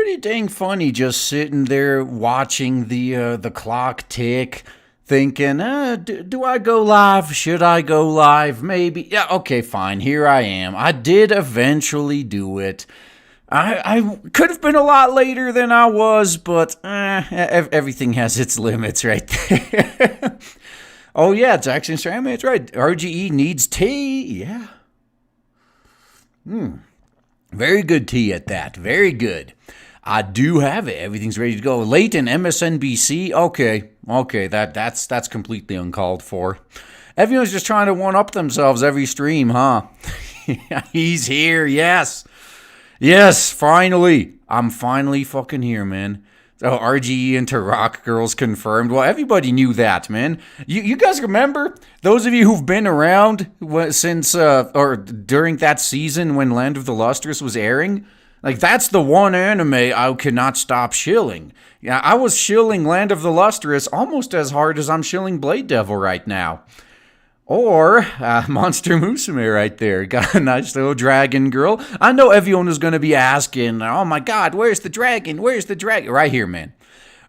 pretty dang funny just sitting there watching the clock tick, thinking, do I go live? Should I go live? Maybe. Yeah, okay, fine. Here I am. I did eventually do it. I could have been a lot later than I was, but everything has its limits right there. Oh, yeah, it's actually Instagram. It's right. RGE needs tea. Yeah. Very good tea at that. Very good. I do have it. Everything's ready to go. Leighton, MSNBC. Okay. That's completely uncalled for. Everyone's just trying to one up themselves every stream, huh? He's here. Yes. Finally. I'm finally fucking here, man. Oh, RGE into Rock Girls confirmed. Well, everybody knew that, man. You guys remember? Those of you who've been around since, or during that season when Land of the Lustrous was airing? Like, that's the one anime I could not stop shilling. Yeah, I was shilling Land of the Lustrous almost as hard as I'm shilling Blade Devil right now. Or Monster Musume right there. Got a nice little dragon girl. I know everyone is going to be asking, oh my god, where's the dragon? Where's the dragon? Right here, man.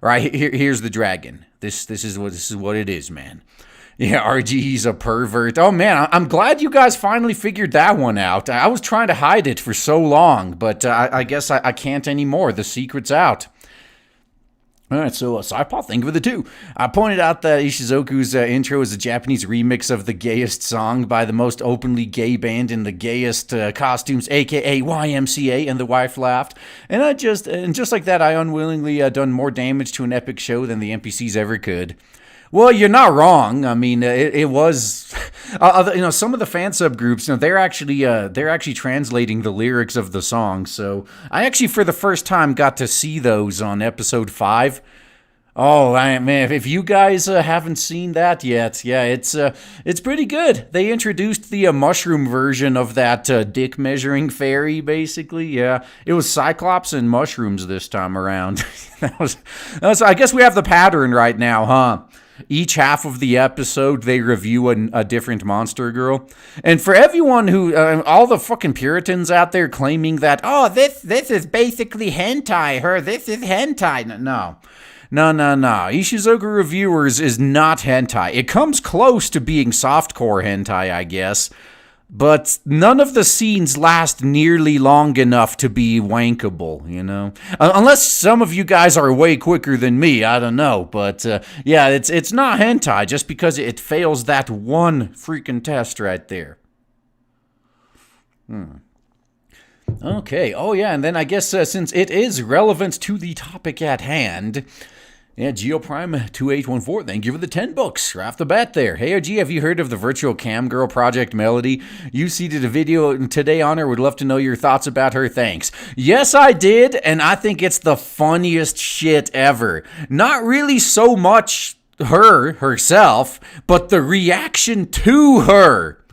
Right here, here's the dragon. This is what it is, man. Yeah, RGE's a pervert. Oh man, I'm glad you guys finally figured that one out. I was trying to hide it for so long, but I guess I can't anymore. The secret's out. All right, so Saipal, thank you for the 2. I pointed out that Ishizoku's intro is a Japanese remix of the gayest song by the most openly gay band in the gayest costumes, aka YMCA, and the wife laughed. And just like that, I unwillingly done more damage to an epic show than the NPCs ever could. Well, you're not wrong. I mean, it was, some of the fan subgroups, they're actually translating the lyrics of the song. So I actually, for the first time, got to see those on episode 5. Oh man, if you guys haven't seen that yet, yeah, it's pretty good. They introduced the mushroom version of that dick measuring fairy, basically. Yeah, it was Cyclops and mushrooms this time around. that was. I guess we have the pattern right now, huh? Each half of the episode, they review a different monster girl. And for everyone who, all the fucking Puritans out there claiming that, oh, this is basically hentai, this is hentai. No. Ishizoku Reviewers is not hentai. It comes close to being softcore hentai, I guess. But none of the scenes last nearly long enough to be wankable, Unless some of you guys are way quicker than me, I don't know. But, yeah, it's not hentai just because it fails that one freaking test right there. Okay, oh yeah, and then I guess since it is relevant to the topic at hand... Yeah, GeoPrime2814, thank you for the 10 books. Right off the bat there. Hey, OG, have you heard of the virtual cam girl project Melody? You seeded a video today on her. Would love to know your thoughts about her. Thanks. Yes, I did, and I think it's the funniest shit ever. Not really so much herself, but the reaction to her.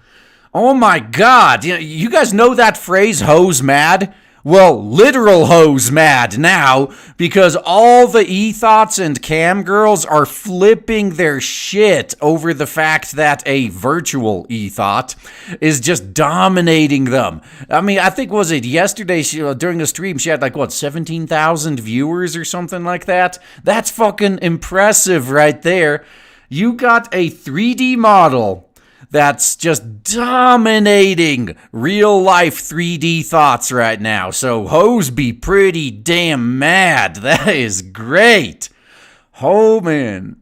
Oh my god. You guys know that phrase, hoes mad? Well, literal hoes mad now, because all the e-thoughts and cam girls are flipping their shit over the fact that a virtual e-thought is just dominating them. I mean, I think, was it yesterday, during the stream, she had 17,000 viewers or something like that? That's fucking impressive right there. You got a 3D model that's just dominating real-life 3D thoughts right now. So hoes be pretty damn mad. That is great. Oh, man.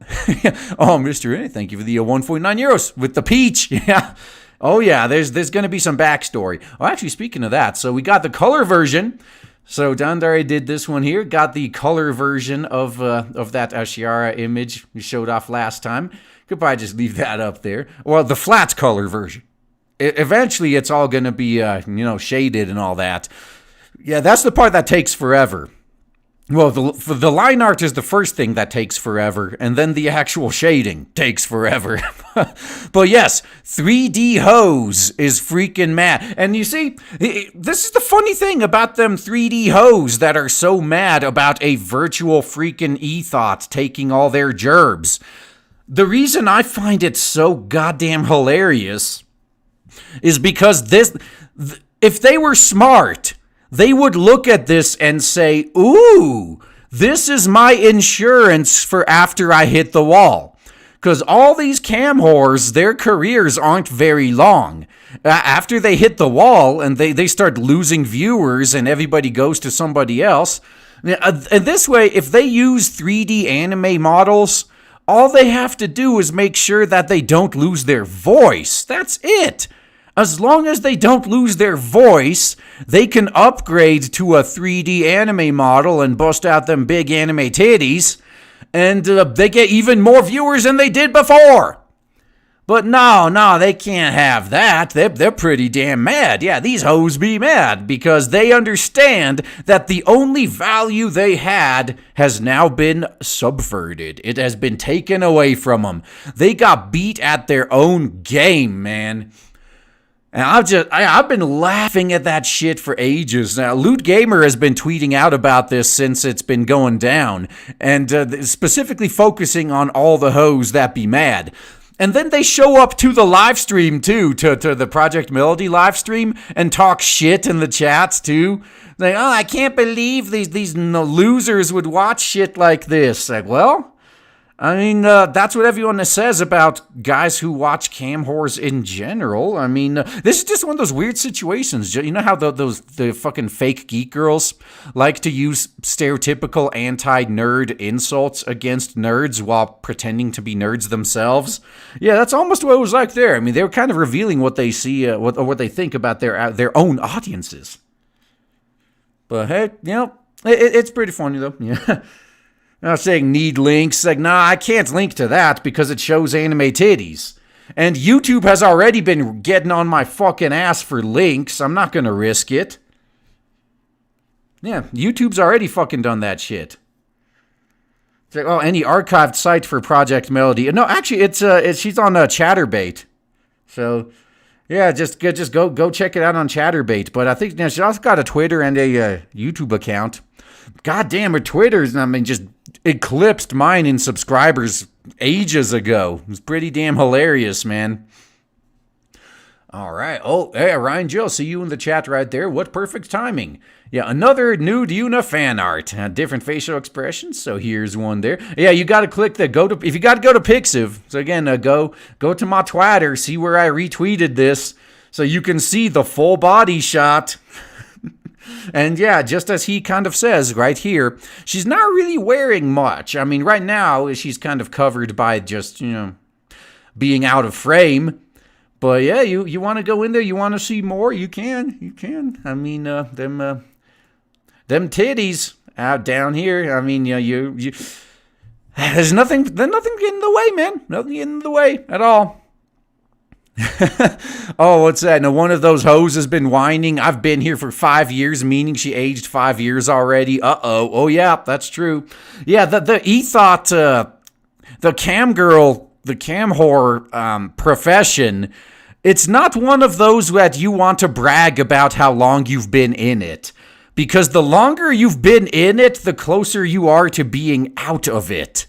Oh, Mr. A, thank you for the 1.9 euros with the peach. Yeah. Oh, yeah, there's going to be some backstory. Oh, actually, speaking of that, so we got the color version. So Dandare did this one here. Got the color version of that Ashiara image we showed off last time. Could probably just leave that up there. Well, the flat color version. Eventually, it's all going to be, shaded and all that. Yeah, that's the part that takes forever. Well, the line art is the first thing that takes forever, and then the actual shading takes forever. But yes, 3D hoes is freaking mad. And you see, this is the funny thing about them 3D hoes that are so mad about a virtual freaking e-thought taking all their gerbs. The reason I find it so goddamn hilarious is because if they were smart, they would look at this and say, ooh, this is my insurance for after I hit the wall. Because all these cam whores, their careers aren't very long. After they hit the wall and they start losing viewers and everybody goes to somebody else. And this way, if they use 3D anime models, all they have to do is make sure that they don't lose their voice. That's it. As long as they don't lose their voice, they can upgrade to a 3D anime model and bust out them big anime titties. And they get even more viewers than they did before. But no, they can't have that. They're pretty damn mad. Yeah, these hoes be mad because they understand that the only value they had has now been subverted. It has been taken away from them. They got beat at their own game, man. And I've been laughing at that shit for ages. Now, Loot Gamer has been tweeting out about this since it's been going down, and specifically focusing on all the hoes that be mad. And then they show up to the live stream, too, to the Project Melody live stream, and talk shit in the chats, too. Like, oh, I can't believe these losers would watch shit like this. Like, well, I mean, that's what everyone says about guys who watch cam whores in general. I mean, this is just one of those weird situations. You know how the fucking fake geek girls like to use stereotypical anti-nerd insults against nerds while pretending to be nerds themselves? Yeah, that's almost what it was like there. I mean, they were kind of revealing what they see, what they think about their own audiences. But hey, you know, it's pretty funny though. Yeah. Now saying need links, like, nah, I can't link to that because it shows anime titties. And YouTube has already been getting on my fucking ass for links. I'm not gonna risk it. Yeah, YouTube's already fucking done that shit. It's like, oh, any archived site for Project Melody. No, actually, she's on Chatterbait. So, yeah, just go check it out on Chatterbait. But I think she's also got a Twitter and a YouTube account. God damn, her Twitter's, I mean, just eclipsed mine in subscribers ages ago. It was pretty damn hilarious, man. All right. Oh, hey, Ryan Jill, see you in the chat right there. What perfect timing. Yeah, another nude Yuna fan art. Different facial expressions, so here's one there. Yeah, you got to click the if you got to go to Pixiv. So again, go to my Twitter, see where I retweeted this, so you can see the full body shot. And yeah, just as he kind of says right here, she's not really wearing much. I mean, right now, she's kind of covered by just, you know, being out of frame. But yeah, you want to go in there, you want to see more, you can. I mean, them titties out down here. I mean, you there's nothing getting in the way, man. Nothing getting in the way at all. Oh, what's that? No, one of those hoes has been whining. I've been here for 5 years, meaning she aged 5 years already. Uh-oh. Oh, yeah, that's true. Yeah, the e-thought, the cam girl, the cam whore profession, it's not one of those that you want to brag about how long you've been in it. Because the longer you've been in it, the closer you are to being out of it.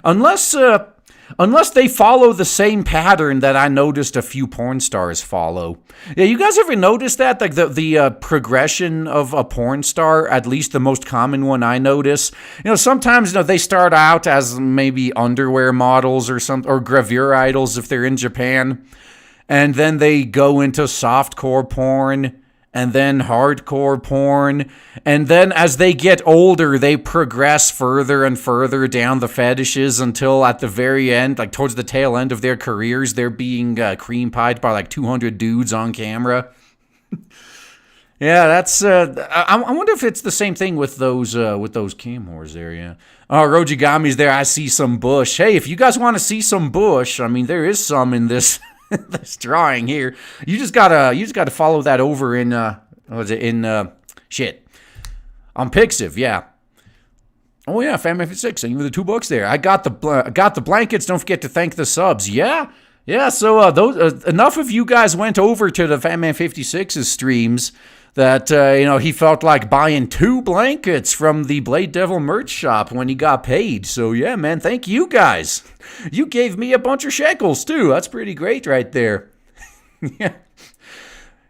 Unless they follow the same pattern that I noticed a few porn stars follow. Yeah, you guys ever notice that? Like the progression of a porn star, at least the most common one I notice. You know, sometimes they start out as maybe underwear models or gravure idols if they're in Japan. And then they go into softcore porn. And then hardcore porn, and then as they get older, they progress further and further down the fetishes until at the very end, like towards the tail end of their careers, they're being cream pied by like 200 dudes on camera. Yeah, that's. I wonder if it's the same thing with those cam whores there. Yeah. Oh, Rojigami's there. I see some bush. Hey, if you guys want to see some bush, I mean, there is some in this. This drawing here, you just gotta follow that over in on Pixiv, yeah. Oh yeah, FAM56, and the $2 there. I got the blankets. Don't forget to thank the subs. Yeah. So those enough of you guys went over to the FAM56's streams that he felt like buying 2 blankets from the Blade Devil merch shop when he got paid. So yeah, man, thank you guys. You gave me a bunch of shekels too. That's pretty great right there. Yeah.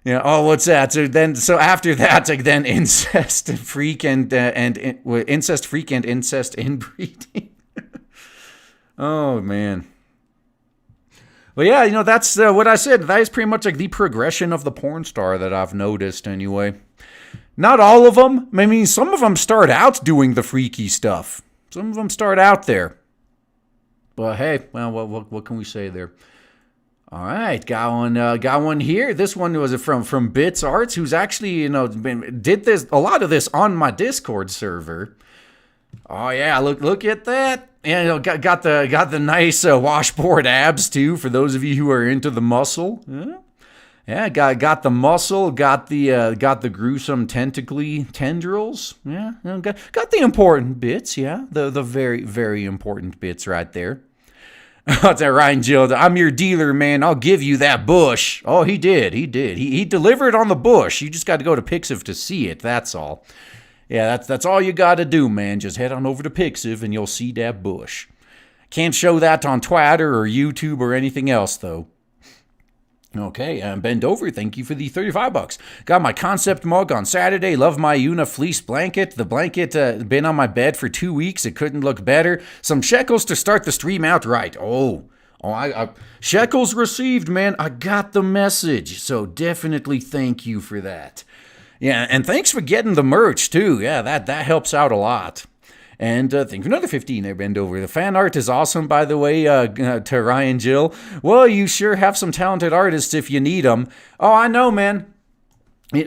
Yeah. Oh, what's that? So after that, like, then incest freak and incest freak and incest inbreeding. Oh man. Well, yeah, that's what I said. That is pretty much like the progression of the porn star that I've noticed, anyway. Not all of them. I mean, some of them start out doing the freaky stuff. Some of them start out there. But hey, well, what can we say there? All right, got one here. This one was from Bits Arts, who's actually did this a lot of this on my Discord server. Oh yeah, look at that. And got the nice washboard abs too. For those of you who are into the muscle, yeah, got the muscle, got the gruesome tendrils. Yeah, got the important bits. Yeah, the very very important bits right there. That's that Ryan Jill. I'm your dealer, man. I'll give you that bush. Oh, he did. He delivered on the bush. You just got to go to Pixiv to see it. That's all. Yeah, that's all you got to do, man. Just head on over to Pixiv and you'll see that bush. Can't show that on Twitter or YouTube or anything else, though. Okay, Bend Over, thank you for the $35. Got my concept mug on Saturday. Love my Una fleece blanket. The blanket been on my bed for 2 weeks. It couldn't look better. Some shekels to start the stream out right. I shekels received, man. I got the message. So definitely thank you for that. Yeah, and thanks for getting the merch too. Yeah, that helps out a lot. And thank you for another 15 there, Bend Over. The fan art is awesome, by the way, to Ryan Jill. Well, you sure have some talented artists if you need them. Oh, I know, man.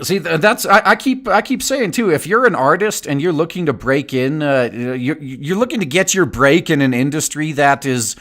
See, that's I keep saying too. If you're an artist and you're looking to break in, you're looking to get your break in an industry that is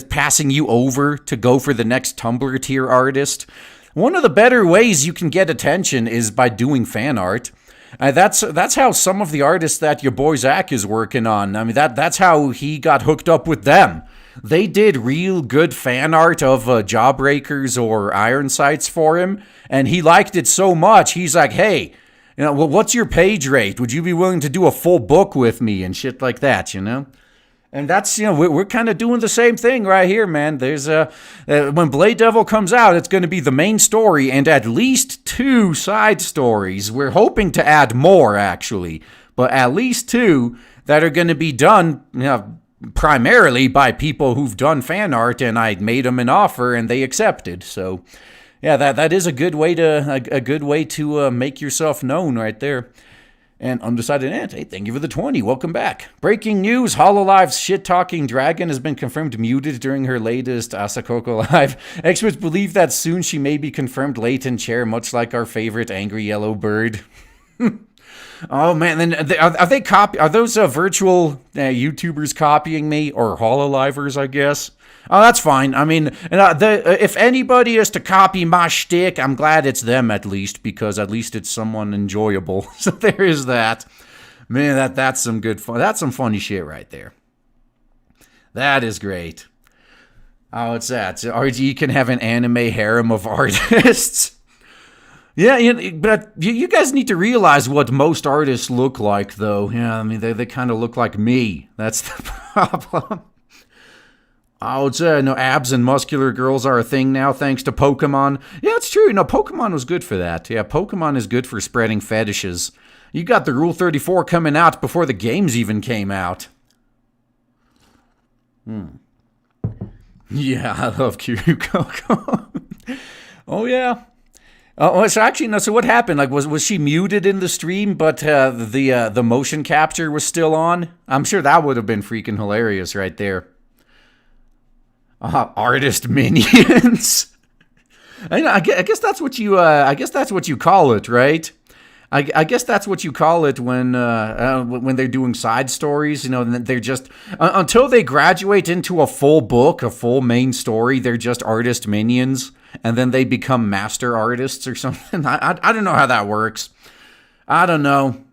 passing you over to go for the next Tumblr tier artist. One of the better ways you can get attention is by doing fan art. That's how some of the artists that your boy Zach is working on. I mean, that's how he got hooked up with them. They did real good fan art of Jawbreakers or Iron Sights for him, and he liked it so much, he's like, hey, well, what's your page rate? Would you be willing to do a full book with me and shit like that, And that's, we're kind of doing the same thing right here, man. There's when Blade Devil comes out, it's going to be the main story and at least 2 side stories. We're hoping to add more, actually, but at least 2 that are going to be done, primarily by people who've done fan art, and I made them an offer and they accepted. So, yeah, that is a good way to make yourself known right there. And Undecided Ant, hey, thank you for the 20. Welcome back. Breaking news, Hololive's shit-talking dragon has been confirmed muted during her latest Asakoko Live. Experts believe that soon she may be confirmed late in chair, much like our favorite angry yellow bird. Oh, man, then are those virtual YouTubers copying me? Or Hololivers, I guess? Oh, that's fine. I mean, if anybody is to copy my shtick, I'm glad it's them at least, because at least it's someone enjoyable. So there is that. Man, that's some good fun. That's some funny shit right there. That is great. Oh, what's that? So RG can have an anime harem of artists. Yeah, but you guys need to realize what most artists look like, though. Yeah, I mean, they kind of look like me. That's the problem. Oh, it's abs and muscular girls are a thing now thanks to Pokemon. Yeah, it's true. Pokemon was good for that. Yeah, Pokemon is good for spreading fetishes. You got the Rule 34 coming out before the games even came out. Yeah, I love Kiryu. Oh, yeah. Oh, so actually, no. So what happened? Like, was she muted in the stream, but the motion capture was still on? I'm sure that would have been freaking hilarious right there. Artist minions. I guess that's what you. I guess that's what you call it, right? I guess that's what you call it when they're doing side stories. They're just until they graduate into a full book, a full main story. They're just artist minions, and then they become master artists or something. I don't know how that works. I don't know.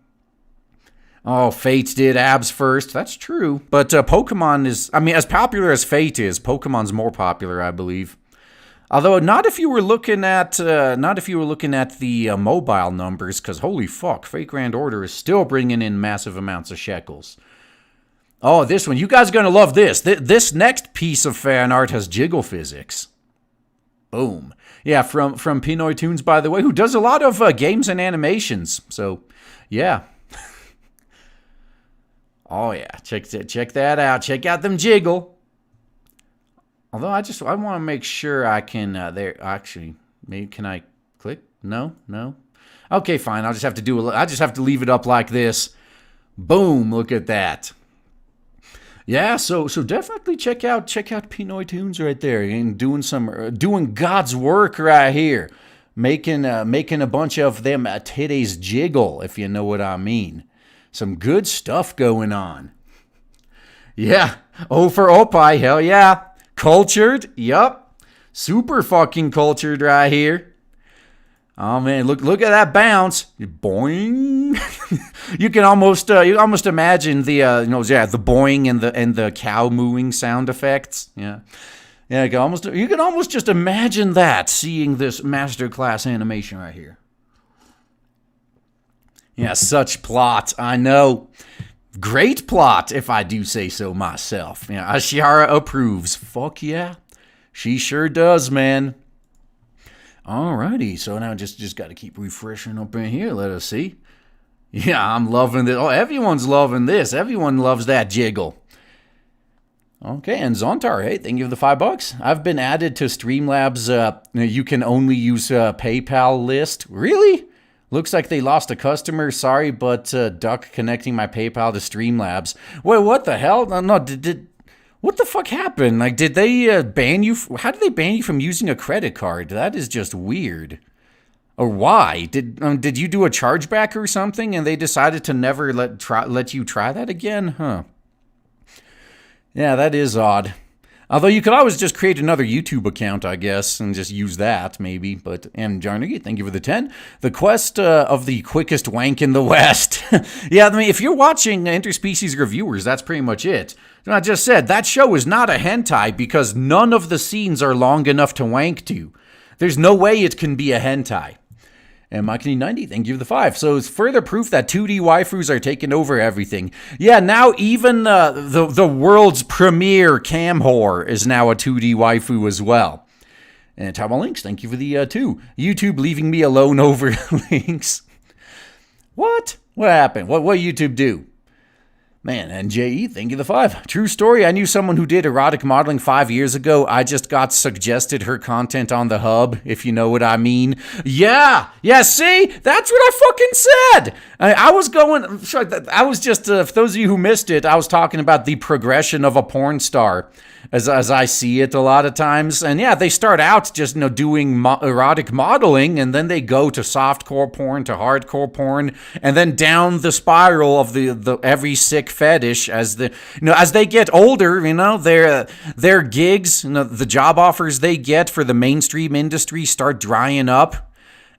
Oh, Fate did abs first. That's true. But Pokemon is, I mean, as popular as Fate is, Pokemon's more popular, I believe. Although not if you were looking at the mobile numbers, because holy fuck, Fate Grand Order is still bringing in massive amounts of shekels. Oh, this one, you guys are gonna love this. This next piece of fan art has jiggle physics. Boom. Yeah, from Pinoy Tunes, by the way, who does a lot of games and animations. So, yeah. Oh, yeah. Check that out. Check out them jiggle. Although I want to make sure I can, there, actually, maybe, can I click? No. Okay, fine. I just have to leave it up like this. Boom, look at that. Yeah, so definitely check out Pinoy Tunes right there, and doing God's work right here, making a bunch of them titties jiggle, if you know what I mean. Some good stuff going on. Yeah, O for Opie, hell yeah, cultured, yup, super fucking cultured right here. Oh man, look at that bounce! Boing! you can almost imagine the the boing and the cow mooing sound effects. Yeah, you can almost just imagine that, seeing this masterclass animation right here. Yeah, such plot, I know. Great plot, if I do say so myself. Yeah, Ashiara approves. Fuck yeah, she sure does, man. Alrighty, so now just got to keep refreshing up in here. Let us see. Yeah, I'm loving this. Oh, everyone's loving this. Everyone loves that jiggle. Okay, and Zontar, hey, thank you for the $5. I've been added to Streamlabs. You can only use PayPal list. Really? Looks like they lost a customer. Sorry, but duck connecting my PayPal to Streamlabs. Wait, what the hell? No, what the fuck happened? Like, did they ban you? How did they ban you from using a credit card? That is just weird. Or why? Did you do a chargeback or something, and they decided to never let you try that again? Huh. Yeah, that is odd. Although you could always just create another YouTube account, I guess, and just use that, maybe. And Journo, thank you for the 10. The quest of the quickest wank in the West. Yeah, I mean, if you're watching Interspecies Reviewers, that's pretty much it. I just said, that show is not a hentai because none of the scenes are long enough to wank to. There's no way it can be a hentai. And Mikey90, thank you for the 5. So it's further proof that 2D waifus are taking over everything. Yeah, now even the world's premier cam whore is now a 2D waifu as well. And Tom Links, thank you for the 2. YouTube leaving me alone over links. What? What happened? What YouTube do? Man, and JE, thank you for the 5. True story, I knew someone who did erotic modeling 5 years ago. I just got suggested her content on the hub, if you know what I mean. Yeah, see? That's what I fucking said! I was just, for those of you who missed it, I was talking about the progression of a porn star, as I see it a lot of times. And yeah, they start out just, doing erotic modeling, and then they go to softcore porn, to hardcore porn, and then down the spiral of the every sick fetish as they get older, their gigs, the job offers they get for the mainstream industry start drying up,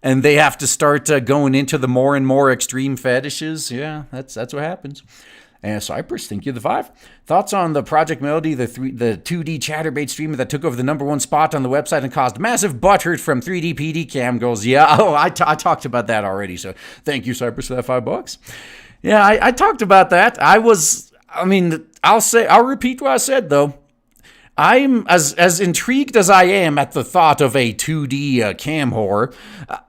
and they have to start going into the more and more extreme fetishes. Yeah, that's what happens. And Cypress, thank you for the 5. Thoughts on the Project Melody, the 2D chatterbait streamer that took over the #1 spot on the website and caused massive butthurt from 3D PD cam girls? Yeah, I talked about that already, so thank you, Cypress, for that $5. Yeah, I talked about that. I'll repeat what I said, though. I'm as intrigued as I am at the thought of a 2D cam whore.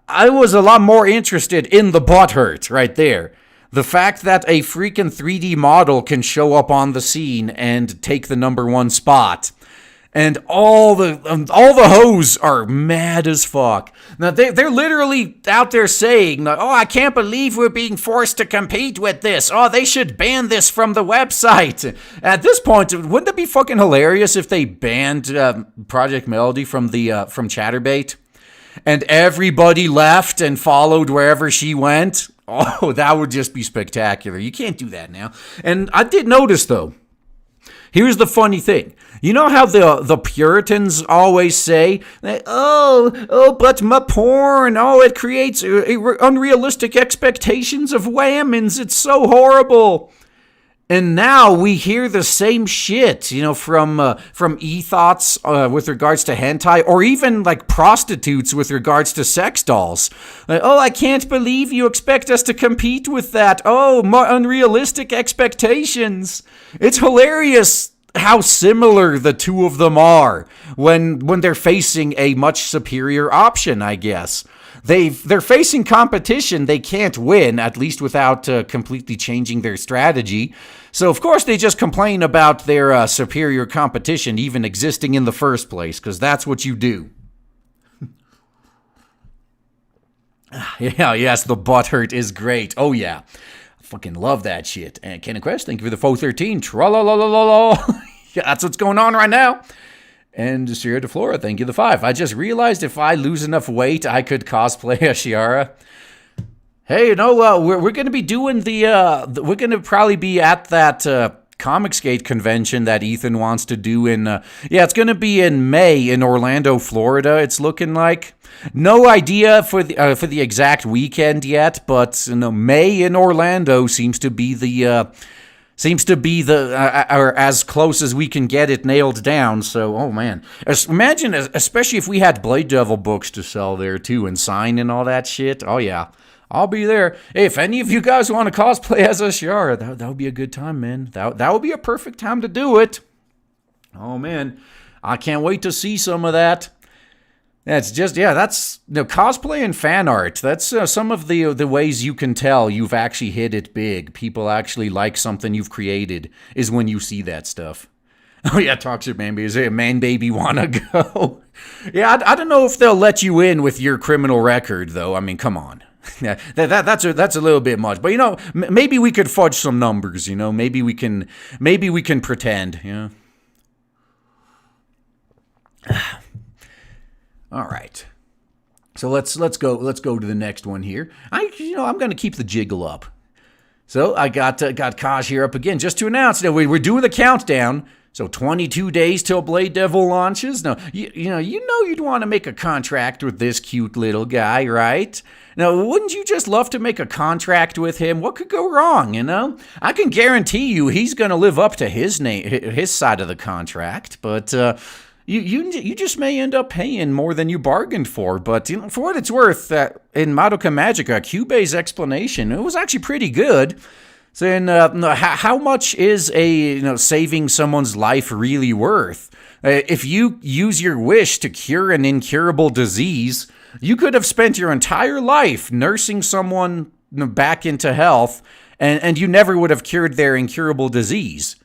I was a lot more interested in the butthurt right there. The fact that a freaking 3D model can show up on the scene and take the #1 spot. And all the hoes are mad as fuck. Now, they're literally out there saying, oh, I can't believe we're being forced to compete with this. Oh, they should ban this from the website. At this point, wouldn't it be fucking hilarious if they banned Project Melody from Chatterbait? And everybody left and followed wherever she went? Oh, that would just be spectacular. You can't do that now. And I did notice, though, here's the funny thing. You know how the Puritans always say, but my porn, it creates unrealistic expectations of women's. It's so horrible. And now we hear the same shit, from e-thoughts with regards to hentai, or even like prostitutes with regards to sex dolls. I can't believe you expect us to compete with that. Oh, more unrealistic expectations. It's hilarious how similar the two of them are when they're facing a much superior option, I guess. They're facing competition they can't win, at least without completely changing their strategy. So, of course, they just complain about their superior competition even existing in the first place, because that's what you do. Yeah, yes, the butthurt is great. Oh, yeah. I fucking love that shit. And Ken and Quest, thank you for the 413. Tra-la-la-la-la-la. Yeah, that's what's going on right now. And Sierra de Flora, thank you the 5. I just realized if I lose enough weight, I could cosplay a Shiara. Hey, you know, we're going to be doing we're going to probably be at that Comicsgate convention that Ethan wants to do in, it's going to be in May in Orlando, Florida, it's looking like. No idea for the exact weekend yet, but May in Orlando seems to be or as close as we can get it nailed down. So, oh man, imagine, especially if we had Blade Devil books to sell there too and sign and all that shit. Oh yeah, I'll be there. Hey, if any of you guys want to cosplay as a Shiara, that would be a good time, man. That would be a perfect time to do it. Oh man, I can't wait to see some of that. That's cosplay and fan art. That's some of the ways you can tell you've actually hit it big. People actually like something you've created is when you see that stuff. Oh yeah, Toxic Man Baby. Is it a man baby wanna go? Yeah, I don't know if they'll let you in with your criminal record though. I mean, come on. Yeah, that's a little bit much. But maybe we could fudge some numbers. Maybe we can pretend. All right. So let's go to the next one here. I'm going to keep the jiggle up. So I got Kaj here up again just to announce that we're doing the countdown. So 22 days till Blade Devil launches. Now, you'd want to make a contract with this cute little guy, right? Now, wouldn't you just love to make a contract with him? What could go wrong, I can guarantee you he's going to live up to his side of the contract, but You just may end up paying more than you bargained for, but for what it's worth, in Madoka Magica, Kyubei's explanation, it was actually pretty good. Saying, how much is saving someone's life really worth? If you use your wish to cure an incurable disease, you could have spent your entire life nursing someone back into health, and you never would have cured their incurable disease.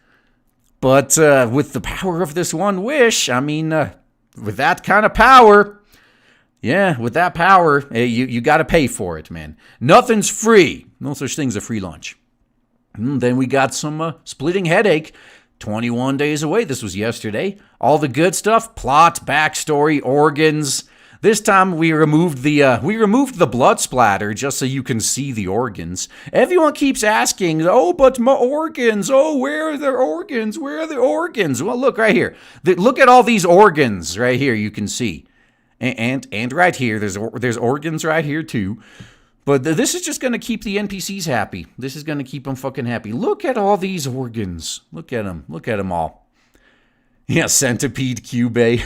But with the power of this one wish, with that kind of power, you got to pay for it, man. Nothing's free. No such thing as a free lunch. Then we got some Splitting Headache. 21 days away. This was yesterday. All the good stuff, plot, backstory, organs. This time we removed the blood splatter just so you can see the organs. Everyone keeps asking, but my organs, where are the organs? Where are the organs? Well, look right here. Look at all these organs right here you can see. And right here, there's organs right here too. But this is just going to keep the NPCs happy. This is going to keep them fucking happy. Look at all these organs. Look at them. Look at them all. Yeah, Centipede Kyubei.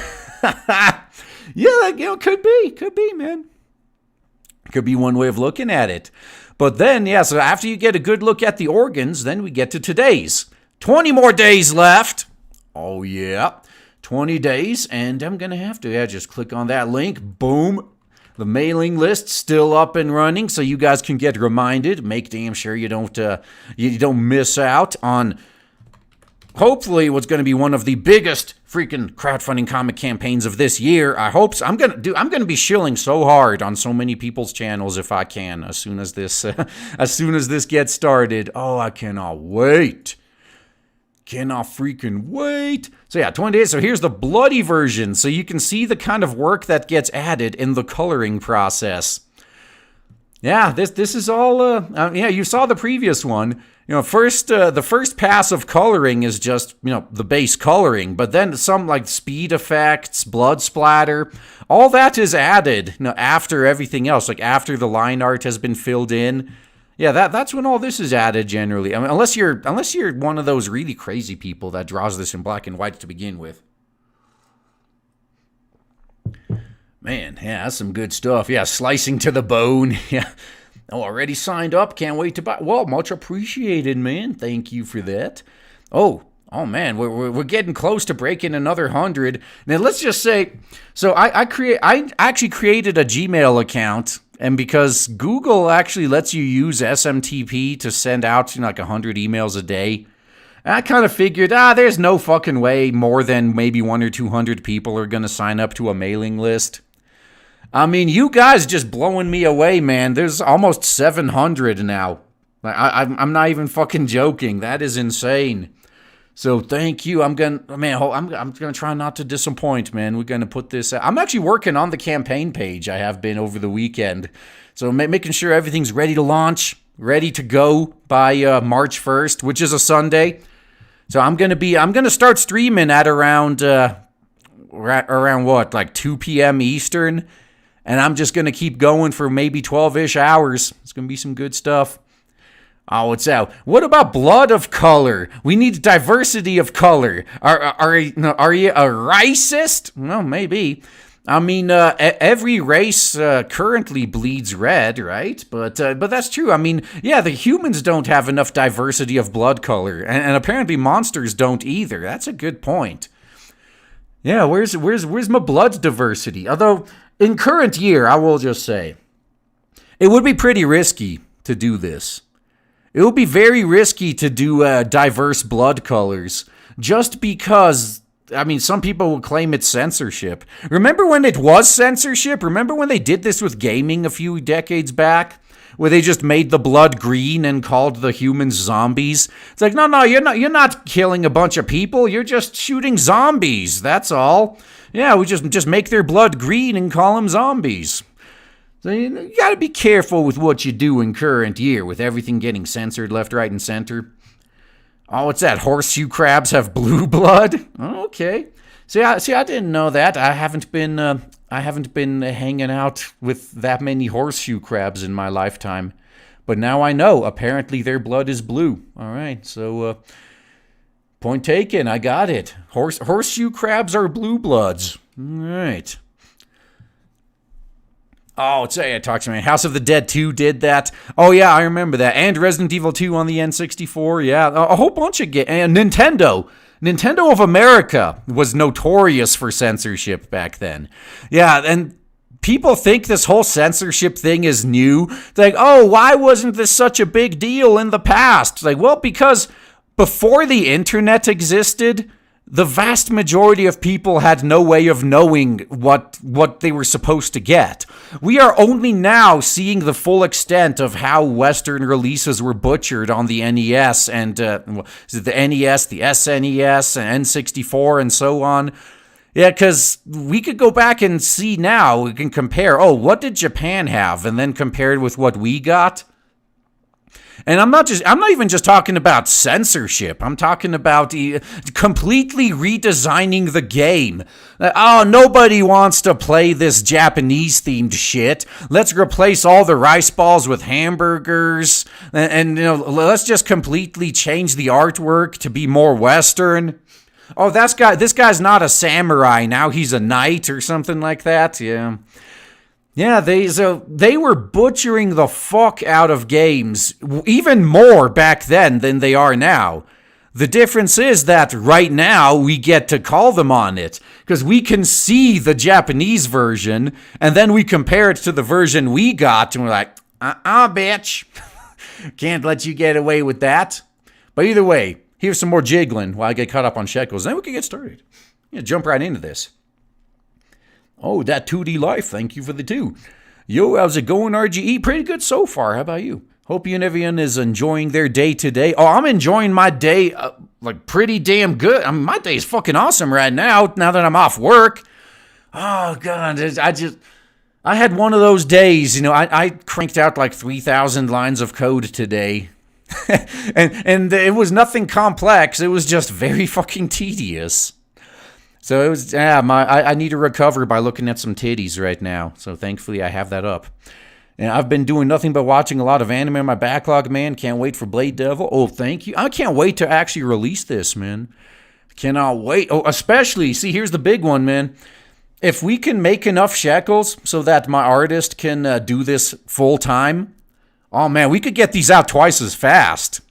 Yeah, could be, man. Could be one way of looking at it. But then, so after you get a good look at the organs, then we get to today's. 20 more days left. Oh, yeah. 20 days, and I'm going to have to just click on that link. Boom. The mailing list still up and running, so you guys can get reminded. Make damn sure you don't miss out on hopefully what's going to be one of the biggest freaking crowdfunding comic campaigns of this year. I hope so. I'm going to be shilling so hard on so many people's channels if I can as soon as this gets started. Oh, I cannot wait. Cannot freaking wait. So 20 days. So here's the bloody version. So you can see the kind of work that gets added in the coloring process. Yeah, this is all, you saw the previous one. The first pass of coloring is just, the base coloring, but then some like speed effects, blood splatter, all that is added, after everything else, like after the line art has been filled in. Yeah, that's when all this is added generally. Unless you're one of those really crazy people that draws this in black and white to begin with. Man, yeah, that's some good stuff. Yeah, slicing to the bone. Yeah. Oh, already signed up. Can't wait to buy. Well, much appreciated, man. Thank you for that. Oh, Oh man, we're getting close to breaking another 100. Now let's just say, so I actually created a Gmail account, and because Google actually lets you use SMTP to send out like 100 emails a day, I kind of figured, there's no fucking way more than maybe 100 or 200 people are gonna sign up to a mailing list. I mean, you guys just blowing me away, man. There's almost 700 now. I'm not even fucking joking. That is insane. So thank you. I'm gonna try not to disappoint, man. We're gonna put this out. I'm actually working on the campaign page. I have been over the weekend, so making sure everything's ready to launch, ready to go by March 1st, which is a Sunday. So I'm gonna start streaming at around what, like 2 p.m. Eastern, and I'm just gonna keep going for maybe 12-ish hours. It's gonna be some good stuff. Oh, it's out. What about blood of color? We need diversity of color. Are you a racist? Well, maybe. I mean, every race currently bleeds red, right? But that's true. I mean, yeah, the humans don't have enough diversity of blood color, and apparently monsters don't either. That's a good point. Yeah, where's my blood diversity? Although, in current year, I will just say, it would be pretty risky to do this. It would be very risky to do diverse blood colors, just because, I mean, some people will claim it's censorship. Remember when it was censorship? Remember when they did this with gaming a few decades back? Where they just made the blood green and called the humans zombies? It's like, no, you're not killing a bunch of people. You're just shooting zombies, that's all. Yeah, we just make their blood green and call them zombies. So you gotta be careful with what you do in current year, with everything getting censored left, right, and center. Oh, what's that? Horseshoe crabs have blue blood? Oh, okay. See, I didn't know that. I haven't been hanging out with that many horseshoe crabs in my lifetime, but now I know. Apparently, their blood is blue. All right, so point taken. I got it. Horseshoe crabs are blue bloods. All right. Oh, I talked to me. House of the Dead 2 did that. Oh, yeah, I remember that. And Resident Evil 2 on the N64. Yeah, a whole bunch of games. And Nintendo. Nintendo of America was notorious for censorship back then. Yeah, and people think this whole censorship thing is new. It's like, oh, why wasn't this such a big deal in the past? It's like, well, because before the internet existed, the vast majority of people had no way of knowing what they were supposed to get. We are only now seeing the full extent of how Western releases were butchered on the NES and the NES, the SNES, and N64, and so on. Yeah, because we could go back and see now. We can compare, what did Japan have? And then compare it with what we got. And I'm not even just talking about censorship. I'm talking about completely redesigning the game. Nobody wants to play this Japanese-themed shit. Let's replace all the rice balls with hamburgers. And let's just completely change the artwork to be more Western. Oh, this guy's not a samurai. Now he's a knight or something like that. Yeah. Yeah, they were butchering the fuck out of games, even more back then than they are now. The difference is that right now we get to call them on it, because we can see the Japanese version, and then we compare it to the version we got, and we're like, bitch. Can't let you get away with that. But either way, here's some more jiggling while I get caught up on shekels, then we can get started. Jump right into this. Oh, that 2D life. Thank you for the 2. Yo, how's it going, RGE? Pretty good so far. How about you? Hope you and everyone is enjoying their day today. Oh, I'm enjoying my day pretty damn good. I mean, my day is fucking awesome right now that I'm off work. Oh, God. I had one of those days, I cranked out like 3,000 lines of code today. and it was nothing complex. It was just very fucking tedious. So it was, I need to recover by looking at some titties right now. So thankfully I have that up. And I've been doing nothing but watching a lot of anime in my backlog, man. Can't wait for Blade Devil. Oh, thank you. I can't wait to actually release this, man. Cannot wait. Oh, especially, see, here's the big one, man. If we can make enough shekels so that my artist can do this full time, oh, man, we could get these out twice as fast.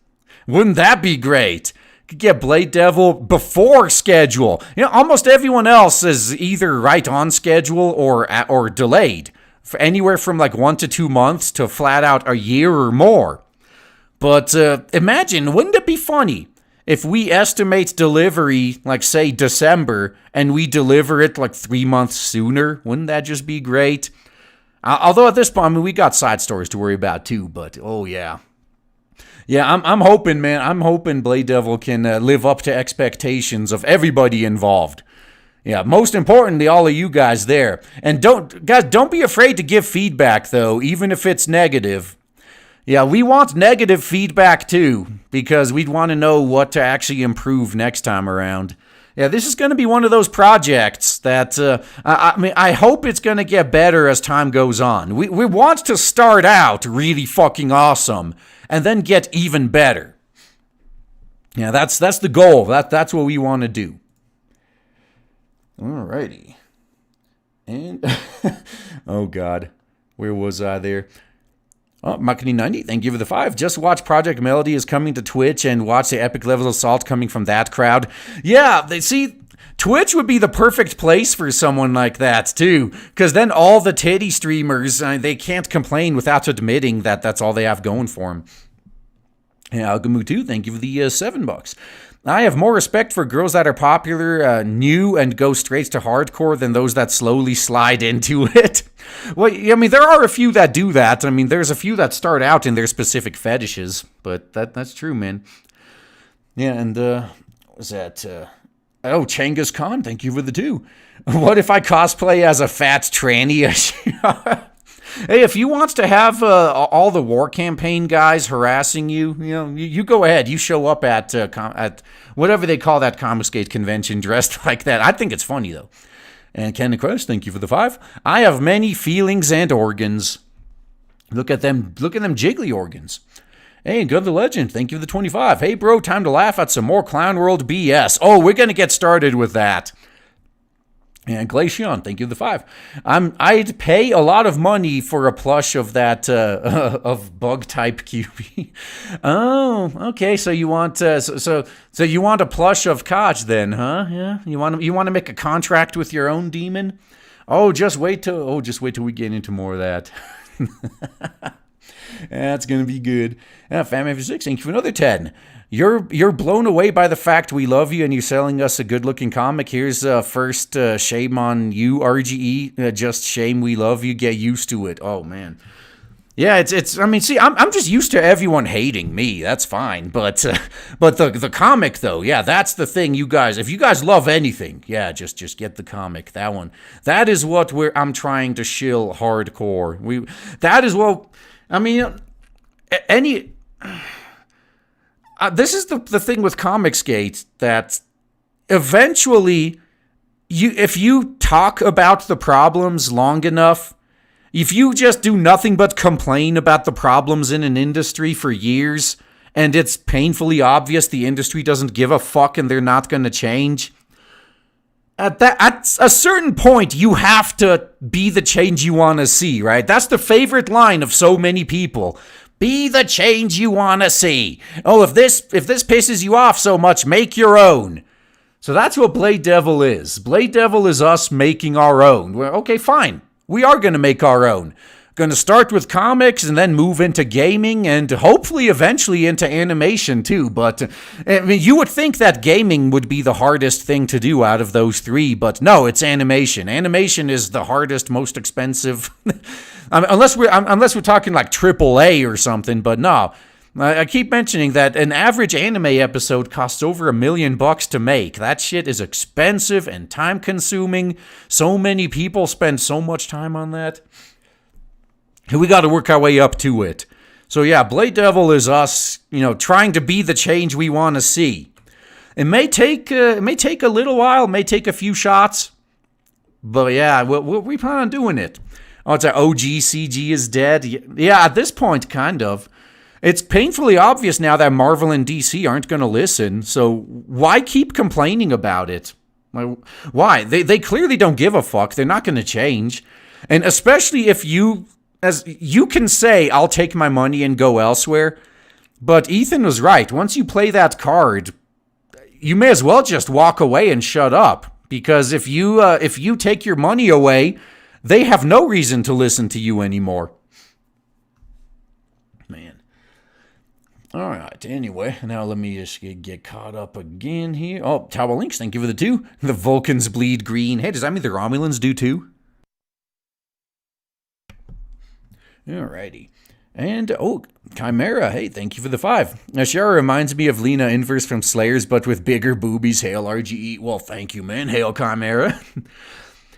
Wouldn't that be great? get Blade Devil before schedule. Almost everyone else is either right on schedule or delayed for anywhere from like 1 to 2 months to flat out a year or more. But imagine, wouldn't it be funny if we estimate delivery, like say December, and we deliver it like 3 months sooner? Wouldn't that just be great? Although at this point, I mean, we got side stories to worry about too, but oh yeah. Yeah, I'm hoping, man. I'm hoping Blade Devil can live up to expectations of everybody involved. Yeah, most importantly, all of you guys there. And don't be afraid to give feedback, though, even if it's negative. Yeah, we want negative feedback, too, because we'd want to know what to actually improve next time around. Yeah, this is going to be one of those projects that, I hope it's going to get better as time goes on. We want to start out really fucking awesome and then get even better. Yeah, that's the goal. That's what we want to do. Alrighty. And, oh God, where was I there? Oh, Makini90, thank you for the 5. Just watch Project Melody is coming to Twitch and watch the epic level assault coming from that crowd. Yeah, Twitch would be the perfect place for someone like that, too. Because then all the titty streamers, they can't complain without admitting that that's all they have going for them. Yeah, Algamu2, thank you for the $7. I have more respect for girls that are popular, new, and go straight to hardcore than those that slowly slide into it. Well, I mean, there are a few that do that. I mean, there's a few that start out in their specific fetishes, but that's true, man. Yeah, and, what was that? Changas Khan, thank you for the 2. What if I cosplay as a fat tranny? Hey, if you want to have all the war campaign guys harassing you, you go ahead. You show up at whatever they call that Comicsgate convention dressed like that. I think it's funny, though. And Ken Crest, thank you for the 5. I have many feelings and organs. Look at them jiggly organs. Hey, Good the Legend, thank you for the 25. Hey, bro, time to laugh at some more Clown World BS. Oh, we're going to get started with that. And Glacion, thank you for the 5. I'd pay a lot of money for a plush of that of bug type QB. Oh, okay. So you want so you want a plush of Koch then, huh? Yeah. You want to make a contract with your own demon? Oh, just wait till we get into more of that. That's gonna be good. Fam56, thank you for another 10. You're blown away by the fact we love you and you're selling us a good-looking comic. Here's first shame on you, RGE. Just shame we love you. Get used to it. Oh, man. Yeah, it's. I mean, see, I'm just used to everyone hating me. That's fine. But the comic, though, yeah, that's the thing, you guys. If you guys love anything, yeah, just get the comic. That one. That is what I'm trying to shill hardcore. That is what. I mean, any. This is the thing with Comicsgate, that eventually, if you talk about the problems long enough, if you just do nothing but complain about the problems in an industry for years, and it's painfully obvious the industry doesn't give a fuck and they're not going to change, at a certain point, you have to be the change you want to see, right? That's the favorite line of so many people. Be the change you want to see. Oh, if this pisses you off so much, make your own. So that's what Blade Devil is. Blade Devil is us making our own. Well, okay, fine. We are going to make our own. Going to start with comics and then move into gaming and hopefully eventually into animation too. But I mean, you would think that gaming would be the hardest thing to do out of those 3, but no, it's animation. Animation is the hardest, most expensive. I mean, unless we're talking like AAA or something, but no. I keep mentioning that an average anime episode costs over $1 million to make. That shit is expensive and time consuming. So many people spend so much time on that. We got to work our way up to it. So yeah, Blade Devil is us, trying to be the change we want to see. It may take a little while, may take a few shots, but yeah, we plan on doing it. Oh, it's OG CG is dead. Yeah, at this point, kind of. It's painfully obvious now that Marvel and DC aren't going to listen, so why keep complaining about it? Why? They clearly don't give a fuck. They're not going to change. And especially if you can say, I'll take my money and go elsewhere, but Ethan was right. Once you play that card, you may as well just walk away and shut up. Because if you take your money away, they have no reason to listen to you anymore. Man. All right. Anyway, now let me just get caught up again here. Oh, Tower Links, thank you for the 2. The Vulcans bleed green. Hey, does that mean the Romulans do too? Alrighty. And, oh, Chimera, hey, thank you for the 5. Ashara reminds me of Lena Inverse from Slayers, but with bigger boobies. Hail RGE. Well, thank you, man. Hail Chimera.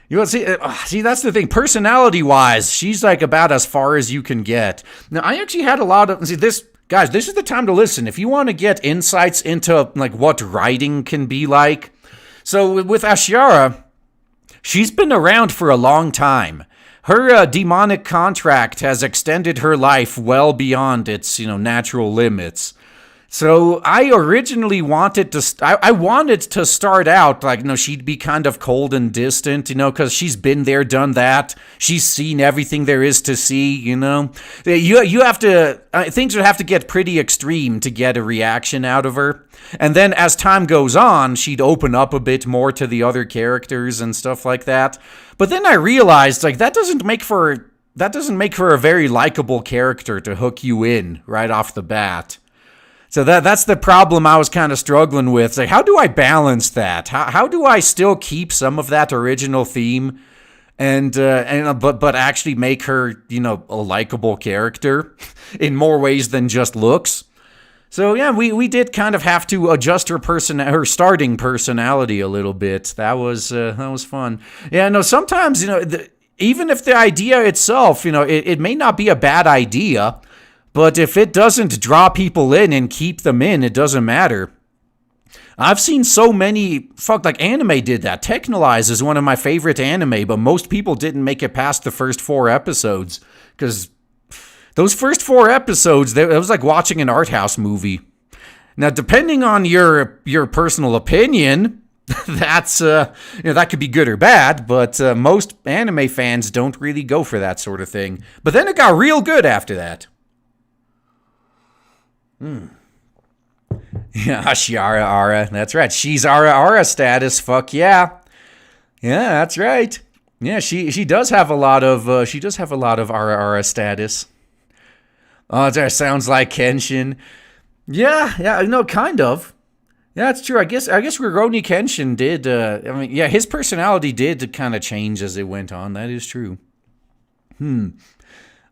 You know, see, that's the thing. Personality-wise, she's like about as far as you can get. Now, I actually had a lot of, guys, this is the time to listen. If you want to get insights into, like, what writing can be like. So, with Ashara, she's been around for a long time. Her demonic contract has extended her life well beyond its, natural limits. So I originally wanted to, I wanted to start out like, she'd be kind of cold and distant, because she's been there, done that. She's seen everything there is to see, You have to, things would have to get pretty extreme to get a reaction out of her. And then as time goes on, she'd open up a bit more to the other characters and stuff like that. But then I realized, like, that doesn't make for a very likable character to hook you in right off the bat. So that's the problem I was kind of struggling with. Like, how do I balance that? How do I still keep some of that original theme but actually make her, a likable character in more ways than just looks? So yeah, we did kind of have to adjust her starting personality a little bit. That was fun. Yeah, no, sometimes, even if the idea itself, it may not be a bad idea, but if it doesn't draw people in and keep them in, it doesn't matter. I've seen so many, like anime did that. Technolize is one of my favorite anime, but most people didn't make it past the first 4 episodes, because those first 4 episodes, it was like watching an art house movie. Now, depending on your personal opinion, that's that could be good or bad, but most anime fans don't really go for that sort of thing. But then it got real good after that. Yeah, Shiara Ara. That's right. She's Ara status. Fuck yeah. Yeah, that's right. Yeah, she does have a lot of Ara status. Oh, that sounds like Kenshin. Yeah, no, kind of. Yeah, it's true. I guess Rurouni Kenshin did. His personality did kind of change as it went on. That is true.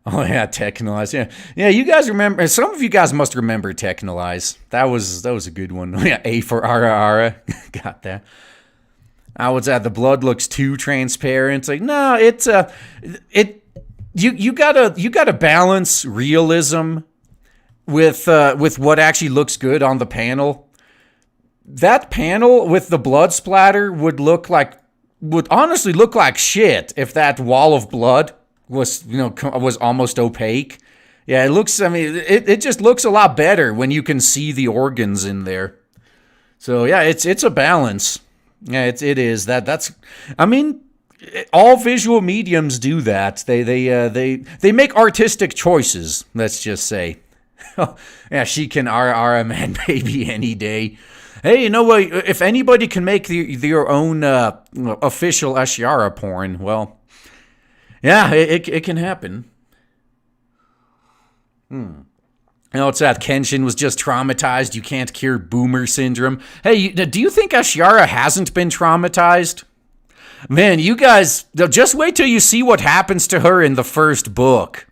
Oh yeah, Technolize. Yeah. You guys remember? Some of you guys must remember Technolize. That was a good one. Yeah, A for Ara. Got that. I was at the blood looks too transparent. It's like no, it's You gotta balance realism with what actually looks good on the panel. That panel with the blood splatter would honestly look like shit if that wall of blood was almost opaque. Yeah, it looks. I mean, it just looks a lot better when you can see the organs in there. So yeah, it's a balance. Yeah, it is that's. I mean, all visual mediums do that. They make artistic choices. Let's just say. Yeah, she can Ara man baby any day. Hey, you know what? If anybody can make their own official Ashiara porn, well, yeah, it can happen. It's that Kenshin was just traumatized. You can't cure boomer syndrome. Hey, do you think Ashiara hasn't been traumatized? Man, you guys, just wait till you see what happens to her in the first book.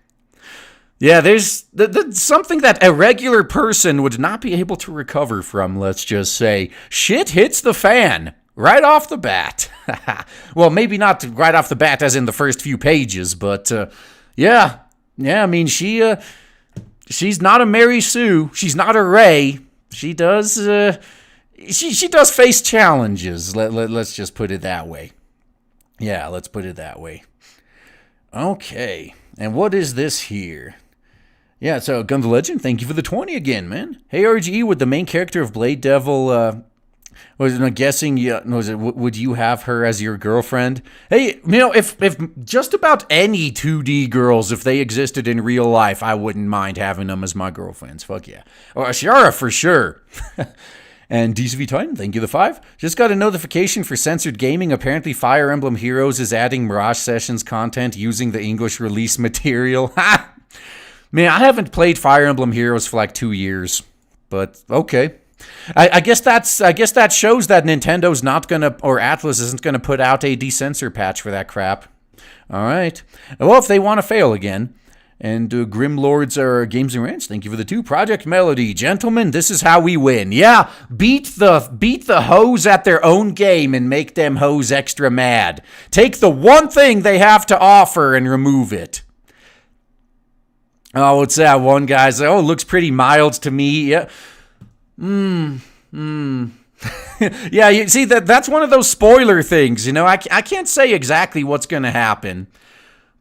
Yeah, there's something that a regular person would not be able to recover from, let's just say. Shit hits the fan right off the bat. Well, maybe not right off the bat as in the first few pages, but yeah, I mean, she's not a Mary Sue. She's not a Ray. She does she does face challenges. Let's just put it that way. Yeah, let's put it that way. Okay, and what is this here? Yeah, so Gun the Legend, thank you for the 20 again, man. Hey, RGE, would the main character of Blade Devil, would you have her as your girlfriend? Hey, if just about any 2D girls, if they existed in real life, I wouldn't mind having them as my girlfriends. Fuck yeah. Or Ashara for sure. And DCV Titan, thank you the 5. Just got a notification for censored gaming. Apparently Fire Emblem Heroes is adding Mirage Sessions content using the English release material. Ha! Man, I haven't played Fire Emblem Heroes for like 2 years. But okay. I guess that shows that Nintendo's not gonna, or Atlas isn't gonna put out a decensor patch for that crap. All right. Well, if they want to fail again. And Grim Lords are Games and Rants. Thank you for the 2. Project Melody, gentlemen, this is how we win. Yeah, beat the hoes at their own game and make them hoes extra mad. Take the one thing they have to offer and remove it. Oh, what's that one guy say? Oh, it looks pretty mild to me. Yeah. Yeah, you see, that's one of those spoiler things, you know. I can't say exactly what's going to happen.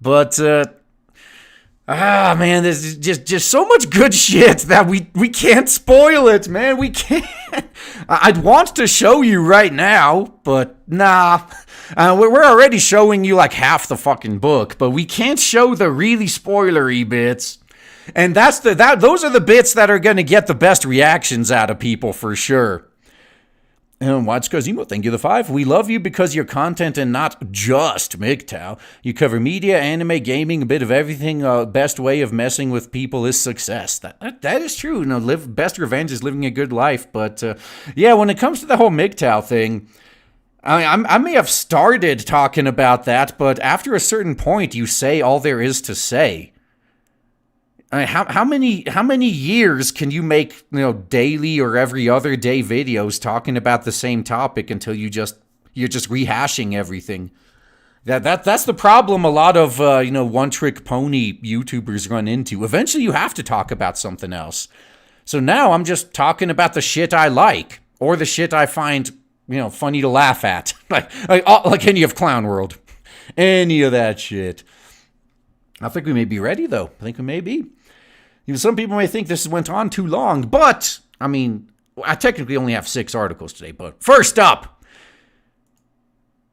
But, man, there's just so much good shit that we can't spoil it, man. We can't. I'd want to show you right now, but nah. We're already showing you like half the fucking book, but we can't show the really spoilery bits. And those are the bits that are going to get the best reactions out of people for sure. And Watch Cosimo, thank you the 5. We love you because you're content and not just MGTOW. You cover media, anime, gaming, a bit of everything. Best way of messing with people is success. That is true. You know, best revenge is living a good life. But yeah, when it comes to the whole MGTOW thing, I may have started talking about that, but after a certain point, you say all there is to say. I mean, how many years can you make, you know, daily or every other day videos talking about the same topic until you're just rehashing everything? That's the problem a lot of one-trick pony YouTubers run into. Eventually you have to talk about something else. So now I'm just talking about the shit I like or the shit I find, you know, funny to laugh at. like any of Clown World. Any of that shit. I think we may be ready, though. I think we may be. You know, some people may think this went on too long, but, I mean, I technically only have 6 articles today, but first up,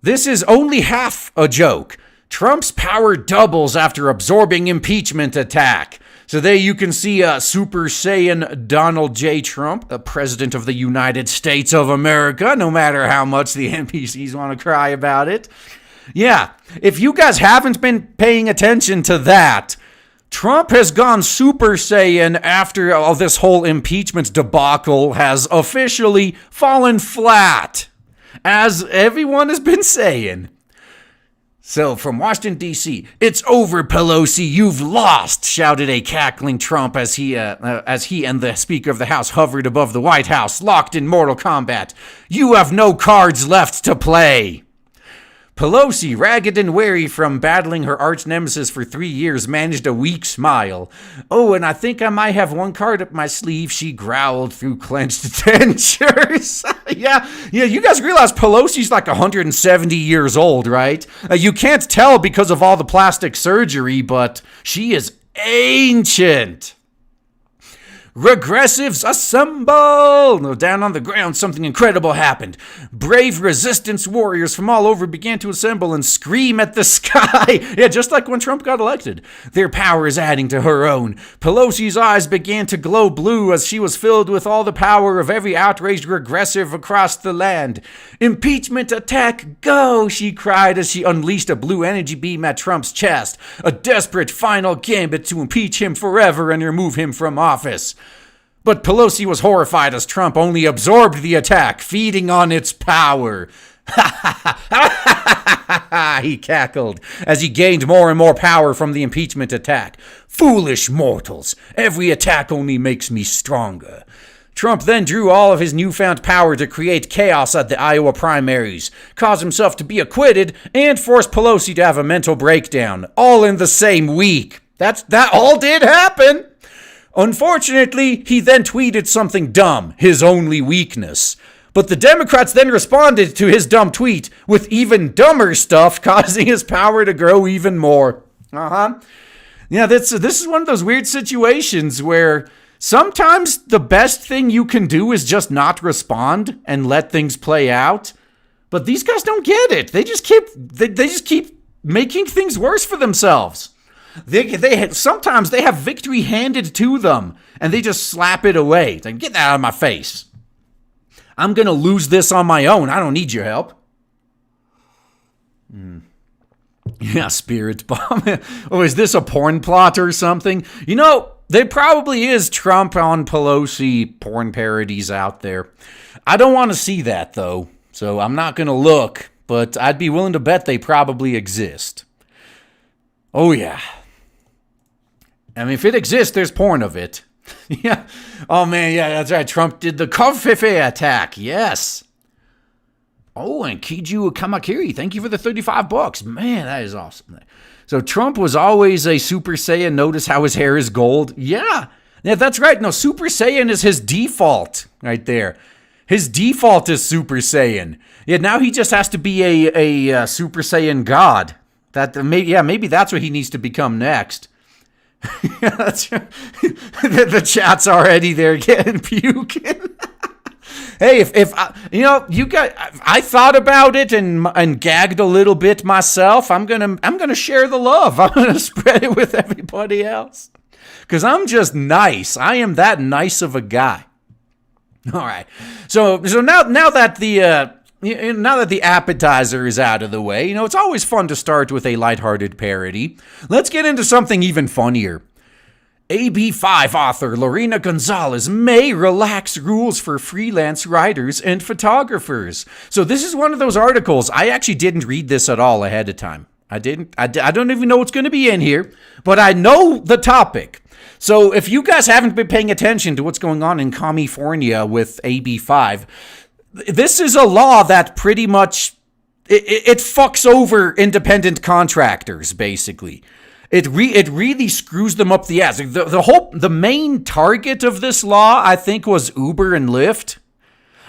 this is only half a joke. Trump's power doubles after absorbing impeachment attack. So there you can see Super Saiyan Donald J. Trump, the President of the United States of America, no matter how much the NPCs want to cry about it. Yeah, if you guys haven't been paying attention to that, Trump has gone Super Saiyan after all this whole impeachment debacle has officially fallen flat, as everyone has been saying. So, from Washington, D.C., "It's over, Pelosi, you've lost," shouted a cackling Trump as he and the Speaker of the House hovered above the White House, locked in mortal combat. "You have no cards left to play." Pelosi, ragged and weary from battling her arch nemesis for 3 years, managed a weak smile. "Oh, and I think I might have one card up my sleeve," she growled through clenched dentures. Yeah, you guys realize Pelosi's like 170 years old, right? You can't tell because of all the plastic surgery, but she is ancient. "Regressives, assemble!" No, down on the ground, something incredible happened. Brave resistance warriors from all over began to assemble and scream at the sky. Yeah, just like when Trump got elected. Their power is adding to her own. Pelosi's eyes began to glow blue as she was filled with all the power of every outraged regressive across the land. "Impeachment attack, go!" she cried as she unleashed a blue energy beam at Trump's chest. A desperate final gambit to impeach him forever and remove him from office. But Pelosi was horrified as Trump only absorbed the attack, feeding on its power. He cackled as he gained more and more power from the impeachment attack. "Foolish mortals, every attack only makes me stronger." Trump then drew all of his newfound power to create chaos at the Iowa primaries, cause himself to be acquitted, and force Pelosi to have a mental breakdown, all in the same week. That all did happen. Unfortunately, he then tweeted something dumb, his only weakness. But the Democrats then responded to his dumb tweet with even dumber stuff, causing his power to grow even more. Yeah, this is one of those weird situations where sometimes the best thing you can do is just not respond and let things play out. But these guys don't get it. They just keep making things worse for themselves. Sometimes they have victory handed to them, and they just slap it away. Like, get that out of my face. I'm going to lose this on my own. I don't need your help. Yeah, spirit bomb. Oh, is this a porn plot or something? You know, there probably is Trump on Pelosi porn parodies out there. I don't want to see that, though, so I'm not going to look, but I'd be willing to bet they probably exist. Oh, yeah. I mean, if it exists, there's porn of it. Yeah. Oh, man, yeah, that's right. Trump did the Kofefe attack. Yes. Oh, and Kiju Kamakiri, thank you for the $35. Man, that is awesome. So Trump was always a Super Saiyan. Notice how his hair is gold. Yeah, that's right. No, Super Saiyan is his default right there. His default is Super Saiyan. Yeah, now he just has to be a Super Saiyan god. Maybe that's what he needs to become next. The chat's already there getting puking. Hey, if I thought about it and gagged a little bit myself. I'm gonna share the love. I'm gonna spread it with everybody else, because I'm just nice. I am that nice of a guy. All right. So now that the appetizer is out of the way, it's always fun to start with a lighthearted parody. Let's get into something even funnier. AB5 author Lorena Gonzalez may relax rules for freelance writers and photographers. So this is one of those articles. I actually didn't read this at all ahead of time. I don't even know what's going to be in here, but I know the topic. So if you guys haven't been paying attention to what's going on in California with AB5, this is a law that pretty much it fucks over independent contractors, basically. It really screws them up the ass. The main target of this law, I think, was Uber and Lyft.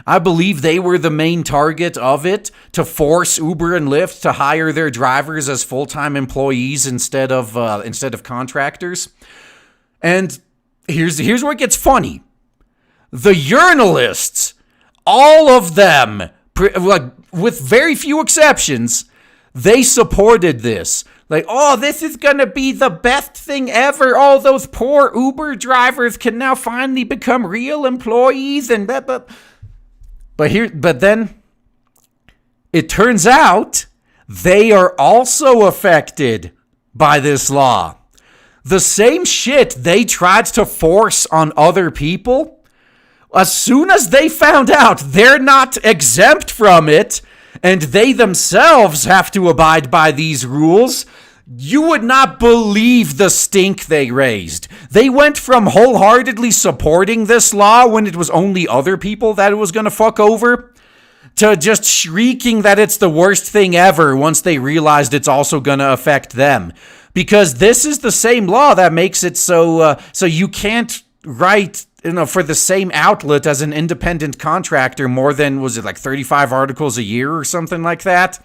I believe they were the main target of it, to force Uber and Lyft to hire their drivers as full-time employees instead of contractors. And here's where it gets funny. The journalists, all of them, with very few exceptions, they supported this. Like, oh, this is going to be the best thing ever. All those poor Uber drivers can now finally become real employees and blah, blah. But then it turns out they are also affected by this law. The same shit they tried to force on other people, as soon as they found out they're not exempt from it, and they themselves have to abide by these rules, you would not believe the stink they raised. They went from wholeheartedly supporting this law when it was only other people that it was going to fuck over, to just shrieking that it's the worst thing ever once they realized it's also going to affect them. Because this is the same law that makes it so you can't write for the same outlet as an independent contractor more than, was it like 35 articles a year or something like that?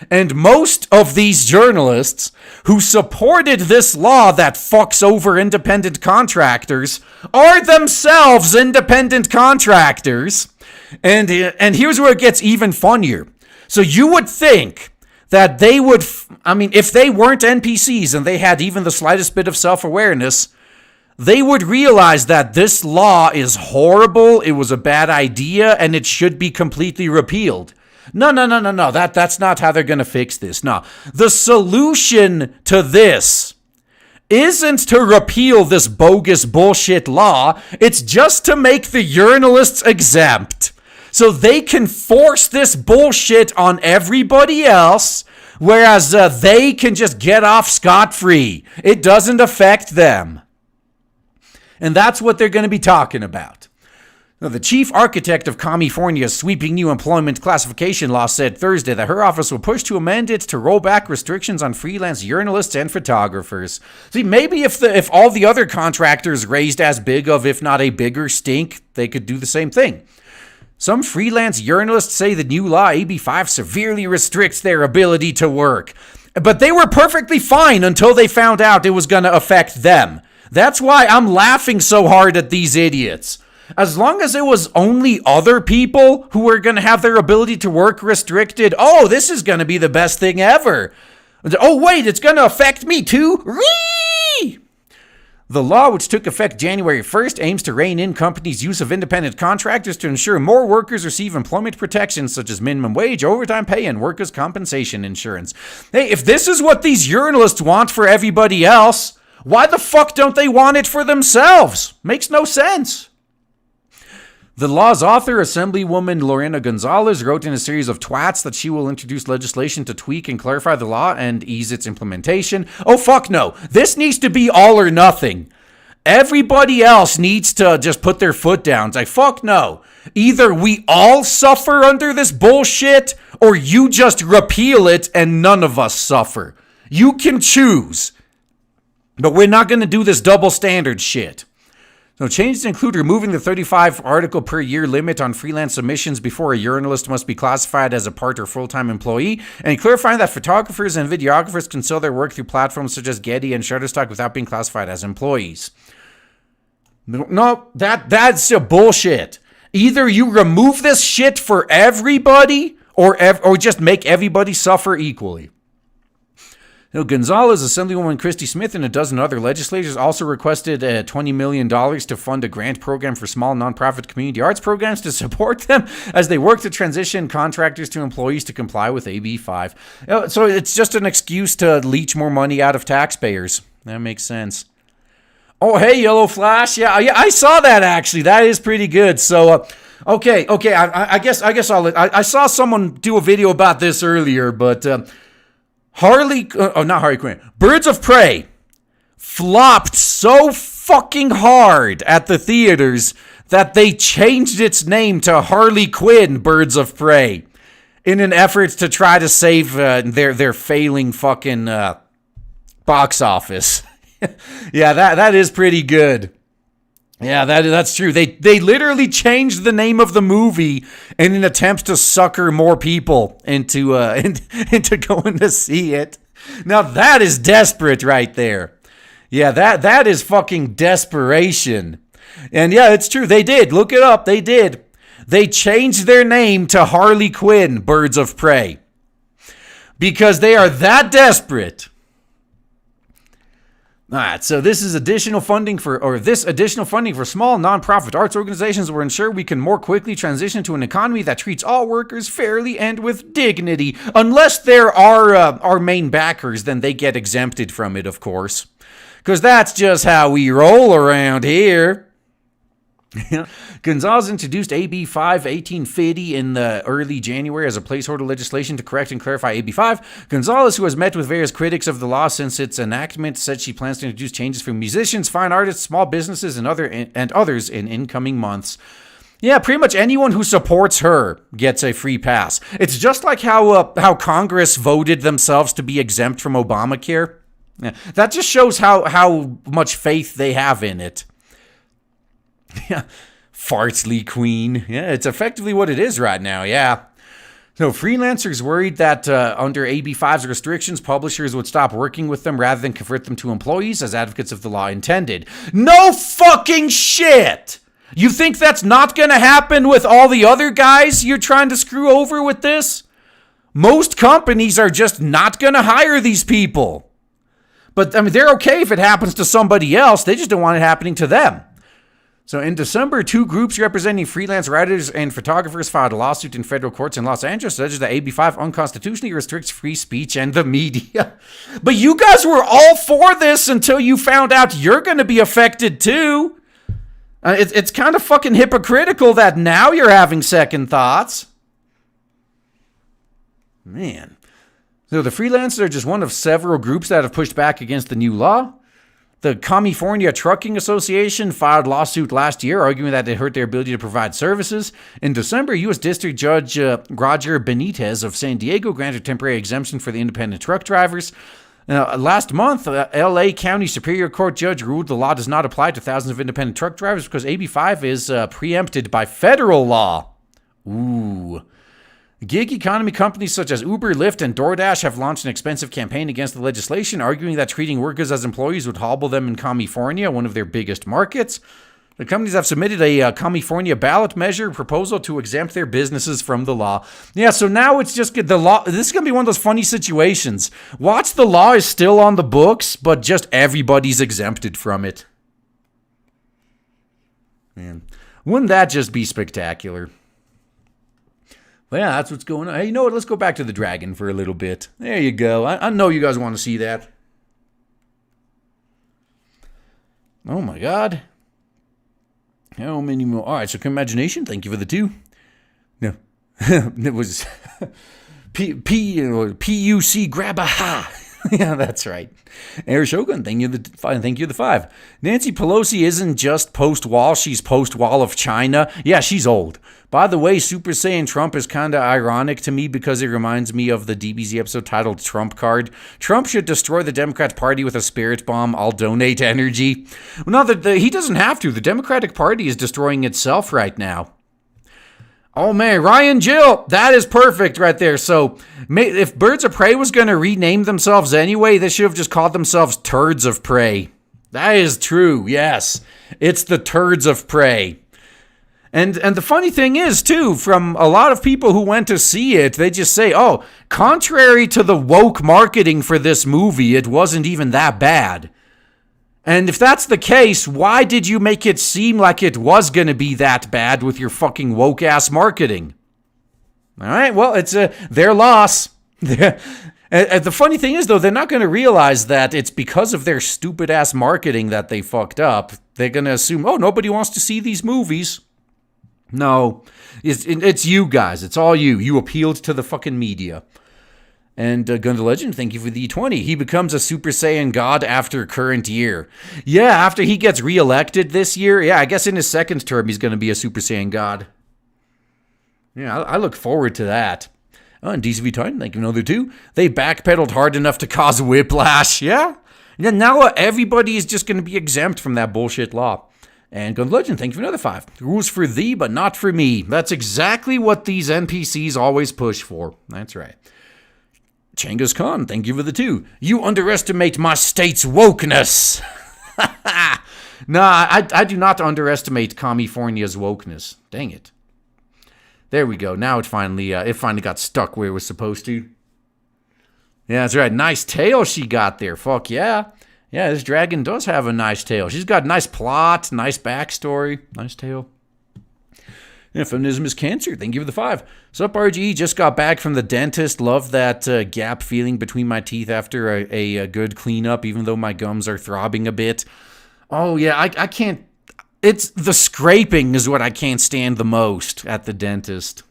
And most of these journalists who supported this law that fucks over independent contractors are themselves independent contractors. And here's where it gets even funnier. So you would think that they would, if they weren't NPCs and they had even the slightest bit of self-awareness, they would realize that this law is horrible, it was a bad idea, and it should be completely repealed. No. That's not how they're going to fix this. No. The solution to this isn't to repeal this bogus bullshit law. It's just to make the journalists exempt, so they can force this bullshit on everybody else, whereas they can just get off scot-free. It doesn't affect them. And that's what they're going to be talking about. Now, the chief architect of California's sweeping new employment classification law said Thursday that her office will push to amend it to roll back restrictions on freelance journalists and photographers. See, maybe if all the other contractors raised as big of, if not a bigger stink, they could do the same thing. Some freelance journalists say the new law, AB5, severely restricts their ability to work. But they were perfectly fine until they found out it was going to affect them. That's why I'm laughing so hard at these idiots. As long as it was only other people who were going to have their ability to work restricted, oh, this is going to be the best thing ever. Oh, wait, it's going to affect me too? Whee! The law, which took effect January 1st, aims to rein in companies' use of independent contractors to ensure more workers receive employment protections such as minimum wage, overtime pay, and workers' compensation insurance. Hey, if this is what these journalists want for everybody else, why the fuck don't they want it for themselves? Makes no sense. The law's author, Assemblywoman Lorena Gonzalez, wrote in a series of twats that she will introduce legislation to tweak and clarify the law and ease its implementation. Oh, fuck no. This needs to be all or nothing. Everybody else needs to just put their foot down. It's like, fuck no. Either we all suffer under this bullshit, or you just repeal it and none of us suffer. You can choose. But we're not going to do this double standard shit. So changes include removing the 35 article per year limit on freelance submissions before a journalist must be classified as a part or full-time employee, and clarifying that photographers and videographers can sell their work through platforms such as Getty and Shutterstock without being classified as employees. No, that's a bullshit. Either you remove this shit for everybody, or just make everybody suffer equally. Gonzalez, Assemblywoman Christy Smith, and a dozen other legislators also requested $20 million to fund a grant program for small nonprofit community arts programs to support them as they work to transition contractors to employees to comply with AB 5. So it's just an excuse to leech more money out of taxpayers. That makes sense. Oh, hey, Yellow Flash. Yeah, I saw that actually. That is pretty good. So, okay. I guess I saw someone do a video about this earlier, but not Harley Quinn. Birds of Prey flopped so fucking hard at the theaters that they changed its name to Harley Quinn Birds of Prey in an effort to try to save their failing fucking box office. Yeah, that is pretty good. Yeah, that's true. They literally changed the name of the movie in an attempt to sucker more people into going to see it. Now that is desperate right there. Yeah, that is fucking desperation. And yeah, it's true. They did. Look it up. They did. They changed their name to Harley Quinn Birds of Prey because they are that desperate. All right, so this additional funding for small nonprofit arts organizations will ensure we can more quickly transition to an economy that treats all workers fairly and with dignity. Unless there are our main backers, then they get exempted from it, of course. Because that's just how we roll around here. Gonzalez introduced AB 5 1850 in the early January as a placeholder legislation to correct and clarify AB 5. Gonzalez, who has met with various critics of the law since its enactment, said she plans to introduce changes for musicians, fine artists, small businesses, and others in incoming months. Yeah, pretty much anyone who supports her gets a free pass. It's just like how Congress voted themselves to be exempt from Obamacare. Yeah, that just shows how much faith they have in it. Yeah, Fartsley Queen. Yeah, it's effectively what it is right now, yeah. So freelancers worried that under AB 5's restrictions, publishers would stop working with them rather than convert them to employees as advocates of the law intended. No fucking shit! You think that's not going to happen with all the other guys you're trying to screw over with this? Most companies are just not going to hire these people. But, I mean, they're okay if it happens to somebody else. They just don't want it happening to them. So in December, two groups representing freelance writers and photographers filed a lawsuit in federal courts in Los Angeles alleging that AB 5 unconstitutionally restricts free speech and the media. But you guys were all for this until you found out you're going to be affected too. It's kind of fucking hypocritical that now you're having second thoughts. Man. So the freelancers are just one of several groups that have pushed back against the new law. The California Trucking Association filed a lawsuit last year arguing that it hurt their ability to provide services. In December, U.S. District Judge Roger Benitez of San Diego granted temporary exemption for the independent truck drivers. Last month, L.A. County Superior Court judge ruled the law does not apply to thousands of independent truck drivers because AB 5 is preempted by federal law. Ooh. Gig economy companies such as Uber, Lyft, and DoorDash have launched an expensive campaign against the legislation, arguing that treating workers as employees would hobble them in California, one of their biggest markets. The companies have submitted a California ballot measure proposal to exempt their businesses from the law. Yeah, so now it's just the law. This is going to be one of those funny situations. Watch, the law is still on the books, but just everybody's exempted from it. man. Wouldn't that just be spectacular? But yeah, that's what's going on. Hey, you know what? Let's go back to the dragon for a little bit. There you go. I know you guys want to see that. Oh my god. How many more? All right, so imagination. Thank you for the 2. No, it was PUC grab a ha. Yeah, that's right. Air Shogun, thank you the 5. Nancy Pelosi isn't just post-wall, she's post-wall of China. Yeah, she's old. By the way, Super Saiyan Trump is kind of ironic to me because it reminds me of the DBZ episode titled Trump Card. Trump should destroy the Democrat Party with a spirit bomb. I'll donate energy. Well, no, he doesn't have to. The Democratic Party is destroying itself right now. Oh man, Ryan Jill, that is perfect right there. So if Birds of Prey was going to rename themselves anyway, they should have just called themselves Turds of Prey. That is true, yes. It's the Turds of Prey. And the funny thing is, too, from a lot of people who went to see it, they just say, oh, contrary to the woke marketing for this movie, it wasn't even that bad. And if that's the case, why did you make it seem like it was going to be that bad with your fucking woke-ass marketing? All right, well, it's their loss. The funny thing is, though, they're not going to realize that it's because of their stupid-ass marketing that they fucked up. They're going to assume, oh, nobody wants to see these movies. No, it's you guys. It's all you. You appealed to the fucking media. And Gundam Legend, thank you for the 20. He becomes a Super Saiyan God after current year. Yeah, after he gets reelected this year. Yeah, I guess in his second term, he's going to be a Super Saiyan God. Yeah, I look forward to that. Oh, and DCV Titan, thank you for another 2. They backpedaled hard enough to cause whiplash. Yeah? Yeah, now everybody is just going to be exempt from that bullshit law. And Gundam Legend, thank you for another 5. Rules for thee, but not for me. That's exactly what these NPCs always push for. That's right. Changas Khan, thank you for the 2. You underestimate my state's wokeness. Nah, I do not underestimate California's wokeness. Dang it. There we go. Now it finally got stuck where it was supposed to. Yeah, that's right. Nice tail she got there. Fuck yeah. Yeah, this dragon does have a nice tail. She's got a nice plot, nice backstory, nice tail. Yeah, feminism is cancer. Thank you for the 5. Sup, RGE? Just got back from the dentist. Love that gap feeling between my teeth after a good cleanup, even though my gums are throbbing a bit. Oh, yeah, I can't. It's the scraping is what I can't stand the most at the dentist.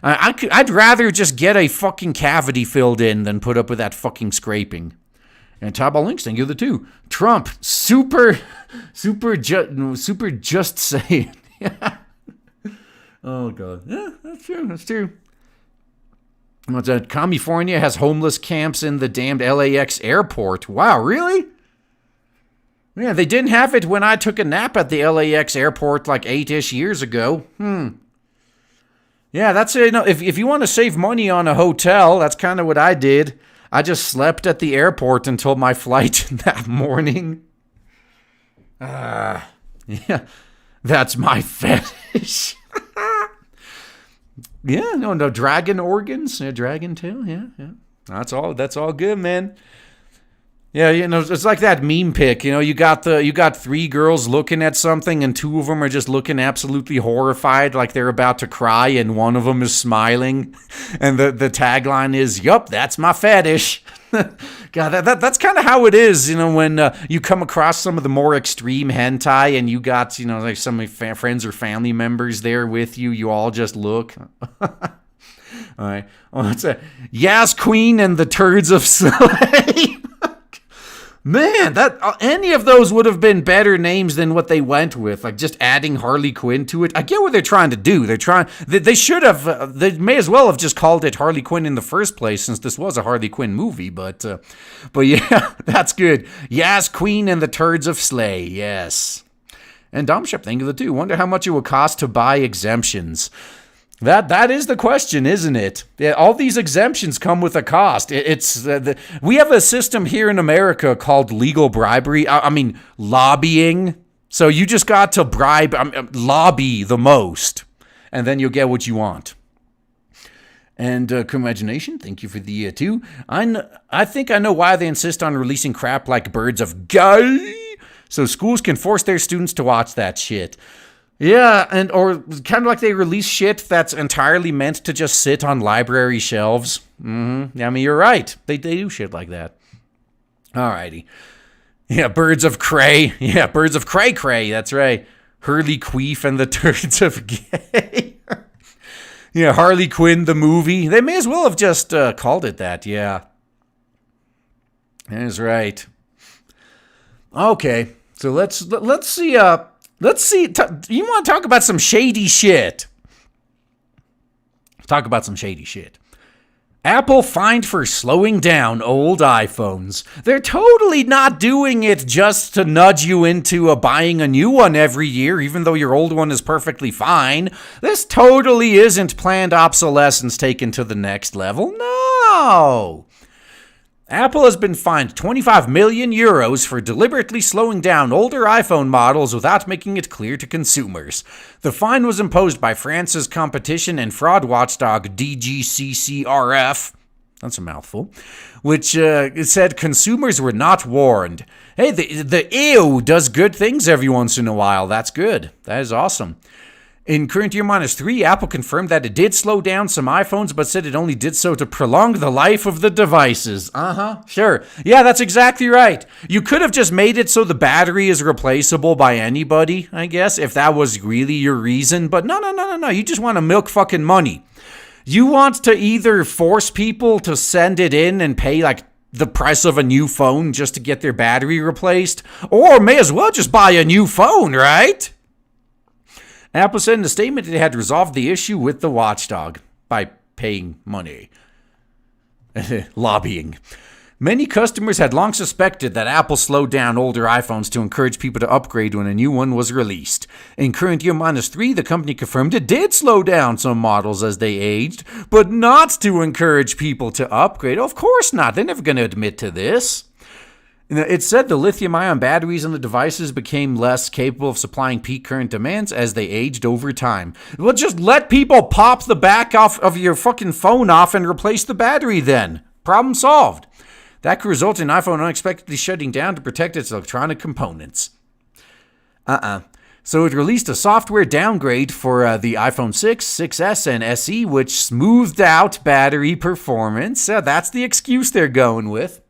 I'd rather just get a fucking cavity filled in than put up with that fucking scraping. And Tabo Links, thank you for the 2. Trump, super just saying. Yeah. Oh, God. Yeah, that's true. That's true. What's that? California has homeless camps in the damned LAX airport. Wow, really? Yeah, they didn't have it when I took a nap at the LAX airport like 8-ish years ago. Yeah, that's it. If you want to save money on a hotel, that's kind of what I did. I just slept at the airport until my flight that morning. Yeah, that's my fetish. Yeah, no, dragon organs, dragon tail, yeah. That's all good, man. Yeah, it's like that meme pic. You got 3 girls looking at something, and 2 of them are just looking absolutely horrified, like they're about to cry, and one of them is smiling, and the tagline is, "Yup, that's my fetish." God, that's kind of how it is, when you come across some of the more extreme hentai, and you got like some of your friends or family members there with you. You all just look. All right. Oh, it's a Yas Queen and the Turds of Slay. Man, that any of those would have been better names than what they went with. Like just adding Harley Quinn to it. I get what they're trying to do. They should have. They may as well have just called it Harley Quinn in the first place, since this was a Harley Quinn movie. But yeah, that's good. Yas Queen and the Turds of Slay. Yes. And Domship, thank you for the 2. Wonder how much it would cost to buy exemptions. That is the question, isn't it? Yeah, all these exemptions come with a cost. We have a system here in America called legal bribery. I mean, lobbying. So you just got to lobby the most, and then you'll get what you want. And Imagination, thank you for the 2. I think I know why they insist on releasing crap like Birds of Guy, so schools can force their students to watch that shit. Yeah, and or kind of like they release shit that's entirely meant to just sit on library shelves. I mean, you're right. They do shit like that. Alrighty. Yeah, Birds of Cray. Yeah, Birds of Cray Cray. That's right. Hurley Queef and the Turds of Gay. Yeah, Harley Quinn the movie. They may as well have just called it that. Yeah, that's right. Okay, so let's see. Let's see. You want to talk about some shady shit? Talk about some shady shit. Apple fined for slowing down old iPhones. They're totally not doing it just to nudge you into buying a new one every year, even though your old one is perfectly fine. This totally isn't planned obsolescence taken to the next level. No. Apple has been fined 25 million euros for deliberately slowing down older iPhone models without making it clear to consumers. The fine was imposed by France's competition and fraud watchdog DGCCRF, that's a mouthful, which said consumers were not warned. Hey, the EU does good things every once in a while. That's good. That is awesome. In current year -3, Apple confirmed that it did slow down some iPhones, but said it only did so to prolong the life of the devices. Sure. Yeah, that's exactly right. You could have just made it so the battery is replaceable by anybody, I guess, if that was really your reason. But no. You just want to milk fucking money. You want to either force people to send it in and pay like the price of a new phone just to get their battery replaced, or may as well just buy a new phone, right? Apple said in a statement it had resolved the issue with the watchdog by paying money. Lobbying. Many customers had long suspected that Apple slowed down older iPhones to encourage people to upgrade when a new one was released. In current year -3, the company confirmed it did slow down some models as they aged, but not to encourage people to upgrade. Of course not. They're never going to admit to this. It said the lithium-ion batteries in the devices became less capable of supplying peak current demands as they aged over time. Well, just let people pop the back off of your fucking phone off and replace the battery then. Problem solved. That could result in iPhone unexpectedly shutting down to protect its electronic components. So it released a software downgrade for the iPhone 6, 6S, and SE, which smoothed out battery performance. That's the excuse they're going with.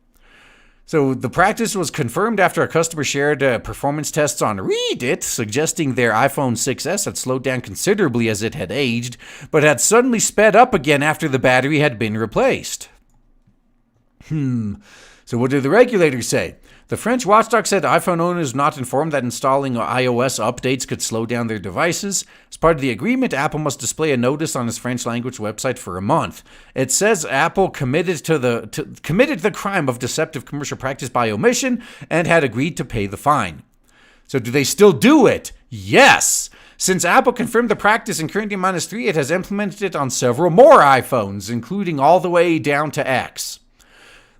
So the practice was confirmed after a customer shared performance tests on Reddit, suggesting their iPhone 6S had slowed down considerably as it had aged, but had suddenly sped up again after the battery had been replaced. So what did the regulators say? The French watchdog said iPhone owners not informed that installing iOS updates could slow down their devices. As part of the agreement, Apple must display a notice on its French language website for a month. It says Apple committed the crime of deceptive commercial practice by omission and had agreed to pay the fine. So do they still do it? Yes! Since Apple confirmed the practice in current year -3, it has implemented it on several more iPhones, including all the way down to X.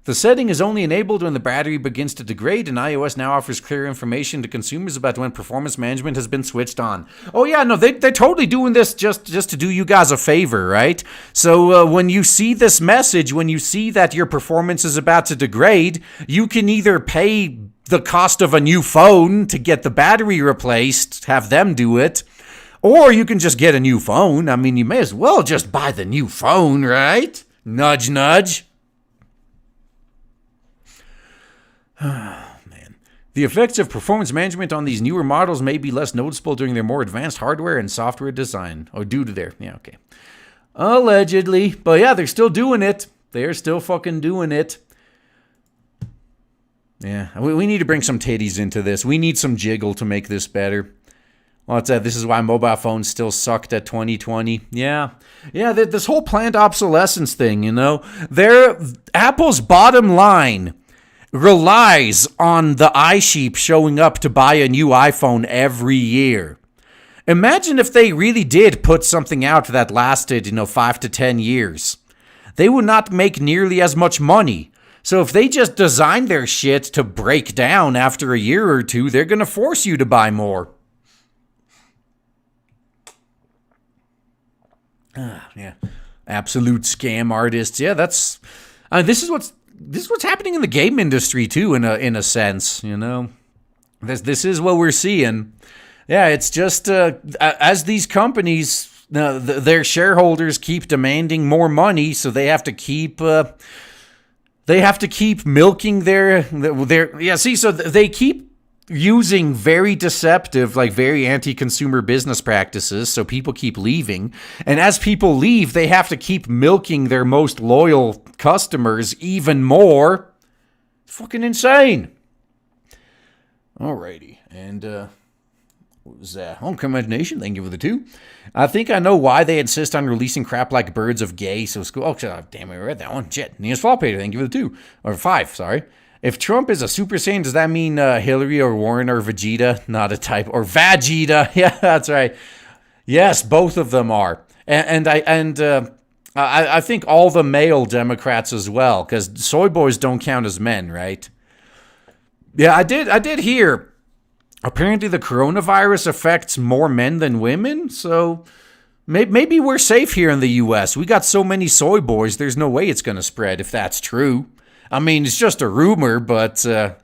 The setting is only enabled when the battery begins to degrade, and iOS now offers clear information to consumers about when performance management has been switched on. Oh yeah, no, they're totally doing this just to do you guys a favor, right? So when you see this message, when you see that your performance is about to degrade, you can either pay the cost of a new phone to get the battery replaced, have them do it, or you can just get a new phone. I mean, you may as well just buy the new phone, right? Nudge, nudge. Man. The effects of performance management on these newer models may be less noticeable during their more advanced hardware and software design. Or due to their... Yeah, okay. Allegedly. But yeah, they're still doing it. They're still fucking doing it. Yeah, we need to bring some titties into this. We need some jiggle to make this better. Well, this is why mobile phones still sucked at 2020. Yeah, this whole planned obsolescence thing, you know. Apple's bottom line relies on the iSheep showing up to buy a new iPhone every year. Imagine if they really did put something out that lasted, 5 to 10 years. They would not make nearly as much money. So if they just design their shit to break down after a year or two, they're going to force you to buy more. Yeah. Absolute scam artists. Yeah, that's... This is what's happening in the game industry too, in a sense, you know. This is what we're seeing. Yeah, it's just as these companies, their shareholders keep demanding more money, so they have to keep milking their yeah. See, so they keep using very deceptive, like very anti-consumer business practices, so people keep leaving, and as people leave, they have to keep milking their most loyal customers even more. Fucking insane. Alrighty, and what was that? Homecoming Nation, thank you for the 2. I think I know why they insist on releasing crap like Birds of Gay. So school. Oh, damn, I read that one. Shit. Nias Fallpater, thank you for the 2. Or 5, sorry. If Trump is a Super Saiyan, does that mean Hillary or Warren or Vegeta? Not a type. Or Vegeta. Yeah, that's right. Yes, both of them are. And I think all the male Democrats as well, because soy boys don't count as men, right? Yeah, I did hear. Apparently, the coronavirus affects more men than women, so maybe we're safe here in the U.S. We got so many soy boys, there's no way it's going to spread if that's true. I mean, it's just a rumor, but it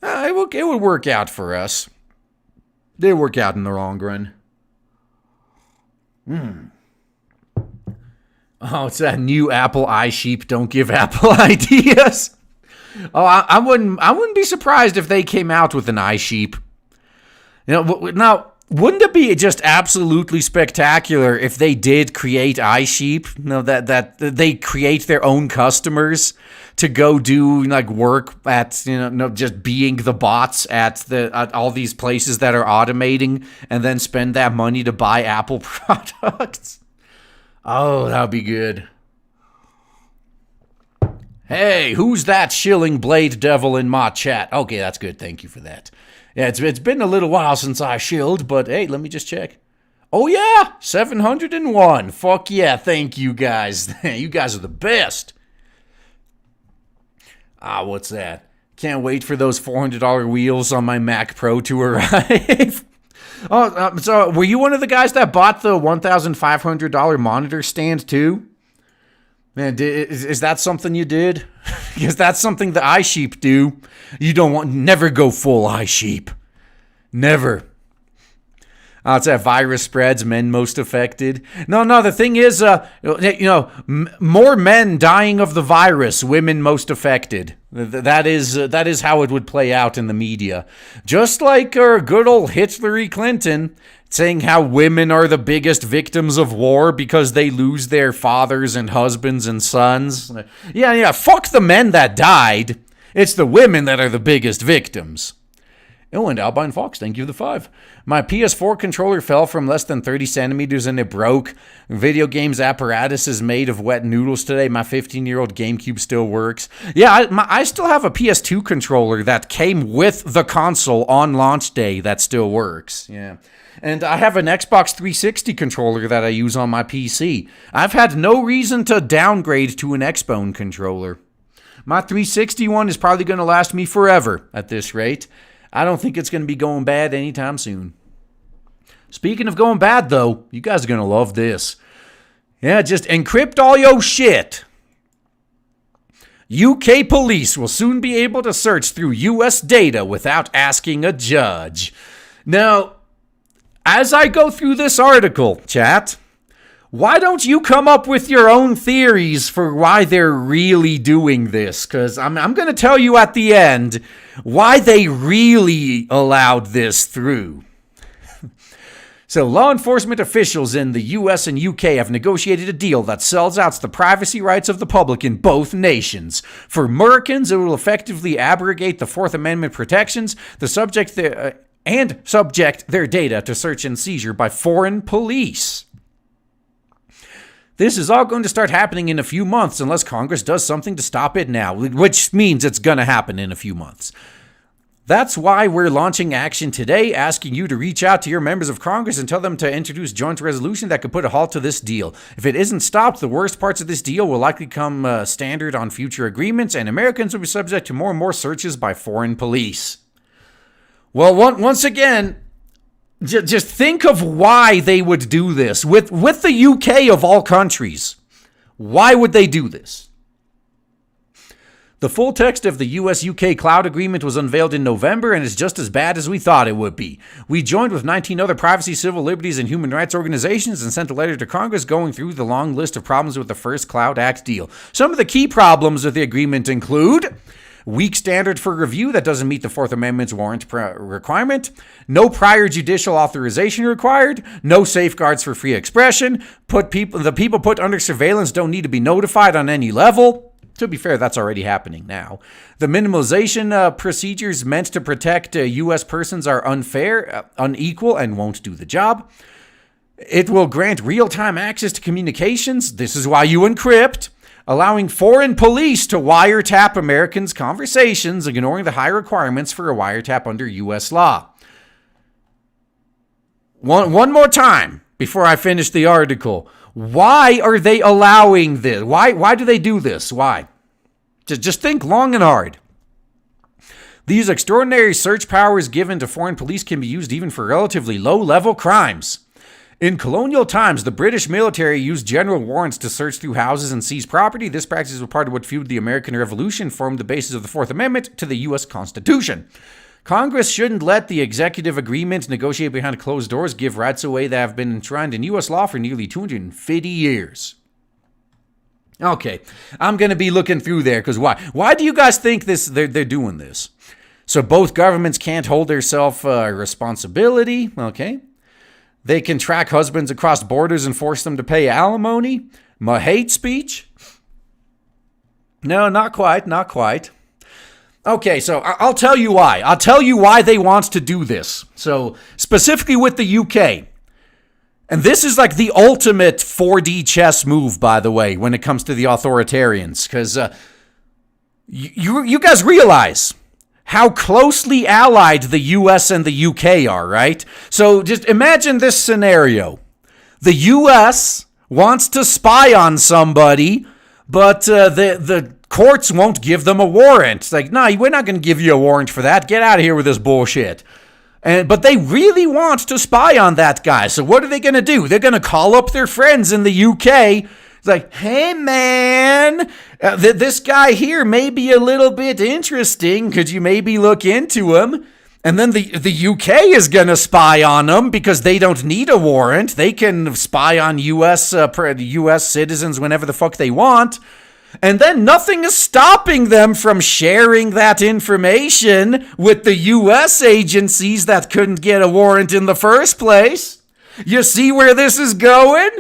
would work out for us. They work out in the long run. Oh, it's that new Apple iSheep. Don't give Apple ideas. Oh, I wouldn't be surprised if they came out with an iSheep. You know, now, wouldn't it be just absolutely spectacular if they did create iSheep? You know, that they create their own customers to go do like work at, just being the bots at all these places that are automating, and then spend that money to buy Apple products. Oh, that would be good. Hey, who's that shilling blade devil in my chat? Okay, that's good. Thank you for that. Yeah, it's been a little while since I shilled, but hey, let me just check. Oh yeah, 701. Fuck yeah, thank you guys. You guys are the best. What's that? Can't wait for those $400 wheels on my Mac Pro to arrive. So were you one of the guys that bought the $1,500 monitor stand too? Man, is that something you did? Because that's something the iSheep do. You never go full iSheep. Never. It's that virus spreads, men most affected. No, the thing is, more men dying of the virus, women most affected. That is how it would play out in the media. Just like good old Hillary Clinton saying how women are the biggest victims of war because they lose their fathers and husbands and sons. Yeah, fuck the men that died. It's the women that are the biggest victims. Oh, and Albine Fox, thank you for the 5. My PS4 controller fell from less than 30 centimeters and it broke. Video games apparatus is made of wet noodles today. My 15-year-old GameCube still works. Yeah, I still have a PS2 controller that came with the console on launch day that still works. Yeah. And I have an Xbox 360 controller that I use on my PC. I've had no reason to downgrade to an Xbone controller. My 360 one is probably going to last me forever at this rate. I don't think it's going to be going bad anytime soon. Speaking of going bad, though, you guys are going to love this. Yeah, just encrypt all your shit. UK police will soon be able to search through US data without asking a judge. Now, as I go through this article, chat, why don't you come up with your own theories for why they're really doing this? Because I'm going to tell you at the end why they really allowed this through. So, law enforcement officials in the US and UK have negotiated a deal that sells out the privacy rights of the public in both nations. For Americans, it will effectively abrogate the Fourth Amendment protections, subject their data to search and seizure by foreign police. This is all going to start happening in a few months unless Congress does something to stop it now, which means it's going to happen in a few months. That's why we're launching action today, asking you to reach out to your members of Congress and tell them to introduce joint resolution that could put a halt to this deal. If it isn't stopped, the worst parts of this deal will likely come standard on future agreements, and Americans will be subject to more and more searches by foreign police. Well, once again, just think of why they would do this. With the UK of all countries, why would they do this? The full text of the US-UK cloud agreement was unveiled in November and is just as bad as we thought it would be. We joined with 19 other privacy, civil liberties, and human rights organizations and sent a letter to Congress going through the long list of problems with the first Cloud Act deal. Some of the key problems with the agreement include weak standard for review that doesn't meet the Fourth Amendment's warrant requirement, no prior judicial authorization required, no safeguards for free expression, the people put under surveillance don't need to be notified on any level. To be fair, that's already happening now. The minimalization procedures meant to protect U.S. persons are unfair, unequal, and won't do the job. It will grant real-time access to communications. This is why you encrypt. Allowing foreign police to wiretap Americans' conversations, ignoring the high requirements for a wiretap under U.S. law. One more time before I finish the article. Why are they allowing this? Why do they do this? Why? Just think long and hard. These extraordinary search powers given to foreign police can be used even for relatively low-level crimes. In colonial times, the British military used general warrants to search through houses and seize property. This practice was part of what fueled the American Revolution, formed the basis of the Fourth Amendment to the U.S. Constitution. Congress shouldn't let the executive agreement negotiated behind closed doors give rights away that have been enshrined in U.S. law for nearly 250 years. Okay, I'm going to be looking through there because why? Why do you guys think they're doing this? So both governments can't hold themselves responsibility, okay? They can track husbands across borders and force them to pay alimony. Hate speech? No, not quite. Okay, so I'll tell you why. I'll tell you why they want to do this. So specifically with the UK. And this is like the ultimate 4D chess move, by the way, when it comes to the authoritarians. Because you guys realize how closely allied the US and the UK are, right? So just imagine this scenario. The US wants to spy on somebody, but the courts won't give them a warrant. It's like, no, we're not going to give you a warrant for that. Get out of here with this bullshit. But they really want to spy on that guy. So what are they going to do? They're going to call up their friends in the UK. It's like, hey, man, this guy here may be a little bit interesting. Could you maybe look into him? And then the UK is going to spy on them because they don't need a warrant. They can spy on US citizens whenever the fuck they want. And then nothing is stopping them from sharing that information with the U.S. agencies that couldn't get a warrant in the first place. You see where this is going?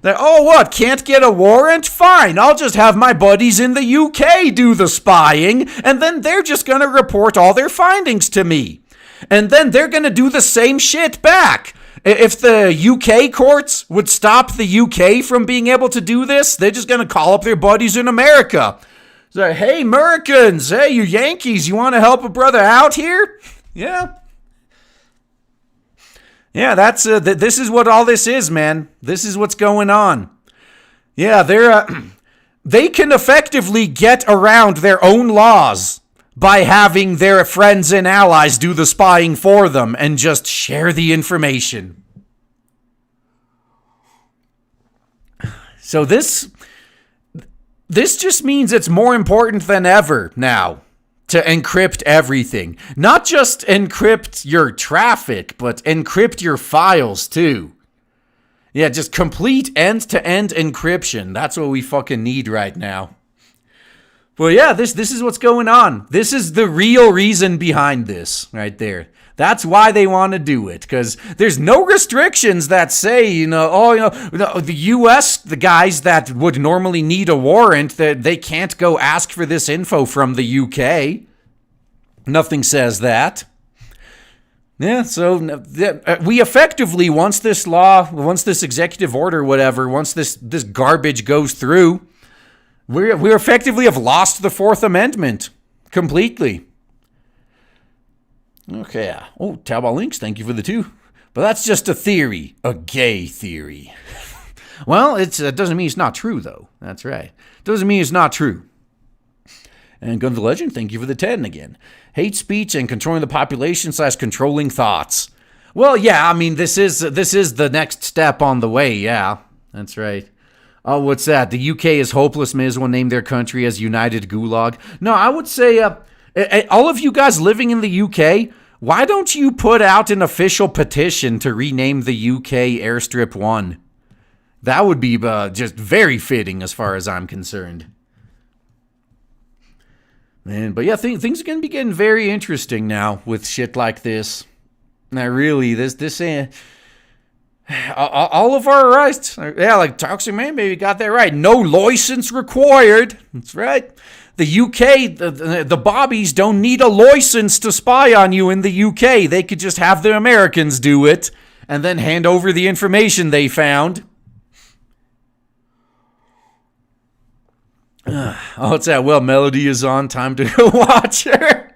Oh, what? Can't get a warrant? Fine, I'll just have my buddies in the UK do the spying, and then they're just going to report all their findings to me. And then they're going to do the same shit back. If the UK courts would stop the UK from being able to do this, they're just going to call up their buddies in America. Say, hey, Americans, hey, you Yankees, you want to help a brother out here? Yeah. Yeah, that's this is what all this is, man. This is what's going on. Yeah, they can effectively get around their own laws by having their friends and allies do the spying for them and just share the information. So this just means it's more important than ever now to encrypt everything. Not just encrypt your traffic, but encrypt your files too. Yeah, just complete end-to-end encryption. That's what we fucking need right now. Well, yeah, this is what's going on. This is the real reason behind this right there. That's why they want to do it, because there's no restrictions that say, the U.S., the guys that would normally need a warrant, that they can't go ask for this info from the U.K. Nothing says that. Yeah, so we effectively, once this executive order, whatever, once this garbage goes through, we effectively have lost the Fourth Amendment completely. Okay. Oh, Tabal Links, thank you for the 2. But that's just a theory. A gay theory. Well, it doesn't mean it's not true, though. That's right. Doesn't mean it's not true. And Gun the Legend, thank you for the 10 again. Hate speech and controlling the population / controlling thoughts. Well, yeah, I mean, this is the next step on the way, yeah. That's right. Oh, what's that? The UK is hopeless. May as well name their country as United Gulag. No, I would say, all of you guys living in the UK, why don't you put out an official petition to rename the UK Airstrip 1? That would be just very fitting as far as I'm concerned. Man, but yeah, things are going to be getting very interesting now with shit like this. Now, really, this all of our rights. Yeah, like Toxic Man Baby got that right. No license required. That's right. The UK, the Bobbies don't need a license to spy on you in the UK. They could just have the Americans do it and then hand over the information they found. Oh, it's that. Well, Melody is on. Time to go watch her.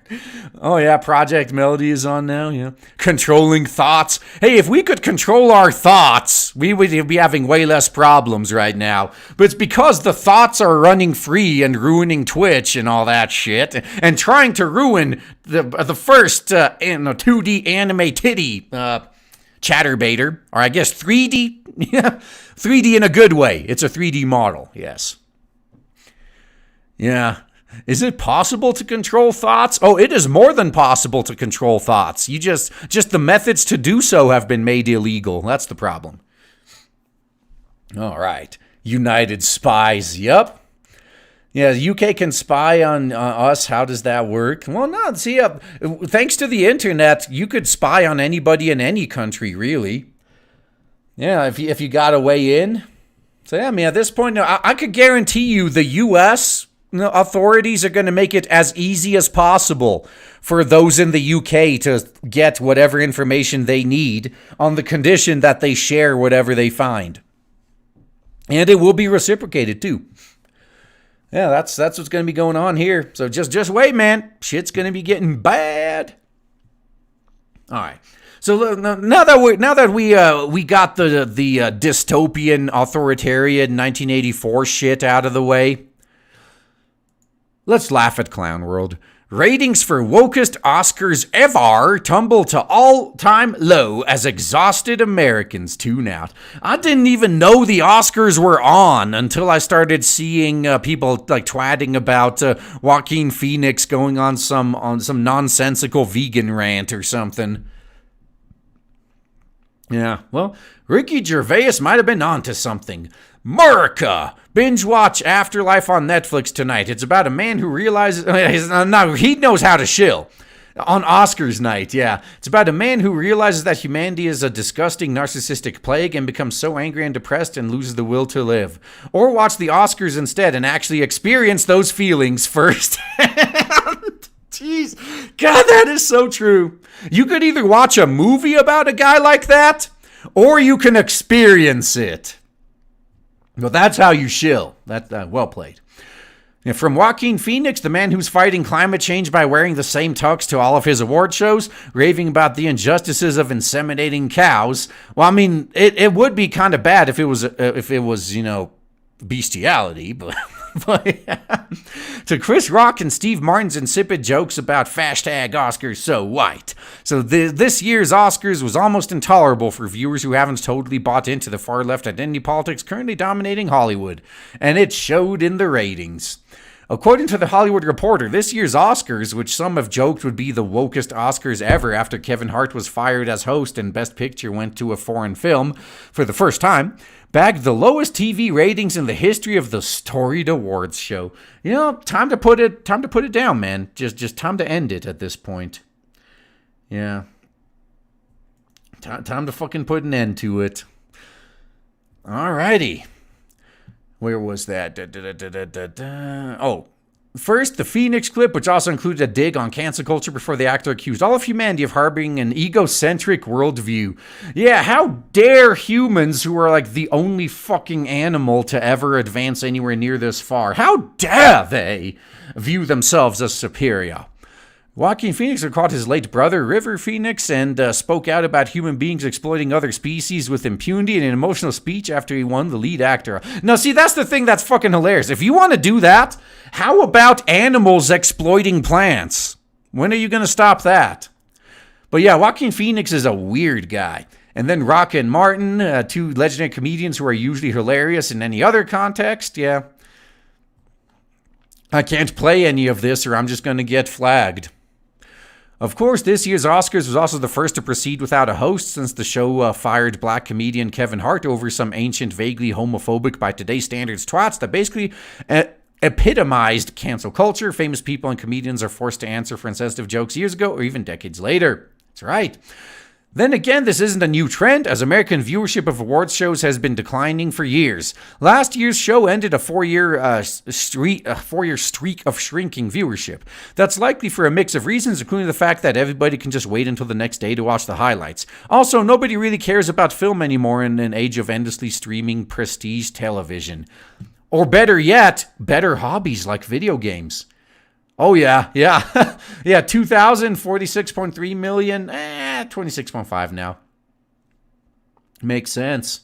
Oh, yeah. Project Melody is on now. Yeah. Controlling thoughts. Hey, if we could control our thoughts, we would be having way less problems right now. But it's because the thoughts are running free and ruining Twitch and all that shit and trying to ruin the first 2D anime titty chatterbaiter. Or I guess 3D. Yeah. 3D in a good way. It's a 3D model. Yes. Yeah. Is it possible to control thoughts? Oh, it is more than possible to control thoughts. You just the methods to do so have been made illegal. That's the problem. All right. United spies. Yep. Yeah, the UK can spy on us. How does that work? Well, no. See, thanks to the internet, you could spy on anybody in any country, really. Yeah, if you got a way in. So, yeah, I mean, at this point, I could guarantee you the U.S., authorities are going to make it as easy as possible for those in the UK to get whatever information they need on the condition that they share whatever they find. And it will be reciprocated too. Yeah, that's what's going to be going on here. So just wait, man. Shit's going to be getting bad. All right. So now that we got the dystopian authoritarian 1984 shit out of the way, let's laugh at Clown World. Ratings for wokest Oscars ever tumble to all-time low as exhausted Americans tune out. I didn't even know the Oscars were on until I started seeing people like twatting about Joaquin Phoenix going on some nonsensical vegan rant or something. Yeah, well, Ricky Gervais might have been onto something. America! Binge watch Afterlife on Netflix tonight. It's about a man who realizes... he knows how to shill. On Oscars night, yeah. It's about a man who realizes that humanity is a disgusting narcissistic plague and becomes so angry and depressed and loses the will to live. Or watch the Oscars instead and actually experience those feelings first. Jeez. God, that is so true. You could either watch a movie about a guy like that, or you can experience it. Well, that's how you shill. That's well played. And from Joaquin Phoenix, the man who's fighting climate change by wearing the same tux to all of his award shows, raving about the injustices of inseminating cows. Well, I mean, it would be kind of bad if it was bestiality, but to Chris Rock and Steve Martin's insipid jokes about #Oscars so white. So this year's Oscars was almost intolerable for viewers who haven't totally bought into the far left identity politics currently dominating Hollywood, and it showed in the ratings. According to the Hollywood Reporter, this year's Oscars, which some have joked would be the wokest Oscars ever after Kevin Hart was fired as host and Best Picture went to a foreign film for the first time, bagged the lowest TV ratings in the history of the storied awards show. You know, time to put it down, man. Just time to end it at this point. Yeah. Time to fucking put an end to it. Alrighty. Where was that? Oh, first, the Phoenix clip, which also included a dig on cancel culture before the actor accused all of humanity of harboring an egocentric worldview. Yeah, how dare humans, who are like the only fucking animal to ever advance anywhere near this far, how dare they view themselves as superior? Joaquin Phoenix recalled his late brother, River Phoenix, and spoke out about human beings exploiting other species with impunity in an emotional speech after he won the lead actor. Now, see, that's the thing that's fucking hilarious. If you want to do that, how about animals exploiting plants? When are you going to stop that? But yeah, Joaquin Phoenix is a weird guy. And then Rock and Martin, two legendary comedians who are usually hilarious in any other context. Yeah. I can't play any of this or I'm just going to get flagged. Of course, this year's Oscars was also the first to proceed without a host since the show fired black comedian Kevin Hart over some ancient, vaguely homophobic by today's standards twats that basically epitomized cancel culture. Famous people and comedians are forced to answer for insensitive jokes years ago or even decades later. That's right. Then again, this isn't a new trend, as American viewership of awards shows has been declining for years. Last year's show ended a four-year streak of shrinking viewership. That's likely for a mix of reasons, including the fact that everybody can just wait until the next day to watch the highlights. Also, nobody really cares about film anymore in an age of endlessly streaming prestige television. Or better yet, better hobbies like video games. Oh, yeah. 2,000, 46.3 million, 26.5 now. Makes sense.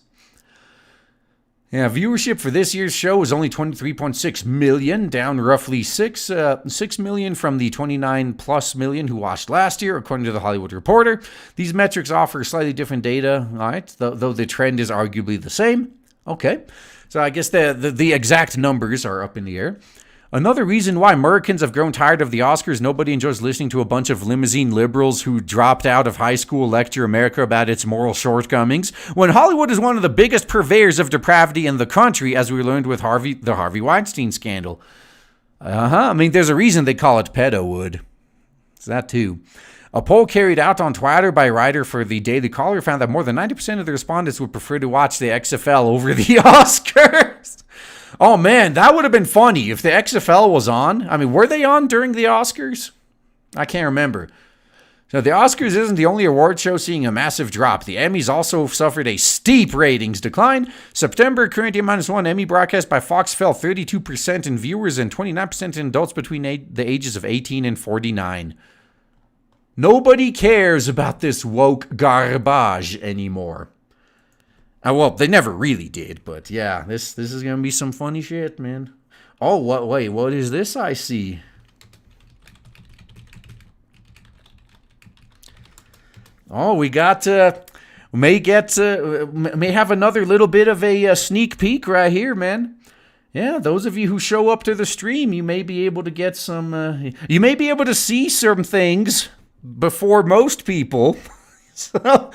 Yeah, viewership for this year's show was only 23.6 million, down roughly 6 million from the 29 plus million who watched last year, according to the Hollywood Reporter. These metrics offer slightly different data, all right, though the trend is arguably the same. Okay, so I guess the exact numbers are up in the air. Another reason why Americans have grown tired of the Oscars, nobody enjoys listening to a bunch of limousine liberals who dropped out of high school lecture America about its moral shortcomings, when Hollywood is one of the biggest purveyors of depravity in the country, as we learned with the Harvey Weinstein scandal. I mean, there's a reason they call it pedowood. It's that too. A poll carried out on Twitter by a writer for the Daily Caller found that more than 90% of the respondents would prefer to watch the XFL over the Oscars. Oh, man, that would have been funny if the XFL was on. I mean, were they on during the Oscars? I can't remember. So the Oscars isn't the only award show seeing a massive drop. The Emmys also suffered a steep ratings decline. September, current -1 Emmy broadcast by Fox fell 32% in viewers and 29% in adults between the ages of 18 and 49. Nobody cares about this woke garbage anymore. Well, they never really did, but yeah, this is gonna be some funny shit, man. Oh, what is this I see? Oh, we got may have another little bit of a sneak peek right here, man. Yeah, those of you who show up to the stream, you may be able to get some. You may be able to see some things before most people. So.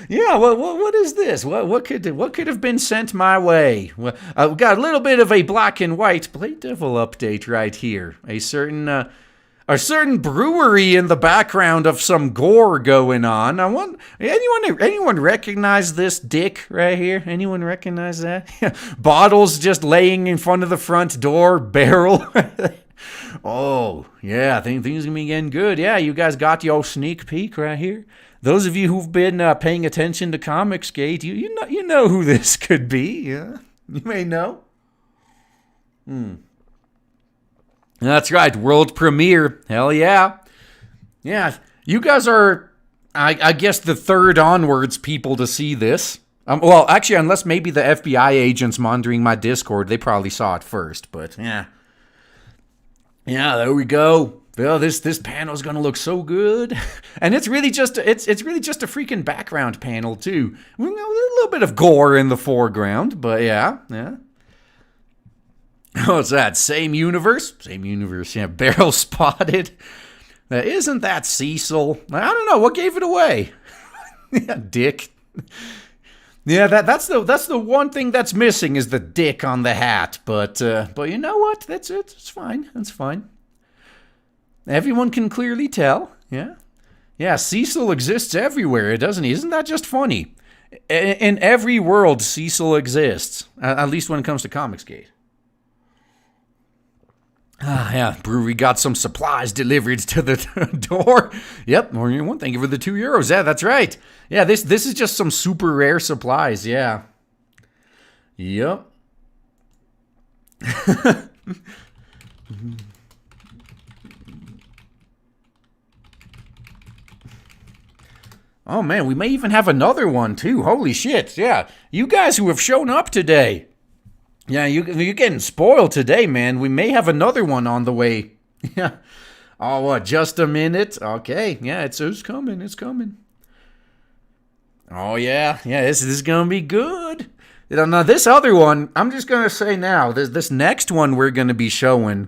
Yeah, what is this? What could have been sent my way? Well, we got a little bit of a black and white Blade Devil update right here. A certain brewery in the background of some gore going on. I want anyone recognize this dick right here? Anyone recognize that? Bottles just laying in front of the front door, barrel. Oh yeah, things gonna be getting good. Yeah, you guys got your sneak peek right here. Those of you who've been paying attention to Comicsgate, you know who this could be. Yeah, you may know. That's right, world premiere. Hell yeah. Yeah, you guys are, I guess, the third onwards people to see this. Well, actually, unless maybe the FBI agents monitoring my Discord, they probably saw it first. But yeah. Yeah, there we go. Well, this panel is gonna look so good, and it's really just a freaking background panel too. A little bit of gore in the foreground, but yeah. What's that? Same universe. Yeah, barrel spotted. Isn't that Cecil? I don't know what gave it away. Yeah, dick. Yeah, that's the one thing that's missing is the dick on the hat. But you know what? That's it. It's fine. That's fine. Everyone can clearly tell. Yeah. Cecil exists everywhere, doesn't he? Isn't that just funny? In every world, Cecil exists. At least when it comes to Comicsgate. Yeah, brewery got some supplies delivered to the door. Yep, thank you for the €2. Yeah, that's right. Yeah, this is just some super rare supplies. Yeah. Yep. Oh man, we may even have another one too. Holy shit! Yeah, you guys who have shown up today. Yeah, you're getting spoiled today, man. We may have another one on the way. Yeah. Oh, what? Just a minute? Okay. Yeah, it's coming. It's coming. Oh, yeah. Yeah, this is going to be good. Now, this other one, I'm just going to say now, this next one we're going to be showing,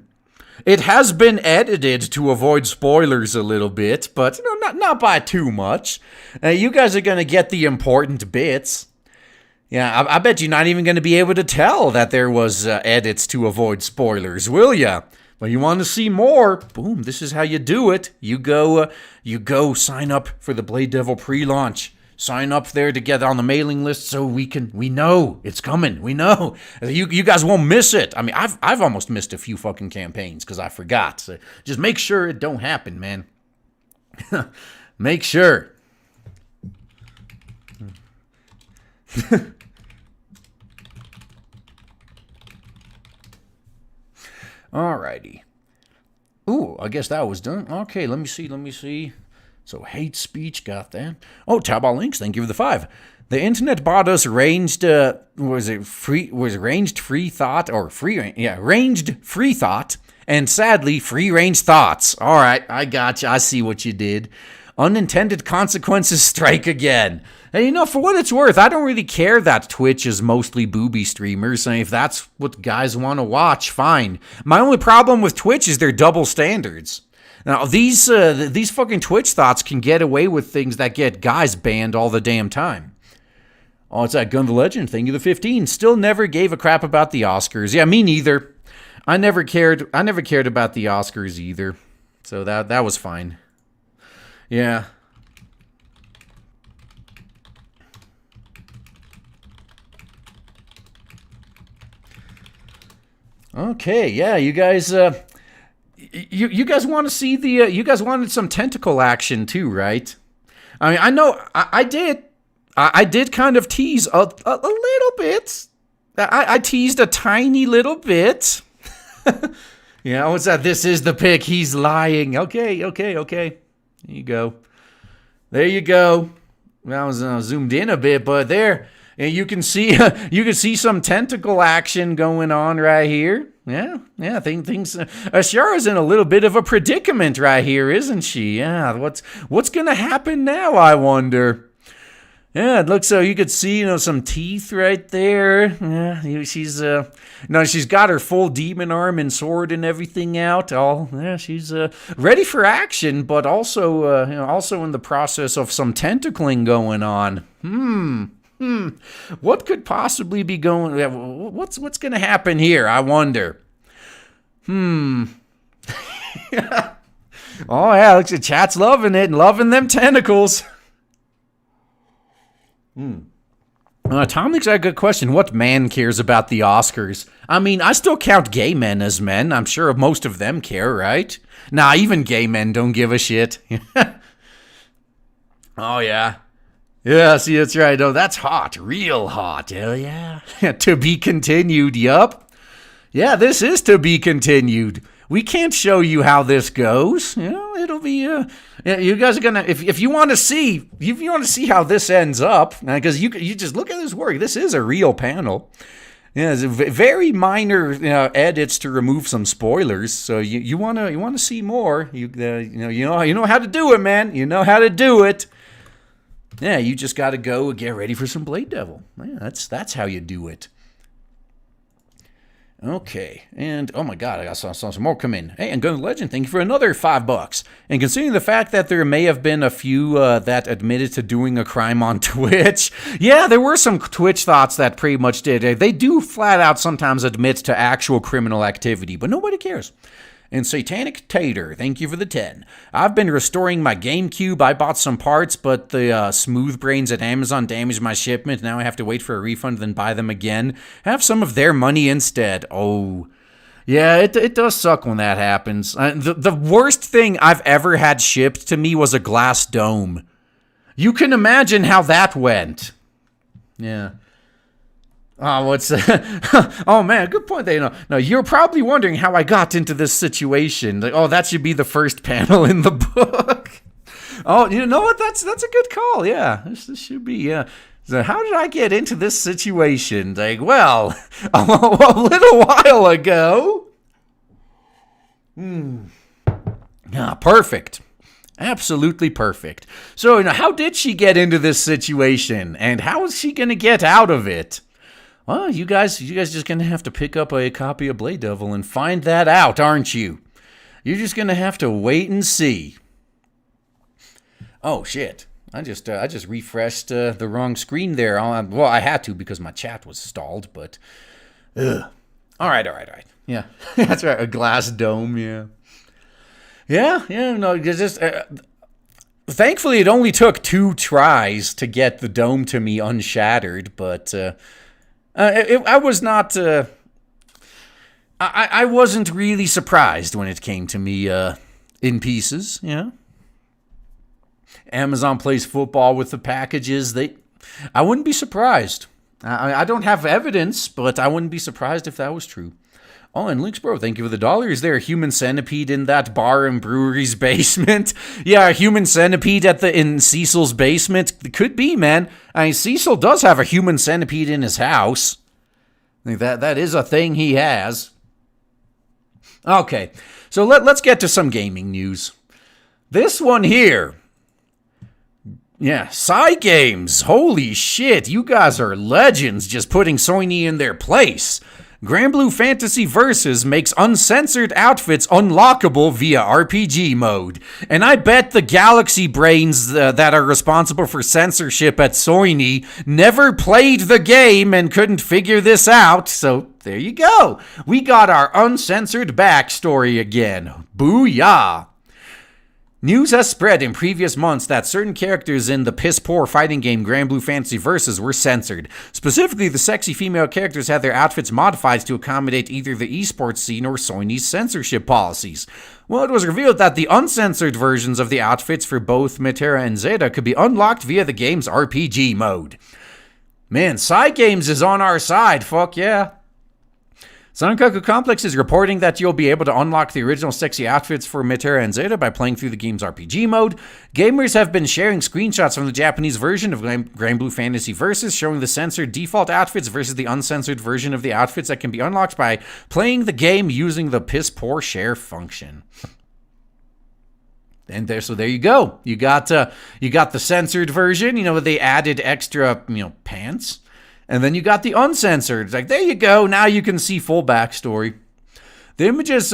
it has been edited to avoid spoilers a little bit, but not by too much. You guys are going to get the important bits. Yeah, I bet you're not even going to be able to tell that there was edits to avoid spoilers, will ya? Well, you want to see more? Boom, this is how you do it. You go sign up for the Blade Devil pre-launch. Sign up there to get on the mailing list so we know it's coming. We know. You guys won't miss it. I mean, I've almost missed a few fucking campaigns because I forgot. So just make sure it don't happen, man. Make sure. Alrighty. Ooh, I guess that was done. Okay, let me see. So hate speech, got that. Oh, Tabal Links, thank you for the 5. The internet bought us ranged ranged free thought and sadly free range thoughts. All right, I got you. I see what you did. Unintended consequences strike again. And for what it's worth, I don't really care that Twitch is mostly booby streamers. And if that's what guys want to watch, fine. My only problem with Twitch is their double standards. Now, these fucking Twitch thoughts can get away with things that get guys banned all the damn time. Oh, it's that Gun the Legend thing. The 15 still never gave a crap about the Oscars. Yeah, me neither. I never cared about the Oscars either. So that was fine. Yeah. Okay, yeah, you guys you guys want to see the you guys wanted some tentacle action too, right? I mean, I know I did kind of tease a little bit. I teased a tiny little bit. Yeah, what's that? This is the pic. He's lying. Okay. There you go. Well, I was zoomed in a bit, but there, and you can see some tentacle action going on right here. Yeah. Things. Ashara's in a little bit of a predicament right here, isn't she? Yeah. What's gonna happen now? I wonder. Yeah, it looks so you could see, some teeth right there. Yeah, she's she's got her full demon arm and sword and everything out. She's ready for action, but also in the process of some tentacling going on. What could possibly be going? What's going to happen here? I wonder. Oh yeah, looks like chat's loving it and loving them tentacles. Tom thinks a good question. What man cares about the Oscars? I mean, I still count gay men as men. I'm sure most of them care, right? Nah, even gay men don't give a shit. Oh, yeah. Yeah, see, that's right. Oh, that's hot. Real hot. Hell yeah. To be continued, yup. Yeah, this is to be continued. We can't show you how this goes. It'll be you guys are gonna if you want to see how this ends up, because you just look at this work. This is a real panel. Yeah, it's very minor edits to remove some spoilers. So you want to see more. You know how to do it, man. You know how to do it. Yeah, you just got to go get ready for some Blade Devil. Yeah, that's how you do it. Okay, and oh my god, I saw some more come in. Hey, and Gun Legend, thank you for another $5. And considering the fact that there may have been a few that admitted to doing a crime on Twitch, yeah, there were some Twitch thoughts that pretty much did. They do flat out sometimes admit to actual criminal activity, but nobody cares. And Satanic Tater, thank you for the 10. I've been restoring my GameCube. I bought some parts, but the smooth brains at Amazon damaged my shipment. Now I have to wait for a refund, then buy them again. Have some of their money instead. Oh, yeah, it does suck when that happens. The worst thing I've ever had shipped to me was a glass dome. You can imagine how that went. Yeah. Oh, what's oh man, good point. No, you're probably wondering how I got into this situation. Like, oh, that should be the first panel in the book. Oh, you know what? That's a good call. Yeah, this should be. Yeah. So how did I get into this situation? Like, well, a little while ago. Perfect. Absolutely perfect. So, how did she get into this situation, and how is she going to get out of it? Well, you guys just going to have to pick up a copy of Blade Devil and find that out, aren't you? You're just going to have to wait and see. Oh, shit. I just refreshed the wrong screen there. Well, I had to because my chat was stalled, but... Ugh. All right. Yeah, that's right, a glass dome, yeah. Yeah, no, just... thankfully, it only took 2 tries to get the dome to me unshattered, but I was not... I wasn't really surprised when it came to me in pieces, yeah. Amazon plays football with the packages. I wouldn't be surprised. I don't have evidence, but I wouldn't be surprised if that was true. Oh, and Lynx Bro, thank you for the $1. Is there a human centipede in that bar and brewery's basement? Yeah, a human centipede in Cecil's basement? Could be, man. I mean, Cecil does have a human centipede in his house. That is a thing he has. Okay, so let's get to some gaming news. This one here. Yeah, Cygames. Holy shit, you guys are legends just putting Soyny in their place. Granblue Fantasy Versus makes uncensored outfits unlockable via RPG mode. And I bet the galaxy brains that are responsible for censorship at Soyny never played the game and couldn't figure this out, so there you go. We got our uncensored backstory again. Booyah! News has spread in previous months that certain characters in the piss-poor fighting game Granblue Fantasy Versus were censored. Specifically, the sexy female characters had their outfits modified to accommodate either the esports scene or Sony's censorship policies. Well, it was revealed that the uncensored versions of the outfits for both Metera and Zeta could be unlocked via the game's RPG mode. Man, Cygames is on our side, fuck yeah. Sankaku Complex is reporting that you'll be able to unlock the original sexy outfits for Metera and Zeta by playing through the game's RPG mode. Gamers have been sharing screenshots from the Japanese version of Granblue Fantasy Versus showing the censored default outfits versus the uncensored version of the outfits that can be unlocked by playing the game using the piss-poor share function. And there you go. You got the censored version, they added extra, pants. And then you got the uncensored. It's like, there you go. Now you can see full backstory. The images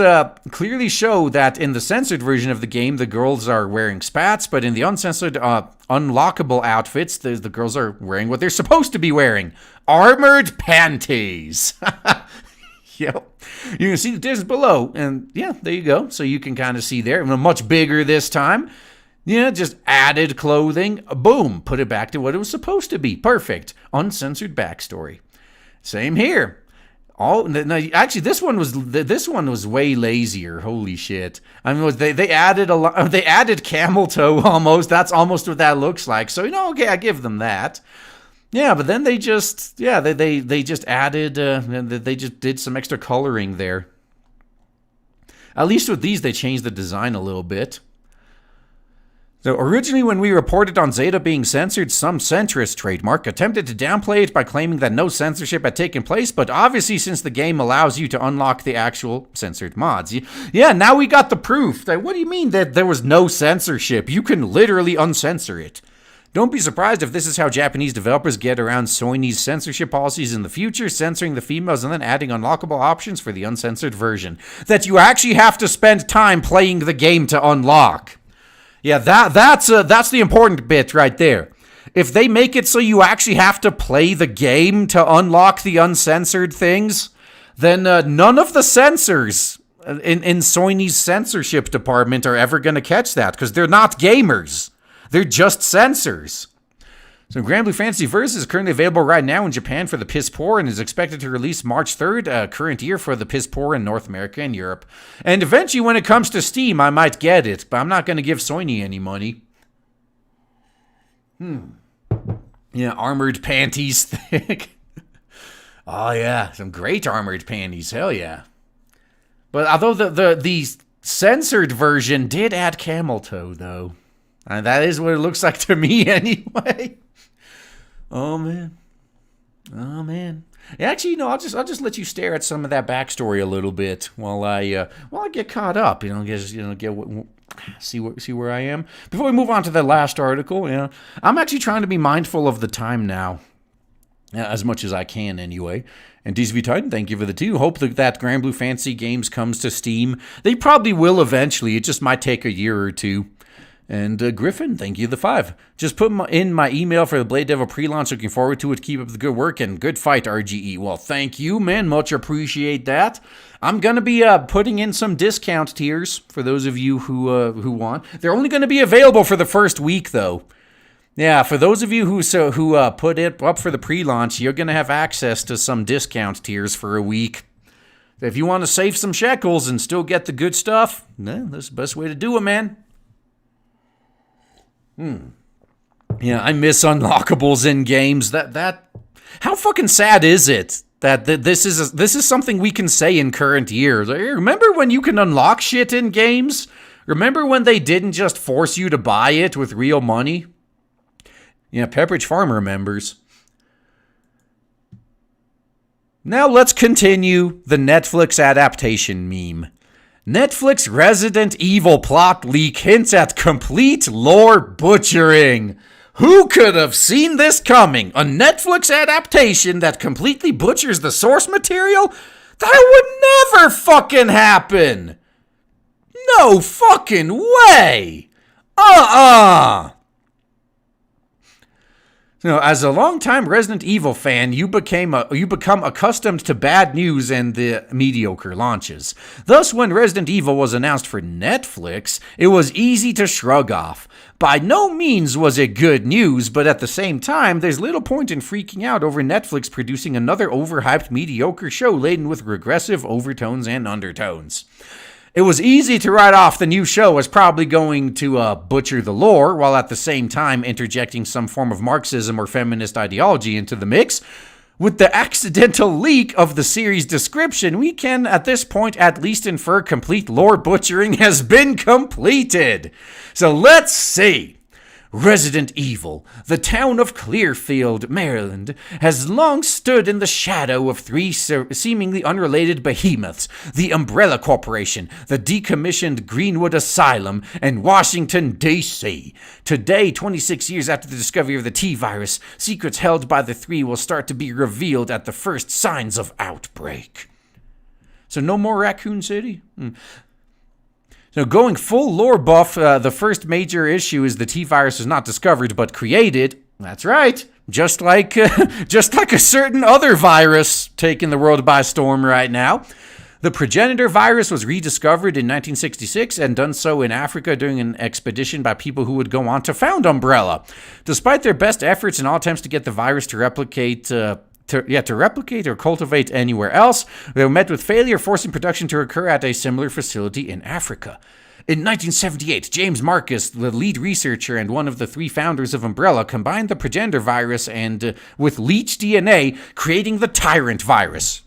clearly show that in the censored version of the game, the girls are wearing spats, but in the uncensored, unlockable outfits, the girls are wearing what they're supposed to be wearing. Armored panties. Yep. You can see the distance below. And yeah, there you go. So you can kind of see there. Much bigger this time. Yeah, just added clothing. Boom. Put it back to what it was supposed to be. Perfect. Uncensored backstory. Same here. Actually, this one was way lazier. Holy shit! I mean, they added a lot. They added camel toe almost. That's almost what that looks like. So okay, I give them that. Yeah, but then they just they just added. They just did some extra coloring there. At least with these, they changed the design a little bit. So originally when we reported on Zeta being censored, some centrist trademark attempted to downplay it by claiming that no censorship had taken place, but obviously since the game allows you to unlock the actual censored mods. Yeah, now we got the proof. What do you mean that there was no censorship? You can literally uncensor it. Don't be surprised if this is how Japanese developers get around Sony's censorship policies in the future, censoring the females and then adding unlockable options for the uncensored version that you actually have to spend time playing the game to unlock. Yeah, that's the important bit right there. If they make it so you actually have to play the game to unlock the uncensored things, then none of the censors in Sony's censorship department are ever going to catch that because they're not gamers. They're just censors. So Granblue Fantasy Versus is currently available right now in Japan for the piss poor and is expected to release March 3rd, current year for the piss poor in North America and Europe. And eventually when it comes to Steam, I might get it, but I'm not going to give Soyny any money. Yeah, armored panties thick. Oh yeah, some great armored panties, hell yeah. But although the censored version did add camel toe though. And that is what it looks like to me anyway. Oh man. Actually, I'll just let you stare at some of that backstory a little bit while I get caught up. Get See where I am? Before we move on to the last article, I'm actually trying to be mindful of the time now. As much as I can, anyway. And DCV Titan, thank you for the 2. Hope that Grand Blue Fantasy Games comes to Steam. They probably will eventually. It just might take a year or 2. And Griffin, thank you the 5. Just put in my email for the Blade Devil pre-launch. Looking forward to it. Keep up the good work and good fight, RGE. Well, thank you, man. Much appreciate that. I'm going to be putting in some discount tiers for those of you who want. They're only going to be available for the first week, though. Yeah, for those of you who put it up for the pre-launch, you're going to have access to some discount tiers for a week. If you want to save some shekels and still get the good stuff, that's the best way to do it, man. Yeah, I miss unlockables in games. That how fucking sad is it that this is something we can say in current years? Remember when you can unlock shit in games? Remember when they didn't just force you to buy it with real money? Yeah, Pepperidge Farm remembers. Now let's continue the Netflix adaptation meme. Netflix Resident Evil plot leak hints at complete lore butchering. Who could have seen this coming? A Netflix adaptation that completely butchers the source material? That would never fucking happen. No fucking way. As a longtime Resident Evil fan, you become accustomed to bad news and the mediocre launches. Thus, when Resident Evil was announced for Netflix, it was easy to shrug off. By no means was it good news, but at the same time, there's little point in freaking out over Netflix producing another overhyped mediocre show laden with regressive overtones and undertones. It was easy to write off the new show as probably going to butcher the lore, while at the same time interjecting some form of Marxism or feminist ideology into the mix. With the accidental leak of the series description, we can at this point at least infer complete lore butchering has been completed. So let's see. Resident Evil, the town of Clearfield, Maryland, has long stood in the shadow of 3 seemingly unrelated behemoths, the Umbrella Corporation, the decommissioned Greenwood Asylum, and Washington, D.C. Today, 26 years after the discovery of the T-virus, secrets held by the 3 will start to be revealed at the first signs of outbreak. So no more Raccoon City? So going full lore buff, the first major issue is the T-virus was not discovered but created. That's right. Just like a certain other virus taking the world by storm right now. The progenitor virus was rediscovered in 1966 and done so in Africa during an expedition by people who would go on to found Umbrella. Despite their best efforts in all attempts to get the virus to replicate or cultivate anywhere else, they were met with failure, forcing production to occur at a similar facility in Africa. In 1978, James Marcus, the lead researcher and one of the 3 founders of Umbrella, combined the progenitor virus and with leech DNA, creating the tyrant virus,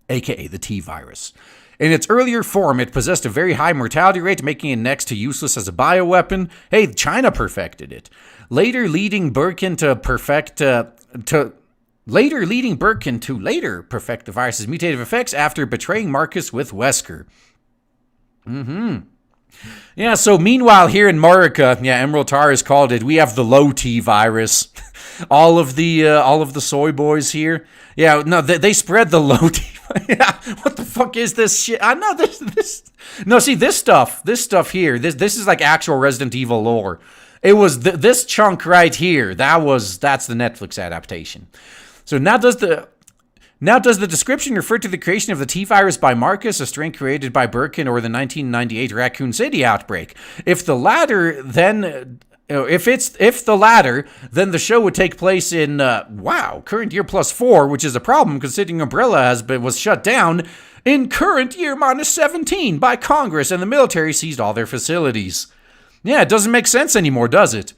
aka the T-virus. In its earlier form, it possessed a very high mortality rate, making it next to useless as a bioweapon. Hey, China perfected it. Later leading Birkin to perfect the virus's mutative effects after betraying Marcus with Wesker. Yeah, so meanwhile here in America, Emerald Tar has called it, we have the low T virus. all of the soy boys here. Yeah, no, they spread the low T. Yeah, what the fuck is this shit? I know this. No, see this stuff here. This is like actual Resident Evil lore. It was this chunk right here. That's the Netflix adaptation. So now does the description refer to the creation of the T-virus by Marcus, a strain created by Birkin, or the 1998 Raccoon City outbreak? If the latter, then then the show would take place in current year +4, which is a problem considering Umbrella was shut down in current year -17 by Congress, and the military seized all their facilities. Yeah, it doesn't make sense anymore, does it?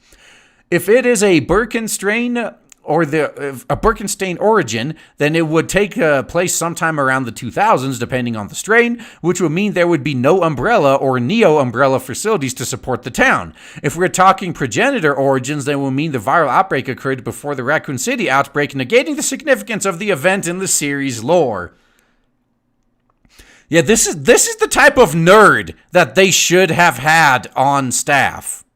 If it is a Birkin strain or a Birkenstein origin, then it would take place sometime around the 2000s, depending on the strain, which would mean there would be no Umbrella or Neo-Umbrella facilities to support the town. If we're talking progenitor origins, then it will mean the viral outbreak occurred before the Raccoon City outbreak, negating the significance of the event in the series lore. Yeah, this is the type of nerd that they should have had on staff.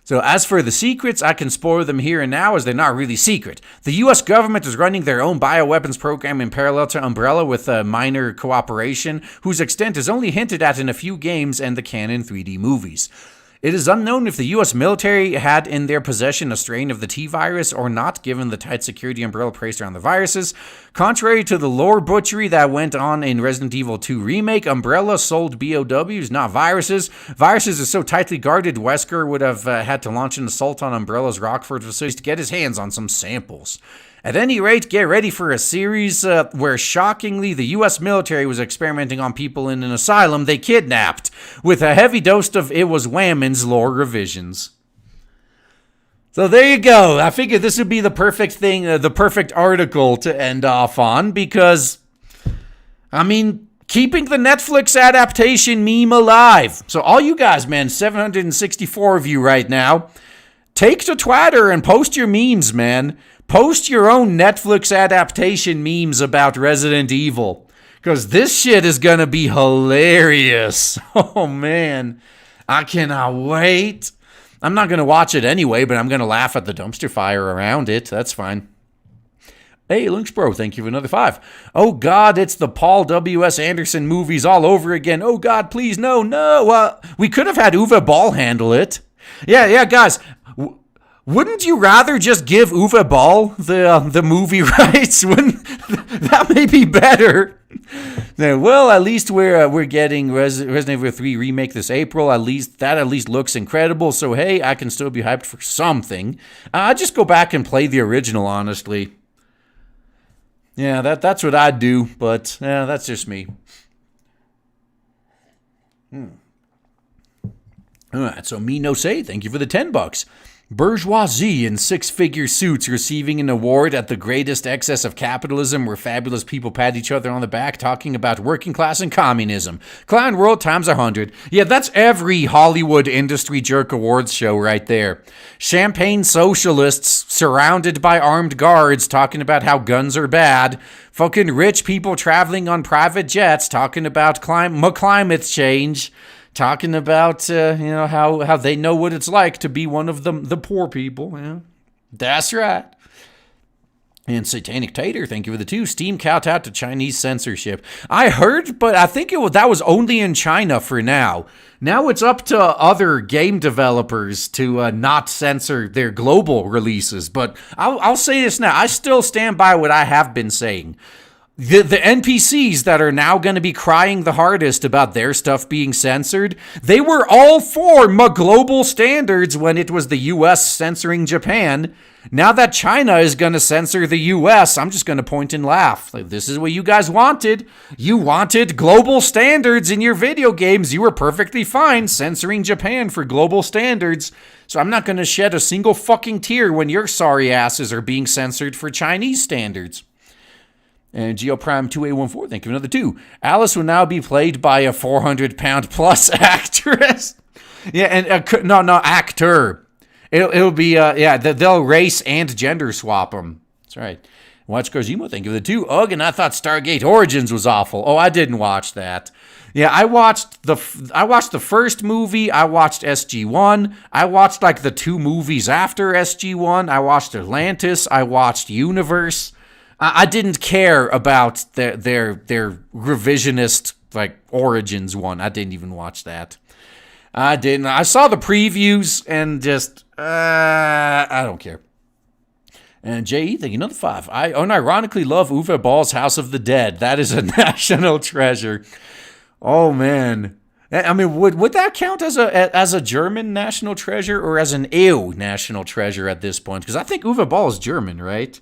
So as for the secrets, I can spoil them here and now as they're not really secret. The US government is running their own bioweapons program in parallel to Umbrella with a minor cooperation, whose extent is only hinted at in a few games and the canon 3D movies. It is unknown if the US military had in their possession a strain of the T-virus or not, given the tight security Umbrella placed around the viruses. Contrary to the lore butchery that went on in Resident Evil 2 Remake, Umbrella sold BOWs, not viruses. Viruses are so tightly guarded, Wesker would have had to launch an assault on Umbrella's Rockford facilities to get his hands on some samples. At any rate, get ready for a series where, shockingly, the U.S. military was experimenting on people in an asylum they kidnapped, with a heavy dose of It Was Whammin's lore revisions. So there you go. I figured this would be the perfect thing, the perfect article to end off on, because, I mean, keeping the Netflix adaptation meme alive. So all you guys, man, 764 of you right now, take to Twitter and post your memes, man. Post your own Netflix adaptation memes about Resident Evil, because this shit is going to be hilarious. Oh, man. I cannot wait. I'm not going to watch it anyway, but I'm going to laugh at the dumpster fire around it. That's fine. Hey, Lynx Bro, thank you for another 5. Oh, God, it's the Paul W.S. Anderson movies all over again. Oh, God, please, no. We could have had Uwe Ball handle it. Yeah, guys. Wouldn't you rather just give Uwe Ball the movie rights? Wouldn't that may be better? Well, at least we're getting Resident Evil 3 remake this April. At least looks incredible. So hey, I can still be hyped for something. I just go back and play the original, honestly. Yeah, that's what I'd do. But yeah, that's just me. All right, so me no say. Thank you for the $10. Bourgeoisie in six-figure suits receiving an award at the greatest excess of capitalism where fabulous people pat each other on the back talking about working class and communism. Clown World times 100. Yeah, that's every Hollywood industry jerk awards show right there. Champagne socialists surrounded by armed guards talking about how guns are bad. Fucking rich people traveling on private jets talking about climate change. Talking about, how they know what it's like to be one of the poor people. Yeah, that's right. And Satanic Tater, thank you for the 2. Steam kowtowed to Chinese censorship. I heard, but I think that was only in China for now. Now it's up to other game developers to not censor their global releases. But I'll say this now. I still stand by what I have been saying. The NPCs that are now going to be crying the hardest about their stuff being censored, they were all for global standards when it was the U.S. censoring Japan. Now that China is going to censor the U.S., I'm just going to point and laugh. Like, this is what you guys wanted. You wanted global standards in your video games. You were perfectly fine censoring Japan for global standards. So I'm not going to shed a single fucking tear when your sorry asses are being censored for Chinese standards. And GeoPrime 2A14, thank you for another 2. Alice will now be played by a 400-pound plus actress. Yeah, and actor. It'll be they'll race and gender swap them. That's right. Watch Garzimo, thank you for the 2. Ugh, and I thought Stargate Origins was awful. Oh, I didn't watch that. Yeah, I watched the first movie. I watched SG-1. I watched like the 2 movies after SG-1. I watched Atlantis. I watched Universe. I didn't care about their revisionist Origins one. I didn't even watch that. I didn't. I saw the previews and just I don't care. And J.E., thank you, another 5. I unironically love Uwe Ball's House of the Dead. That is a national treasure. Oh man. I mean, would that count as a German national treasure or as an EU national treasure at this point? Because I think Uwe Ball is German, right?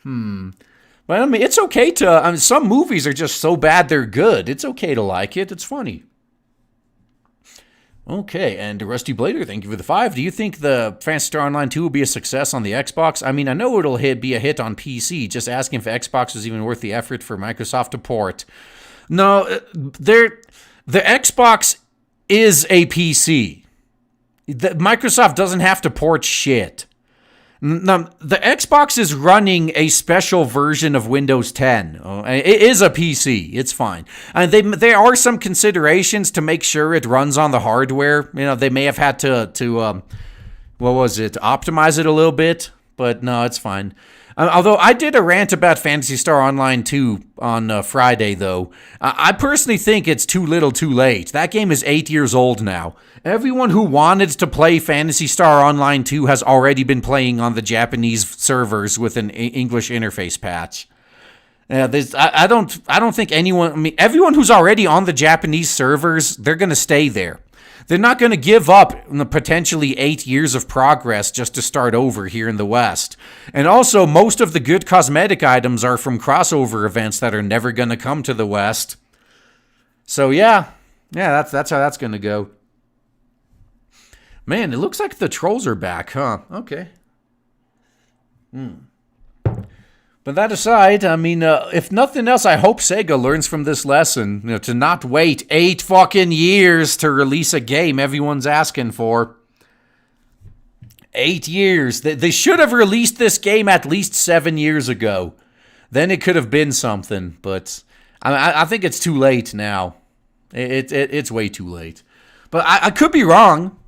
But I mean, it's okay to. Some movies are just so bad they're good. It's okay to like it. It's funny. Okay, and Rusty Blader, thank you for the 5. Do you think the Phantasy Star Online 2 will be a success on the Xbox? I mean, I know it'll be a hit on PC. Just asking if Xbox was even worth the effort for Microsoft to port. No, the Xbox is a PC. Microsoft doesn't have to port shit. Now, the Xbox is running a special version of Windows 10. It is a PC. It's fine. And there are some considerations to make sure it runs on the hardware. You know, they may have had to optimize it a little bit. But no, it's fine. Although I did a rant about Phantasy Star Online 2 on Friday, though. I personally think it's too little too late. That game is 8 years old now. Everyone who wanted to play Phantasy Star Online 2 has already been playing on the Japanese servers with an English interface patch. I don't think anyone... I mean, everyone who's already on the Japanese servers, they're going to stay there. They're not going to give up the potentially 8 years of progress just to start over here in the West. And also, most of the good cosmetic items are from crossover events that are never going to come to the West. So yeah, that's how that's going to go. Man, it looks like the trolls are back, huh? Okay. But that aside, I mean, if nothing else, I hope Sega learns from this lesson, to not wait 8 fucking years to release a game everyone's asking for. 8 years. They should have released this game at least 7 years ago. Then it could have been something, but I think it's too late now. It's way too late. But I could be wrong.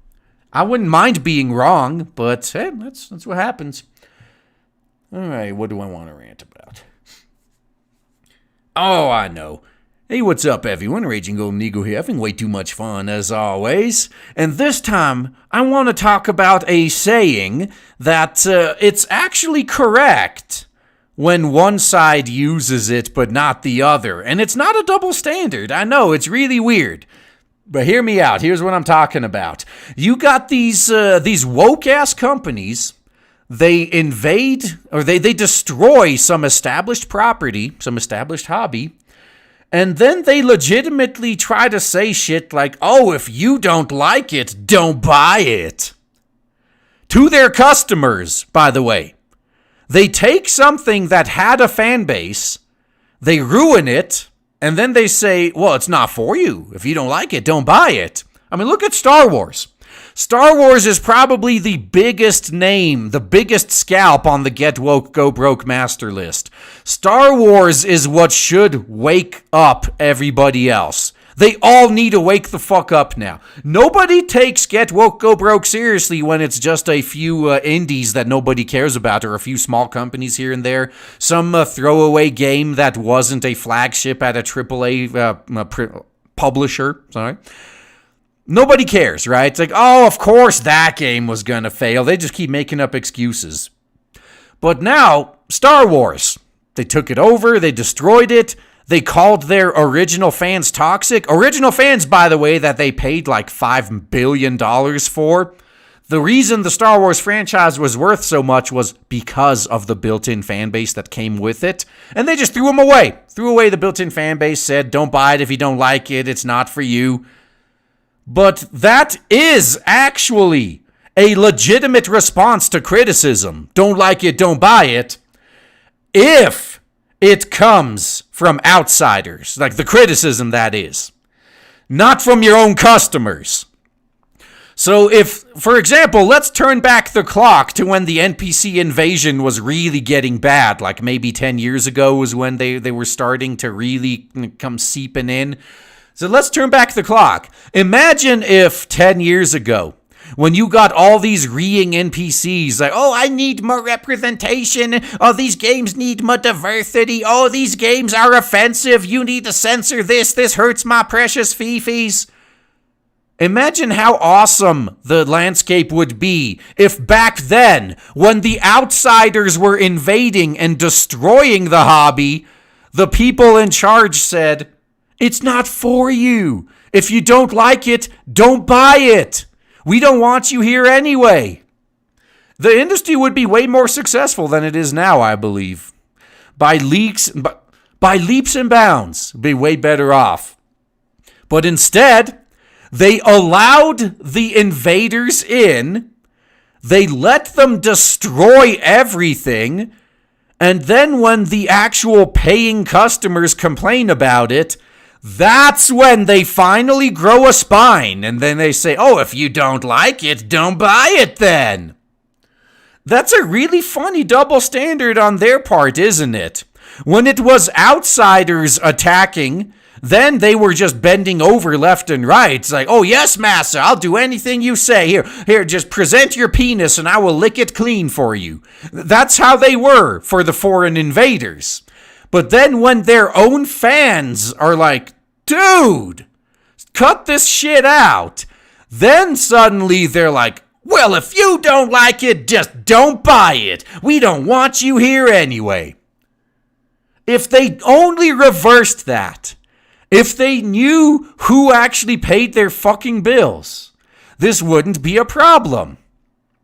I wouldn't mind being wrong, but hey, that's what happens. All right, what do I want to rant about? Oh, I know. Hey, what's up, everyone? Raging Golden Eagle here, having way too much fun, as always. And this time, I want to talk about a saying that it's actually correct when one side uses it, but not the other. And it's not a double standard. I know, it's really weird. But hear me out. Here's what I'm talking about. You got these woke-ass companies. They invade, or they destroy some established property, some established hobby, and then they legitimately try to say shit like, oh, if you don't like it, don't buy it. To their customers, by the way. They take something that had a fan base, they ruin it, and then they say, well, it's not for you. If you don't like it, don't buy it. I mean, look at Star Wars. Star Wars is probably the biggest name, the biggest scalp on the Get Woke, Go Broke master list. Star Wars is what should wake up everybody else. They all need to wake the fuck up now. Nobody takes Get Woke, Go Broke seriously when it's just a few indies that nobody cares about or a few small companies here and there. Some throwaway game that wasn't a flagship at a AAA publisher. Sorry. Nobody cares, right? It's like, oh, of course that game was going to fail. They just keep making up excuses. But now, Star Wars. They took it over. They destroyed it. They called their original fans toxic. Original fans, by the way, that they paid like $5 billion for. The reason the Star Wars franchise was worth so much was because of the built-in fan base that came with it. And they just threw them away. Threw away the built-in fan base, said, don't buy it if you don't like it. It's not for you. But that is actually a legitimate response to criticism. Don't like it, don't buy it. If it comes from outsiders, like the criticism that is, not from your own customers. So if, for example, let's turn back the clock to when the NPC invasion was really getting bad, like maybe 10 years ago was when they were starting to really come seeping in. So let's turn back the clock. Imagine if 10 years ago, when you got all these reeing NPCs, like, oh, I need more representation. Oh, these games need more diversity. Oh, these games are offensive. You need to censor this. This hurts my precious fifis. Imagine how awesome the landscape would be if back then, when the outsiders were invading and destroying the hobby, the people in charge said, it's not for you. If you don't like it, don't buy it. We don't want you here anyway. The industry would be way more successful than it is now, I believe. By leaps and bounds, be way better off. But instead, they allowed the invaders in. They let them destroy everything. And then when the actual paying customers complain about it, that's when they finally grow a spine, and then they say, oh, if you don't like it, don't buy it then. That's a really funny double standard on their part, isn't it? When it was outsiders attacking, then they were just bending over left and right. It's like, oh yes, master, I'll do anything you say. Here, just present your penis and I will lick it clean for you. That's how they were for the foreign invaders. But then when their own fans are like, dude, cut this shit out, then suddenly they're like, well, if you don't like it, just don't buy it. We don't want you here anyway. If they only reversed that, if they knew who actually paid their fucking bills, this wouldn't be a problem.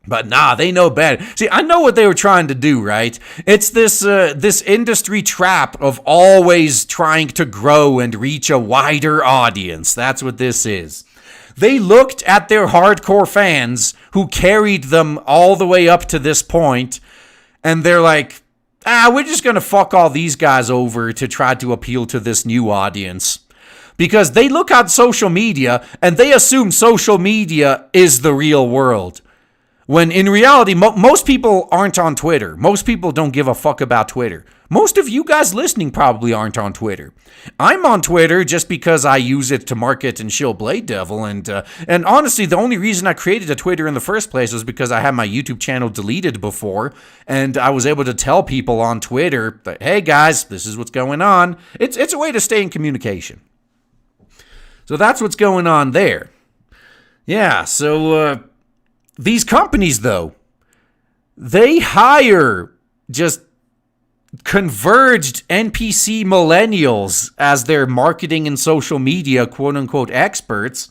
But nah, they know better. See, I know what they were trying to do, right? It's this industry trap of always trying to grow and reach a wider audience. That's what this is. They looked at their hardcore fans who carried them all the way up to this point, and they're like, we're just going to fuck all these guys over to try to appeal to this new audience. Because they look at social media, and they assume social media is the real world. When in reality, most people aren't on Twitter. Most people don't give a fuck about Twitter. Most of you guys listening probably aren't on Twitter. I'm on Twitter just because I use it to market and shill Blade Devil. And honestly, the only reason I created a Twitter in the first place was because I had my YouTube channel deleted before. And I was able to tell people on Twitter that, hey guys, this is what's going on. It's a way to stay in communication. So that's what's going on there. Yeah, so these companies, though, they hire just converged NPC millennials as their marketing and social media quote-unquote experts.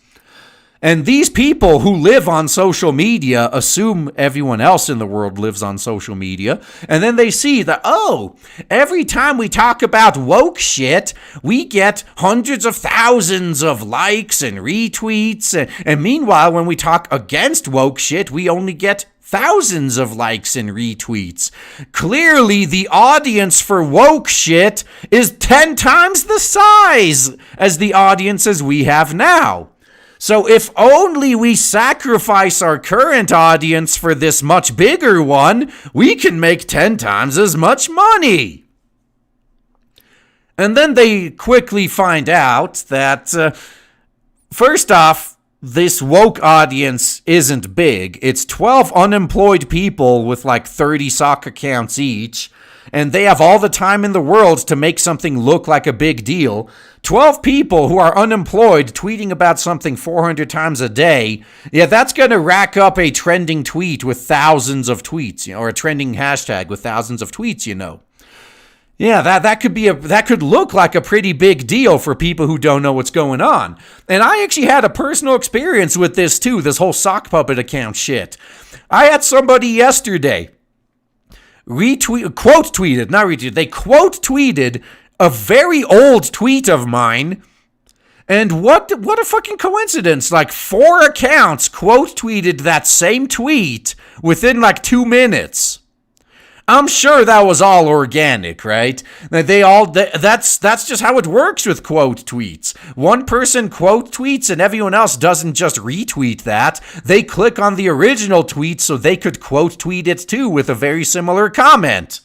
And these people who live on social media assume everyone else in the world lives on social media. And then they see that, oh, every time we talk about woke shit, we get hundreds of thousands of likes and retweets. And meanwhile, when we talk against woke shit, we only get thousands of likes and retweets. Clearly, the audience for woke shit is 10 times the size as the audiences we have now. So if only we sacrifice our current audience for this much bigger one, we can make 10 times as much money. And then they quickly find out that, first off, this woke audience isn't big. It's 12 unemployed people with like 30 sock accounts each, and they have all the time in the world to make something look like a big deal. 12 people who are unemployed tweeting about something 400 times a day, yeah, that's going to rack up a trending tweet with thousands of tweets, or a trending hashtag with thousands of tweets, Yeah, that could look like a pretty big deal for people who don't know what's going on. And I actually had a personal experience with this too, this whole sock puppet account shit. I had somebody yesterday they quote tweeted a very old tweet of mine. And what a fucking coincidence. Like 4 accounts quote tweeted that same tweet within like 2 minutes. I'm sure that was all organic, right? That's just how it works with quote tweets. One person quote tweets and everyone else doesn't just retweet that. They click on the original tweet so they could quote tweet it too with a very similar comment.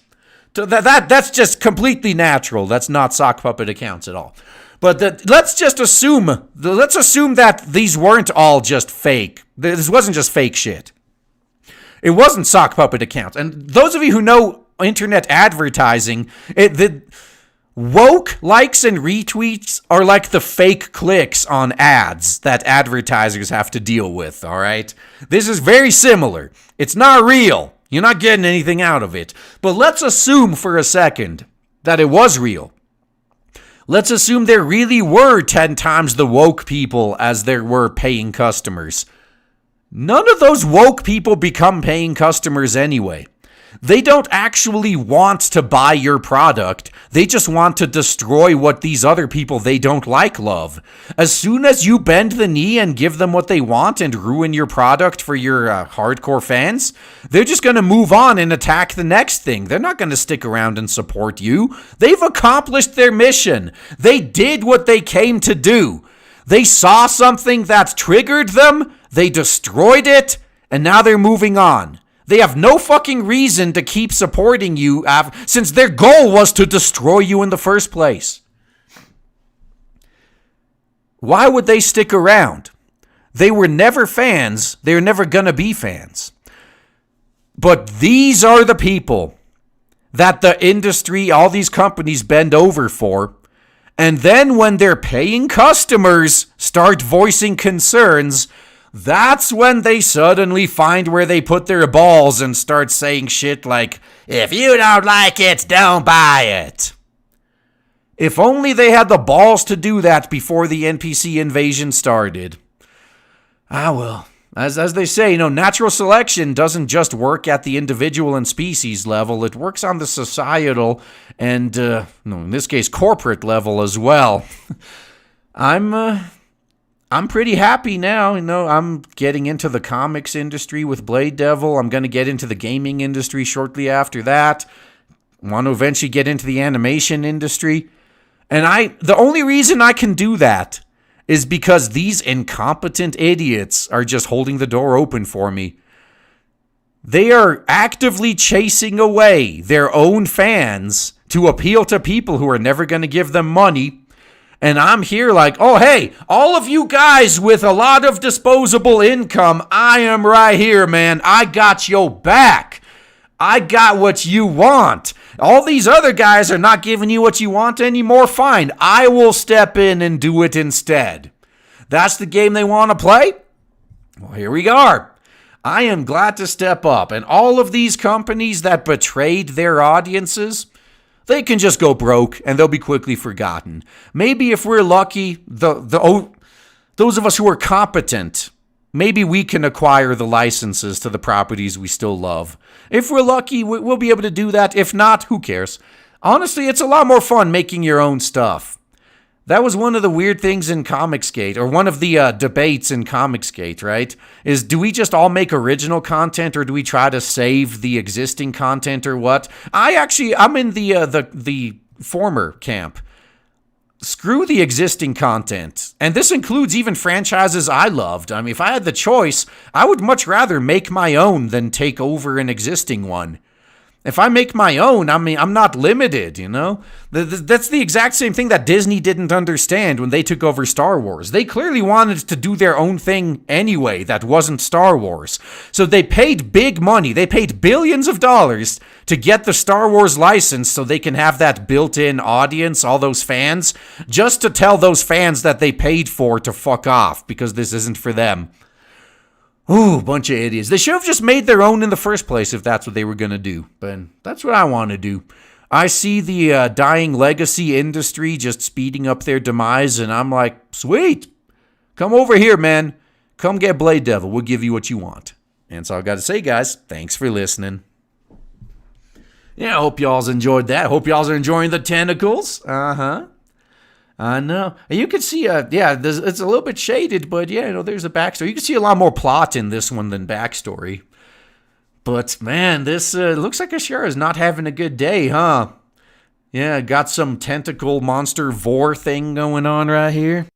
So that's just completely natural. That's not sock puppet accounts at all. But let's assume that these weren't all just fake. This wasn't just fake shit. It wasn't sock puppet accounts. And those of you who know internet advertising, the woke likes and retweets are like the fake clicks on ads that advertisers have to deal with, all right? This is very similar. It's not real. You're not getting anything out of it. But let's assume for a second that it was real. Let's assume there really were 10 times the woke people as there were paying customers. None of those woke people become paying customers anyway. They don't actually want to buy your product. They just want to destroy what these other people they don't like love. As soon as you bend the knee and give them what they want and ruin your product for your hardcore fans, they're just going to move on and attack the next thing. They're not going to stick around and support you. They've accomplished their mission. They did what they came to do. They saw something that triggered them, they destroyed it, and now they're moving on. They have no fucking reason to keep supporting you since their goal was to destroy you in the first place. Why would they stick around? They were never fans. They're never gonna be fans. But these are the people that the industry, all these companies bend over for. And then when their paying customers start voicing concerns, that's when they suddenly find where they put their balls and start saying shit like, if you don't like it, don't buy it. If only they had the balls to do that before the NPC invasion started. Ah, well, as they say, natural selection doesn't just work at the individual and species level. It works on the societal and, in this case, corporate level as well. I'm pretty happy now. I'm getting into the comics industry with Blade Devil. I'm going to get into the gaming industry shortly after that. Want to eventually get into the animation industry. And the only reason I can do that is because these incompetent idiots are just holding the door open for me. They are actively chasing away their own fans to appeal to people who are never going to give them money. And I'm here like, oh, hey, all of you guys with a lot of disposable income, I am right here, man. I got your back. I got what you want. All these other guys are not giving you what you want anymore. Fine, I will step in and do it instead. That's the game they want to play? Well, here we are. I am glad to step up. And all of these companies that betrayed their audiences, they can just go broke and they'll be quickly forgotten. Maybe if we're lucky, those of us who are competent, maybe we can acquire the licenses to the properties we still love. If we're lucky, we'll be able to do that. If not, who cares? Honestly, it's a lot more fun making your own stuff. That was one of the weird things in Comicsgate, or one of the debates in Comicsgate, right? Is do we just all make original content, or do we try to save the existing content, or what? I'm in the former camp. Screw the existing content. And this includes even franchises I loved. I mean, if I had the choice, I would much rather make my own than take over an existing one. If I make my own, I'm not limited, That's the exact same thing that Disney didn't understand when they took over Star Wars. They clearly wanted to do their own thing anyway that wasn't Star Wars. So they paid big money. They paid billions of dollars to get the Star Wars license so they can have that built-in audience, all those fans, just to tell those fans that they paid for to fuck off because this isn't for them. Ooh, bunch of idiots. They should have just made their own in the first place if that's what they were going to do. But that's what I want to do. I see the dying legacy industry just speeding up their demise, and I'm like, sweet. Come over here, man. Come get Blade Devil. We'll give you what you want. And so I've got to say, guys, thanks for listening. Yeah, I hope y'all's enjoyed that. Hope y'all's are enjoying the tentacles. I know. And you can see, it's a little bit shaded, but there's a backstory. You can see a lot more plot in this one than backstory. But, man, this looks like Ashura is not having a good day, huh? Yeah, got some tentacle monster vor thing going on right here.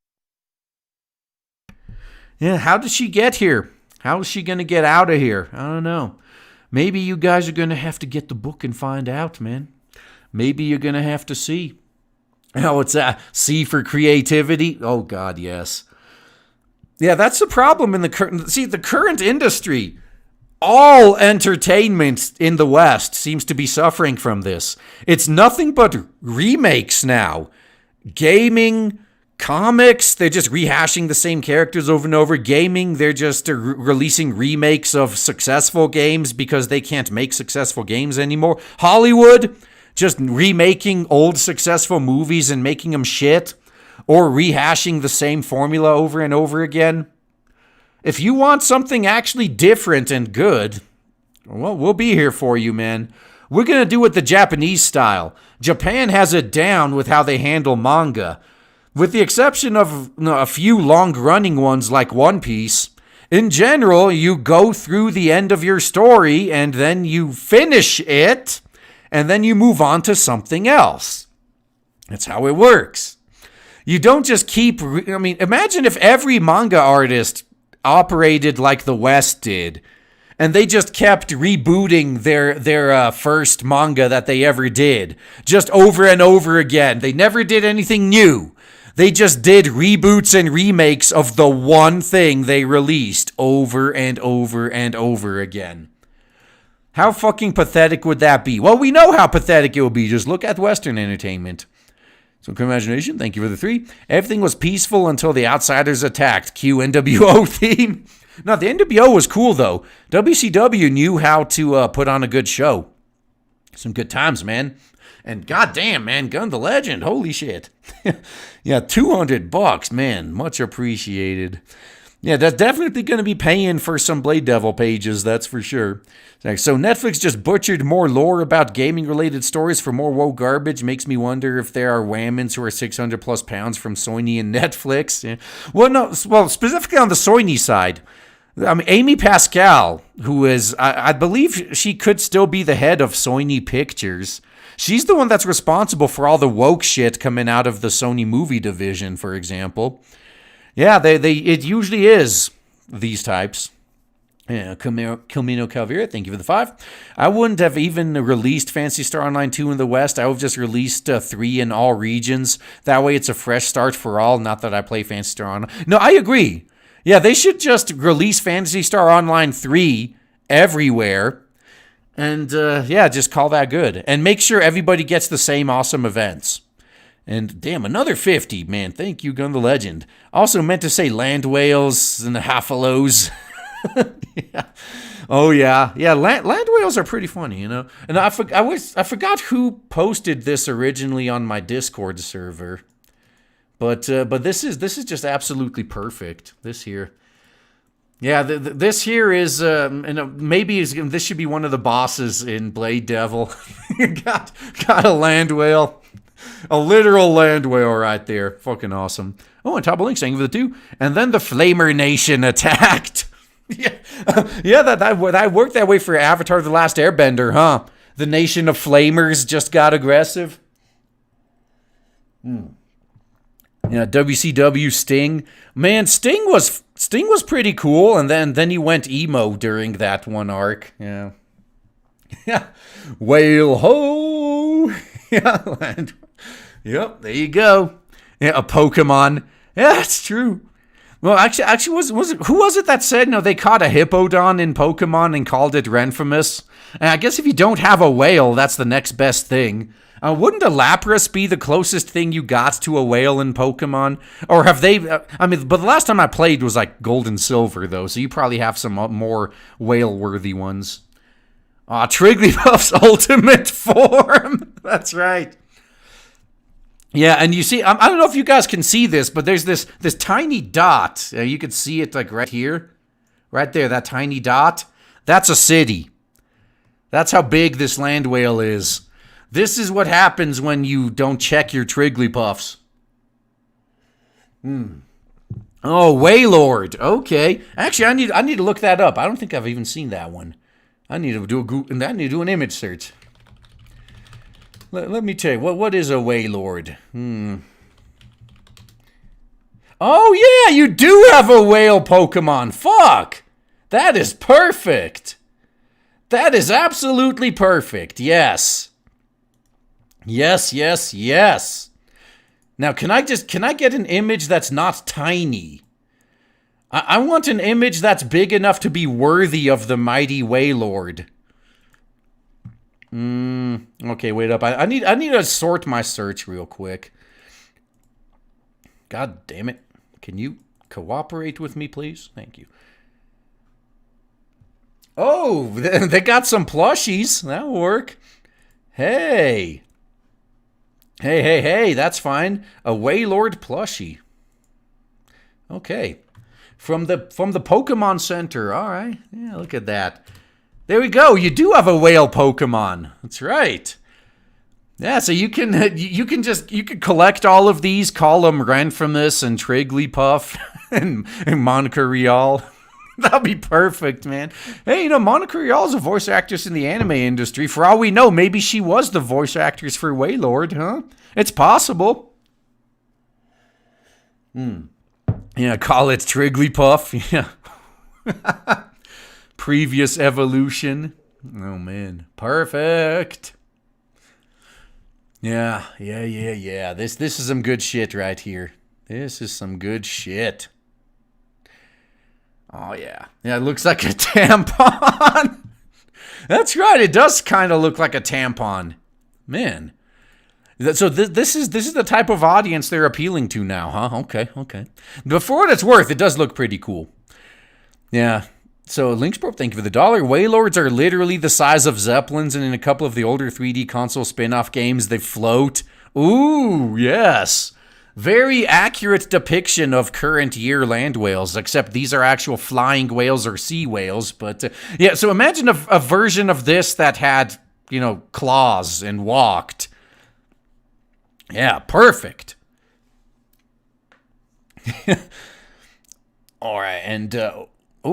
Yeah, how did she get here? How is she going to get out of here? I don't know. Maybe you guys are going to have to get the book and find out, man. Maybe you're going to have to see. Oh, it's C for creativity? Oh, God, yes. Yeah, that's the problem in the current industry. All entertainment in the West seems to be suffering from this. It's nothing but remakes now. Gaming, comics, they're just rehashing the same characters over and over. Gaming, they're just releasing remakes of successful games because they can't make successful games anymore. Hollywood, just remaking old successful movies and making them shit, or rehashing the same formula over and over again. If you want something actually different and good, well, we'll be here for you, man. We're going to do it the Japanese style. Japan has it down with how they handle manga. With the exception of a few long-running ones like One Piece, in general, you go through the end of your story and then you finish it, and then you move on to something else. That's how it works. You don't just keep... imagine if every manga artist operated like the West did. and they just kept rebooting their first manga that they ever did, just over and over again. They never did anything new. They just did reboots and remakes of the one thing they released over and over and over again. How fucking pathetic would that be? Well, we know how pathetic it will be. Just look at Western entertainment. So, imagination, thank you for the 3. Everything was peaceful until the outsiders attacked. Cue NWO theme. No, the NWO was cool, though. WCW knew how to put on a good show. Some good times, man. And goddamn, man, Gun the Legend. Holy shit. Yeah, $200, man. Much appreciated. Yeah, that's definitely going to be paying for some Blade Devil pages, that's for sure. So Netflix just butchered more lore about gaming-related stories for more woke garbage. Makes me wonder if there are whammons who are 600 plus pounds from Soyny and Netflix. Yeah. Well, specifically on the Soyny side. I mean, Amy Pascal, who is, I believe she could still be the head of Soyny Pictures. She's the one that's responsible for all the woke shit coming out of the Sony movie division, for example. Yeah, it usually is these types. Yeah, Camino Calvera, thank you for the 5. I wouldn't have even released Phantasy Star Online 2 in the West. I would have just released 3 in all regions. That way it's a fresh start for all, not that I play Phantasy Star Online. No, I agree. Yeah, they should just release Phantasy Star Online 3 everywhere. And, just call that good. And make sure everybody gets the same awesome events. And damn, another 50, man. Thank you, Gun the Legend. Also meant to say land whales and the halfalos. Yeah. Oh yeah, land whales are pretty funny, you know. And I forgot who posted this originally on my Discord server. But this is just absolutely perfect. This here. Yeah, this here is, maybe this should be one of the bosses in Blade Devil. got a land whale. A literal land whale right there. Fucking awesome. Oh, and Top of Link saying for the 2. And then the Flamer Nation attacked. Yeah, that worked that way for Avatar The Last Airbender, huh? The nation of flamers just got aggressive. Yeah, WCW Sting. Man, Sting was pretty cool, and then he went emo during that one arc. Yeah. Yeah. Whale ho! Yeah, yep, there you go. Yeah, a Pokemon. Yeah, that's true. Well, actually, who was it that said, no, they caught a Hippodon in Pokemon and called it Renfremus? And I guess if you don't have a whale, that's the next best thing. Wouldn't a Lapras be the closest thing you got to a whale in Pokemon? Or have they, but the last time I played was like Gold and Silver, though, so you probably have some more whale-worthy ones. Trigglypuff's ultimate form. That's right. Yeah, and you see, I don't know if you guys can see this, but there's this tiny dot. You can see it like right here. Right there, that tiny dot. That's a city. That's how big this land whale is. This is what happens when you don't check your Trigglypuffs. Oh, Waylord. Okay. Actually, I need to look that up. I don't think I've even seen that one. I need to do an image search. Let me tell you, what is a Waylord? Oh, yeah, you do have a whale Pokemon. Fuck. That is perfect. That is absolutely perfect. Yes. Yes. Now, can I get an image that's not tiny? I want an image that's big enough to be worthy of the mighty Waylord. Okay, wait up. I need to sort my search real quick. God damn it. Can you cooperate with me, please? Thank you. Oh, they got some plushies. That'll work. Hey, that's fine. A Waylord plushie. Okay. From the Pokemon Center. All right. Yeah, look at that. There we go. You do have a whale Pokemon. That's right. Yeah, so you can collect all of these, call them Renfremus and Trigglypuff and Monica Rial. That'll be perfect, man. Hey, Monica Rial is a voice actress in the anime industry. For all we know, maybe she was the voice actress for Waylord, huh? It's possible. Yeah, call it Trigglypuff. Yeah. previous evolution. Oh, man. Perfect. Yeah. This is some good shit right here. This is some good shit. Oh, yeah. Yeah, it looks like a tampon. That's right. It does kind of look like a tampon. Man. So this is the type of audience they're appealing to now, huh? Okay. But for what it's worth, it does look pretty cool. Yeah. So Lynxprop, thank you for the $1. Waylords are literally the size of Zeppelins, and in a couple of the older 3D console spin-off games, they float. Ooh, yes. Very accurate depiction of current year land whales, except these are actual flying whales or sea whales. But yeah, so imagine a version of this that had, claws and walked. Yeah, perfect. All right, and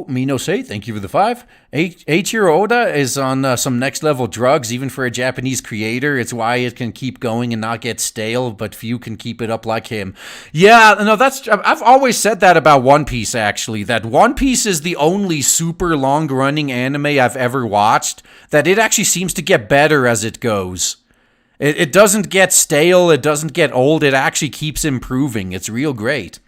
Mino say, thank you for the 5. Eiichiro Oda is on some next level drugs, even for a Japanese creator. It's why it can keep going and not get stale, but few can keep it up like him. Yeah, no, I've always said that about One Piece, actually, that One Piece is the only super long-running anime I've ever watched, that it actually seems to get better as it goes. It doesn't get stale, it doesn't get old, it actually keeps improving. It's real great.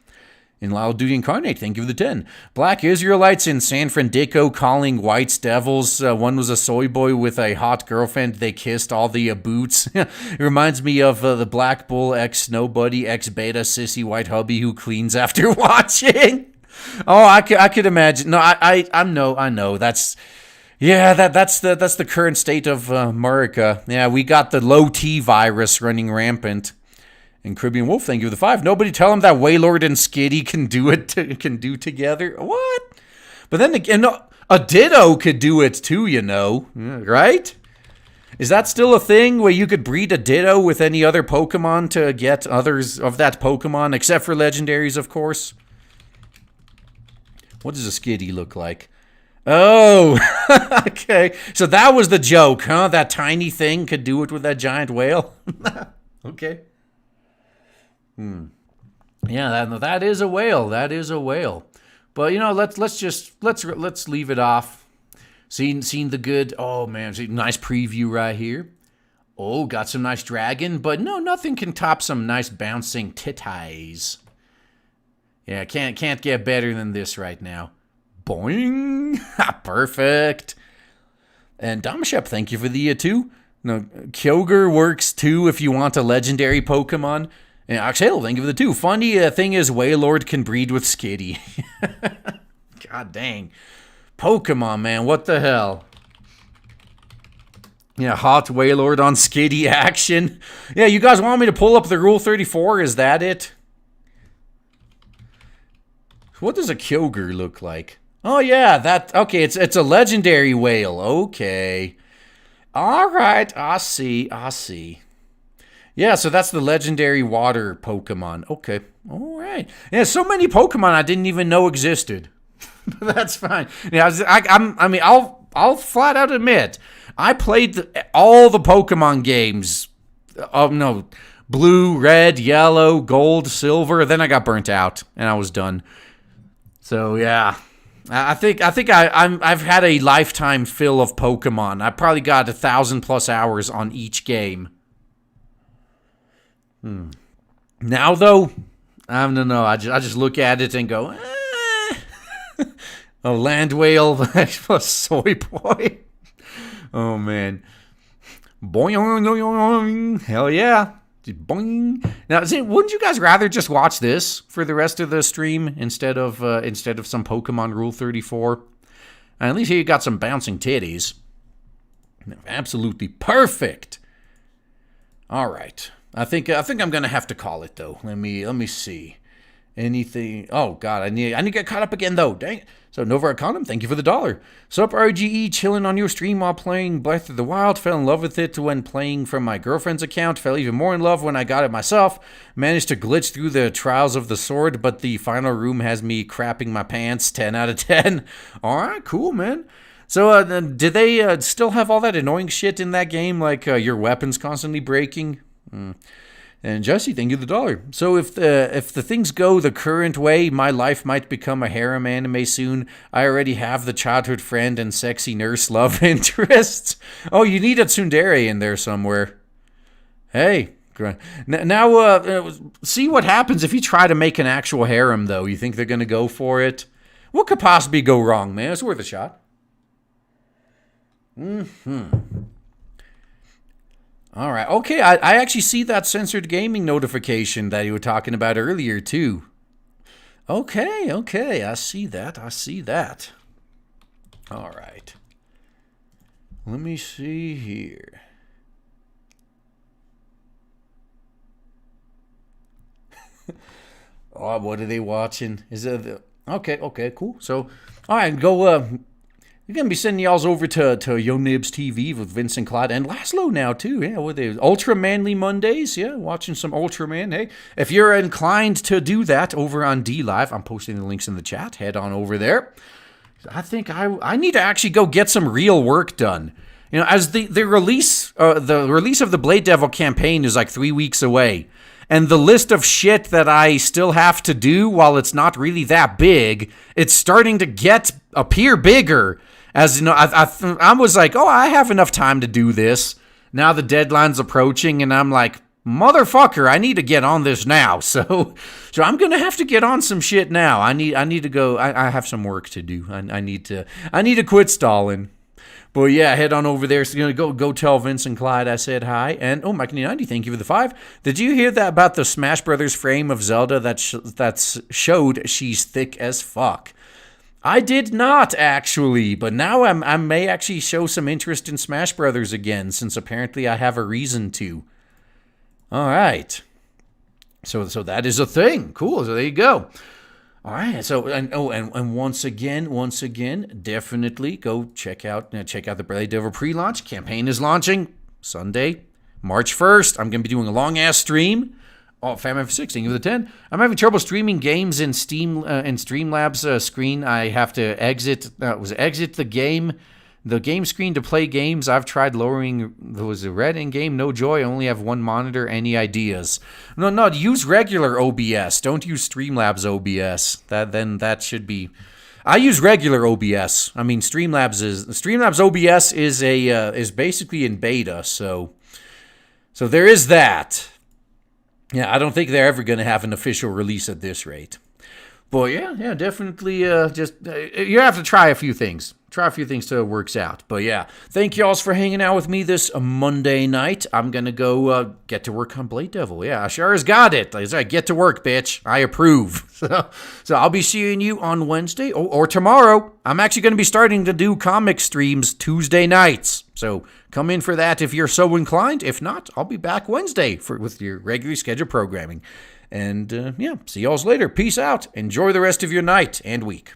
In Lyle Duty Incarnate, thank you for the 10. Black Israelites in San Francisco calling whites devils. One was a soy boy with a hot girlfriend. They kissed all the boots. It reminds me of the Black Bull ex-Nobody, ex-Beta sissy white hubby who cleans after watching. Oh, I could imagine. No, I know. That's the current state of America. Yeah, we got the low T virus running rampant. And Caribbean Wolf, thank you for the 5. Nobody tell him that Waylord and Skitty can do together. What? But then again, a Ditto could do it too, right? Is that still a thing where you could breed a Ditto with any other Pokemon to get others of that Pokemon, except for legendaries, of course? What does a Skitty look like? Oh, okay. So that was the joke, huh? That tiny thing could do it with that giant whale? Okay. Yeah, that is a whale. That is a whale. But let's leave it off. Seen the good. Oh man, nice preview right here. Oh, got some nice dragon, but no, nothing can top some nice bouncing titties. Yeah, can't get better than this right now. Boing, perfect. And Domshep, thank you for the 2. No, Kyogre works too if you want a legendary Pokemon. And Oxhale, thank you for the 2. Funny thing is, Waylord can breed with Skitty. God dang. Pokemon, man, what the hell? Yeah, hot Waylord on Skitty action. Yeah, you guys want me to pull up the Rule 34? Is that it? What does a Kyogre look like? Oh, yeah, okay, it's a legendary whale. Okay. All right, I see. Yeah, so that's the legendary water Pokemon. Okay, all right. Yeah, so many Pokemon I didn't even know existed. That's fine. Yeah, I'll flat out admit I played all the Pokemon games. Blue, red, yellow, gold, silver. Then I got burnt out and I was done. So yeah, I think I've had a lifetime fill of Pokemon. I probably got 1,000+ hours on each game. Now though, I don't know. I just look at it and go, a land whale, a soy boy. Oh man, boing, hell yeah, boing. Now, wouldn't you guys rather just watch this for the rest of the stream instead of some Pokemon Rule 34? And at least here you got some bouncing titties. Absolutely perfect. All right. I think I'm gonna have to call it though. Let me see. Anything? Oh God, I need to get caught up again though. Dang it. So Nova Arcanum, thank you for the $1. Sup RGE, chilling on your stream while playing Breath of the Wild. Fell in love with it when playing from my girlfriend's account. Fell even more in love when I got it myself. Managed to glitch through the trials of the sword, but the final room has me crapping my pants. 10 out of 10. All right, cool, man. So did they still have all that annoying shit in that game, like your weapons constantly breaking? And Jesse, thank you the dollar. So if the things go the current way, my life might become a harem anime soon. I already have the childhood friend and sexy nurse love interests. Oh, you need a tsundere in there somewhere. Hey. Now, see what happens if you try to make an actual harem, though. You think they're going to go for it? What could possibly go wrong, man? It's worth a shot. All right. Okay, I actually see that censored gaming notification that you were talking about earlier, too. Okay. I see that. All right. Let me see here. Oh, what are they watching? Is it okay, cool. So, all right, go. We're gonna be sending y'all's over to Yo Nibs TV with Vincent Clyde and Laszlo now too. Yeah, what they Ultra Manly Mondays. Yeah, watching some Ultraman. Hey, if you're inclined to do that over on D Live, I'm posting the links in the chat. Head on over there. I think I need to actually go get some real work done. You know, as the release of the Blade Devil campaign is like 3 weeks away. And the list of shit that I still have to do, while it's not really that big, it's starting to appear bigger. As you know, I was like, oh, I have enough time to do this. Now the deadline's approaching, and I'm like, motherfucker, I need to get on this now. So I'm gonna have to get on some shit now. I need to go. I have some work to do. I need to quit stalling. But yeah, head on over there. So you're gonna go tell Vince and Clyde I said hi. And Mike90, thank you for the 5. Did you hear that about the Smash Brothers frame of Zelda that showed she's thick as fuck? I did not actually, but now I may actually show some interest in Smash Brothers again, since apparently I have a reason to. All right, so that is a thing. Cool. So there you go. All right, so and once again, definitely go check out the Blade Devil pre-launch campaign is launching Sunday, March 1st. I'm gonna be doing a long ass stream. Oh, Family 16 of the 10. I'm having trouble streaming games in Streamlabs screen. I have to exit the game screen to play games. I've tried lowering the red in game. No joy. I only have one monitor. Any ideas? No. Use regular OBS. Don't use Streamlabs OBS. That should be. I use regular OBS. I mean, Streamlabs OBS is basically in beta. So there is that. Yeah, I don't think they're ever going to have an official release at this rate. But yeah, definitely you have to try a few things. Try a few things till it works out. But yeah, thank y'all for hanging out with me this Monday night. I'm going to go get to work on Blade Devil. Yeah, I sure as got it. I said, get to work, bitch. I approve. So I'll be seeing you on Wednesday or tomorrow. I'm actually going to be starting to do comic streams Tuesday nights. So come in for that if you're so inclined. If not, I'll be back Wednesday with your regularly scheduled programming. And yeah, see y'all later. Peace out. Enjoy the rest of your night and week.